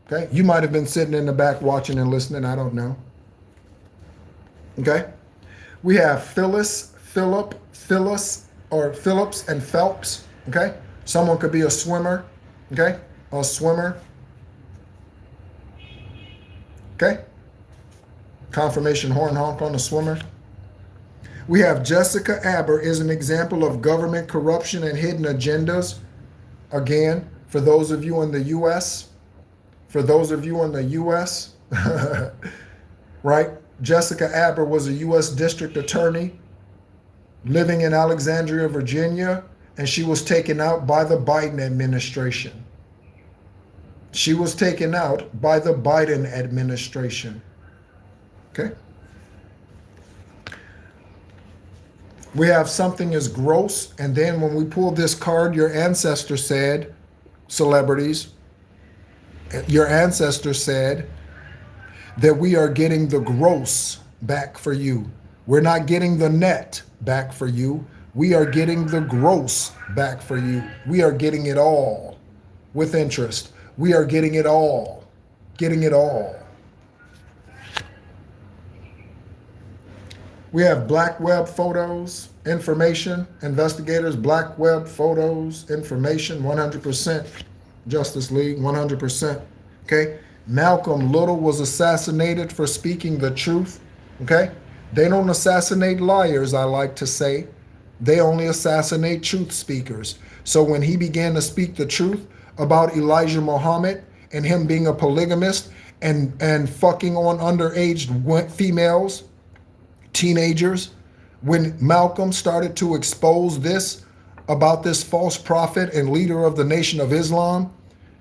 Okay? You might have been sitting in the back watching and listening. I don't know. Okay? We have Phyllis, or Phillips and Phelps. Okay? Someone could be a swimmer. Okay? A swimmer. Okay? Confirmation horn honk on the swimmer. We have Jessica Abber is an example of government corruption and hidden agendas. Again, for those of you in the U.S., right? Jessica Abber was a U.S. district attorney living in Alexandria, Virginia, and she was taken out by the Biden administration. Okay? We have something as gross, and then when we pull this card, your ancestor said, celebrities, your ancestor said that we are getting the gross back for you. We're not getting the net back for you. We are getting the gross back for you. We are getting it all with interest. We are getting it all. Getting it all. We have BlkWeb photos, information, investigators, BlkWeb photos, information, 100%. Justice League, 100%. Okay? Malcolm Little was assassinated for speaking the truth. Okay? They don't assassinate liars, I like to say. They only assassinate truth speakers. So when he began to speak the truth about Elijah Muhammad and him being a polygamist and fucking on underage females, teenagers, when Malcolm started to expose this about this false prophet and leader of the Nation of Islam,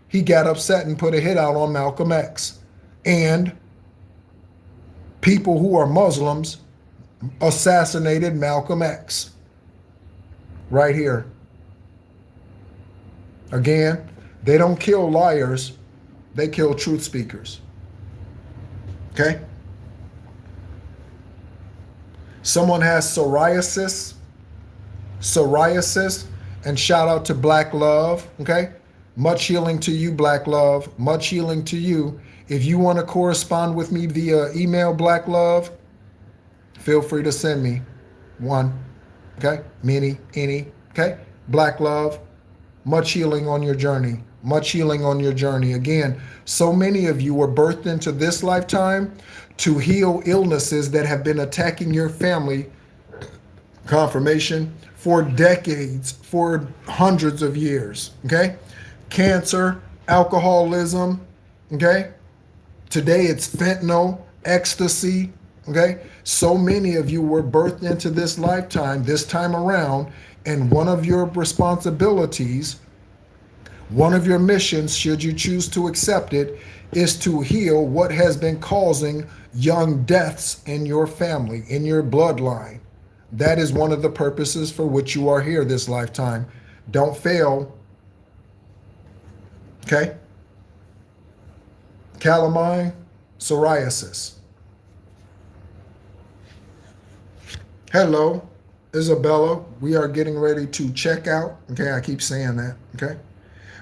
he got upset and put a hit out on Malcolm X. And people who are Muslims assassinated Malcolm X. Right here. Again, they don't kill liars, they kill truth speakers. Okay? Someone has psoriasis, and shout out to Black Love, okay? Much healing to you, Black Love. Much healing to you. If you want to correspond with me via email, Black Love, feel free to send me one, okay? Many, any, okay? Black Love, much healing on your journey. Much healing on your journey. Again, so many of you were birthed into this lifetime to heal illnesses that have been attacking your family, confirmation, for decades, for hundreds of years, okay? Cancer, alcoholism, okay? Today it's fentanyl, ecstasy, okay? So many of you were birthed into this lifetime, this time around, and one of your responsibilities, one of your missions, should you choose to accept it, is to heal what has been causing young deaths in your family, in your bloodline. That is one of the purposes for which you are here this lifetime. Don't fail. Okay? Calamine, psoriasis. Hello, Isabella. We are getting ready to check out. Okay, I keep saying that. Okay?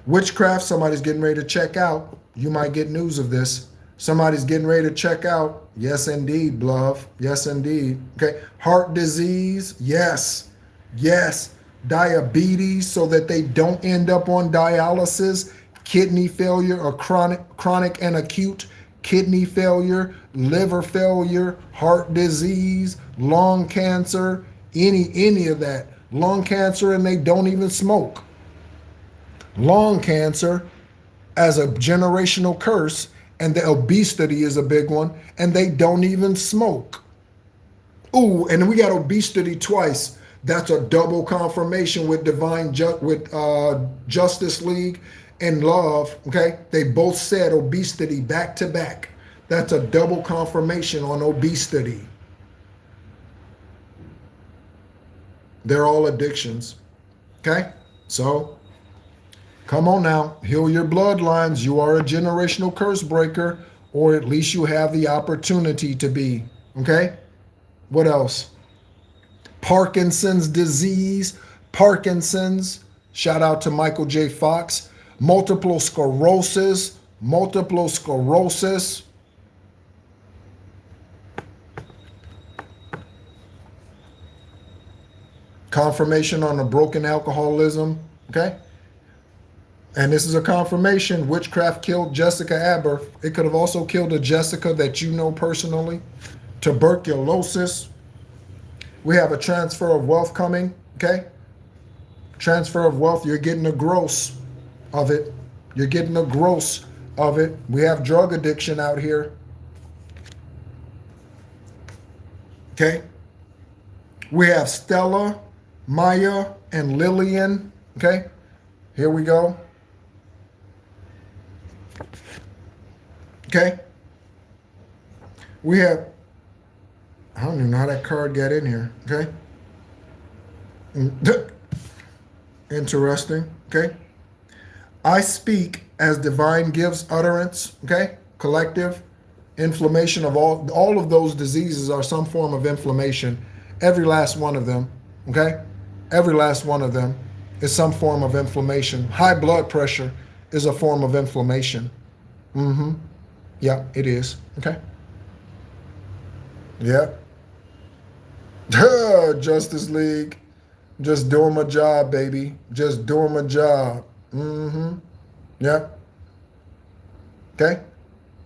Witchcraft, somebody's getting ready to check out. You might get news of this. Somebody's getting ready to check out. Yes, indeed, love. Yes, indeed. Okay. Heart disease. Yes. Yes. Diabetes, so that they don't end up on dialysis. Kidney failure or chronic and acute kidney failure, liver failure, heart disease, lung cancer, any of that. Lung cancer, and they don't even smoke. Lung cancer as a generational curse, and the obesity is a big one, and they don't even smoke. Ooh, and we got obesity twice. That's a double confirmation with Justice League and Love. Okay, they both said obesity back to back. That's a double confirmation on obesity. They're all addictions. Okay, so come on now, heal your bloodlines. You are a generational curse breaker, or at least you have the opportunity to be. Okay, what else? Parkinson's disease, Parkinson's. Shout out to Michael J. Fox. Multiple sclerosis. Confirmation on a broken alcoholism. Okay. And this is a confirmation. Witchcraft killed Jessica Abber. It could have also killed a Jessica that you know personally. Tuberculosis. We have a transfer of wealth coming. Okay. Transfer of wealth. You're getting a gross of it. You're getting a gross of it. We have drug addiction out here. Okay. We have Stella, Maya, and Lillian. Okay. Here we go. Okay. We have, I don't even know how that card got in here. Okay. Interesting. Okay. I speak as divine gives utterance. Okay. Collective Inflammation of all of those diseases are some form of inflammation. Every last one of them, okay? Every last one of them is some form of inflammation. High blood pressure is a form of inflammation. Yeah, it is. Okay. Yeah. Justice League. Just doing my job, baby. Just doing my job. Yeah. Okay.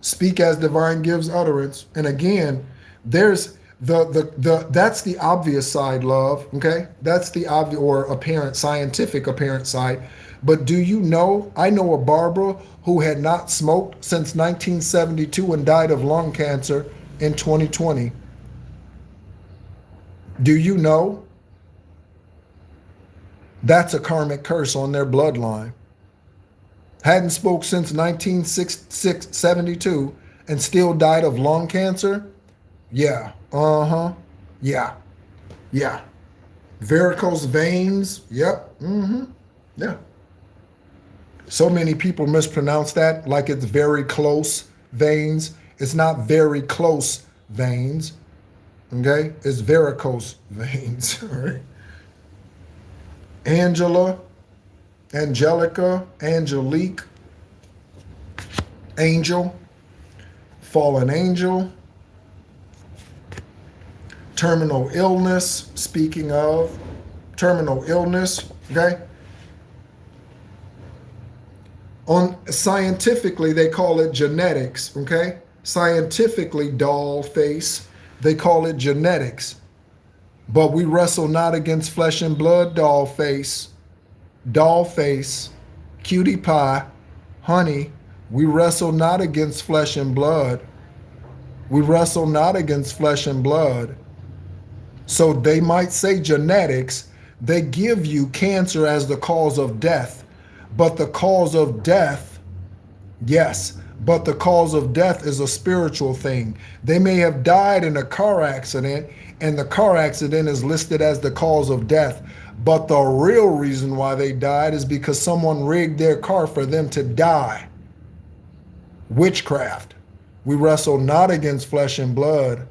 Speak as divine gives utterance. And again, there's that's the obvious side, love. Okay. That's the obvious or apparent, scientific apparent side. But do you know, I know a Barbara who had not smoked since 1972 and died of lung cancer in 2020. Do you know? That's a karmic curse on their bloodline. Hadn't smoked since 1972 and still died of lung cancer? Yeah. Yeah. Yeah. Varicose veins? Yep. Yeah. So many people mispronounce that like it's very close veins. It's not very close veins. Okay? It's varicose veins. All right. Angela, Angelica, Angelique, Angel, fallen angel, terminal illness, speaking of terminal illness, okay? Scientifically, they call it genetics, okay? Scientifically, doll face, they call it genetics. But we wrestle not against flesh and blood, doll face, cutie pie, honey. We wrestle not against flesh and blood. We wrestle not against flesh and blood. So they might say genetics, they give you cancer as the cause of death. But the cause of death, yes, but the cause of death is a spiritual thing. They may have died in a car accident, and the car accident is listed as the cause of death. But the real reason why they died is because someone rigged their car for them to die. Witchcraft. We wrestle not against flesh and blood.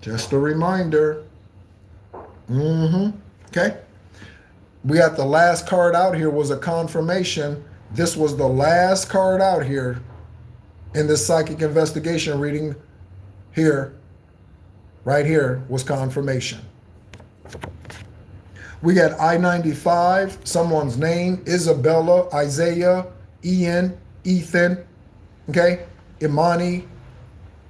Just a reminder. Okay. We got the last card out here was a confirmation. This was the last card out here in this psychic investigation reading here. Right here was confirmation. We got I-95, someone's name, Isabella, Isaiah, Ian, Ethan, okay, Imani,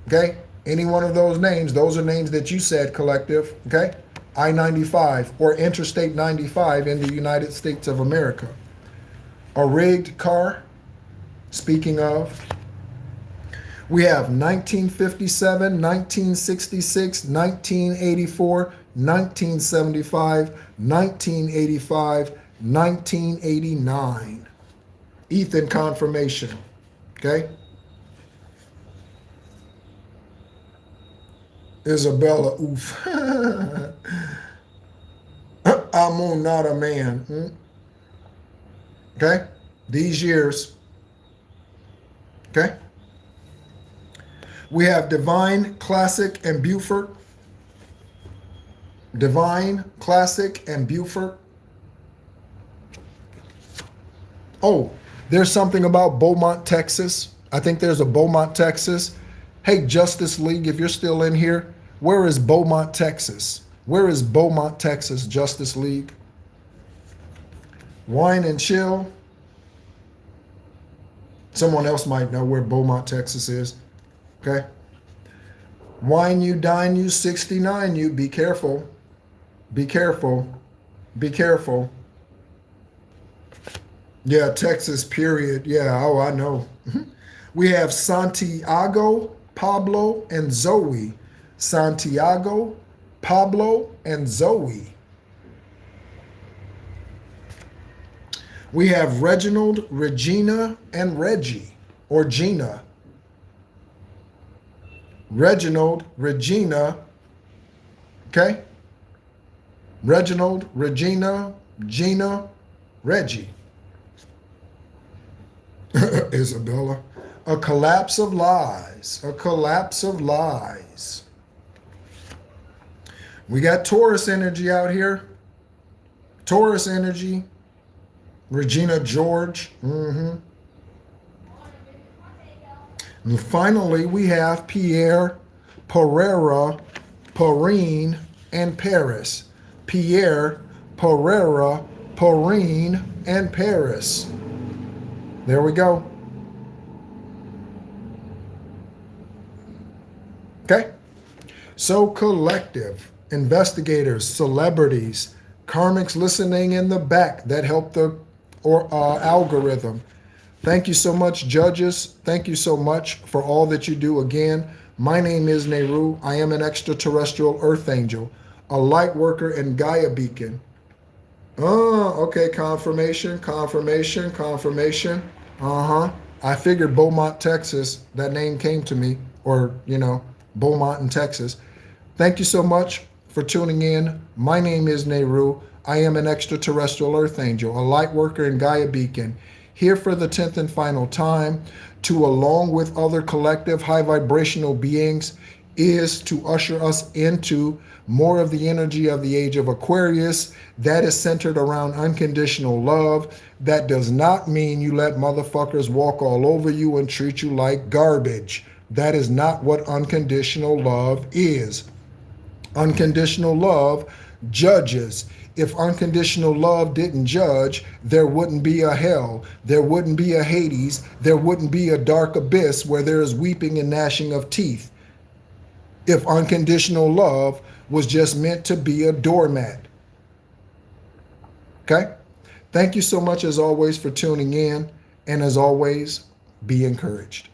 okay, any one of those names, those are names that you said, collective, okay, I-95 or Interstate 95 in the United States of America. A rigged car, speaking of, we have 1957, 1966, 1984, 1975, 1985, 1989. Ethan confirmation, okay? Isabella, oof. I'm not a man. Okay? These years. Okay? We have Divine, Classic, and Buford. Divine, Classic, and Buford. Oh, there's something about Beaumont, Texas. I think there's a Beaumont, Texas. Hey, Justice League, if you're still in here, where is Beaumont, Texas? Where is Beaumont, Texas, Justice League? Wine and Chill. Someone else might know where Beaumont, Texas is. Okay. Wine you, dine you, 69 you. Be careful. Be careful. Be careful. Yeah, Texas, period. Yeah, oh, I know. We have Santiago, Pablo, and Zoe. Santiago, Pablo, and Zoe. We have Reginald, Regina, and Reggie, or Gina. Reginald, Regina, okay? Reginald, Regina, Gina, Reggie. Isabella. A collapse of lies. A collapse of lies. We got Taurus energy out here. Taurus energy. Regina George. And finally, we have Pierre, Pereira, Perrine, and Paris. Pierre, Pereira, Perrine, and Paris. There we go. Okay? So collective, investigators, celebrities, karmics listening in the back that help the algorithm. Thank you so much, judges. Thank you so much for all that you do. Again, my name is NEHRU. I am an extraterrestrial earth angel, a light worker and Gaia beacon. Oh, okay, confirmation, confirmation, confirmation. I figured Beaumont, Texas, that name came to me, or, you know, Beaumont in Texas. Thank you so much for tuning in. My name is NEHRU. I am an extraterrestrial earth angel, a light worker and Gaia beacon, here for the 10th and final time to, along with other collective high vibrational beings, is to usher us into more of the energy of the age of Aquarius that is centered around unconditional love. That does not mean you let motherfuckers walk all over you and treat you like garbage. That is not what unconditional love is. Unconditional love judges. If unconditional love didn't judge, there wouldn't be a hell, there wouldn't be a Hades, there wouldn't be a dark abyss where there is weeping and gnashing of teeth. If unconditional love was just meant to be a doormat. Okay? Thank you so much as always for tuning in, and as always, be encouraged.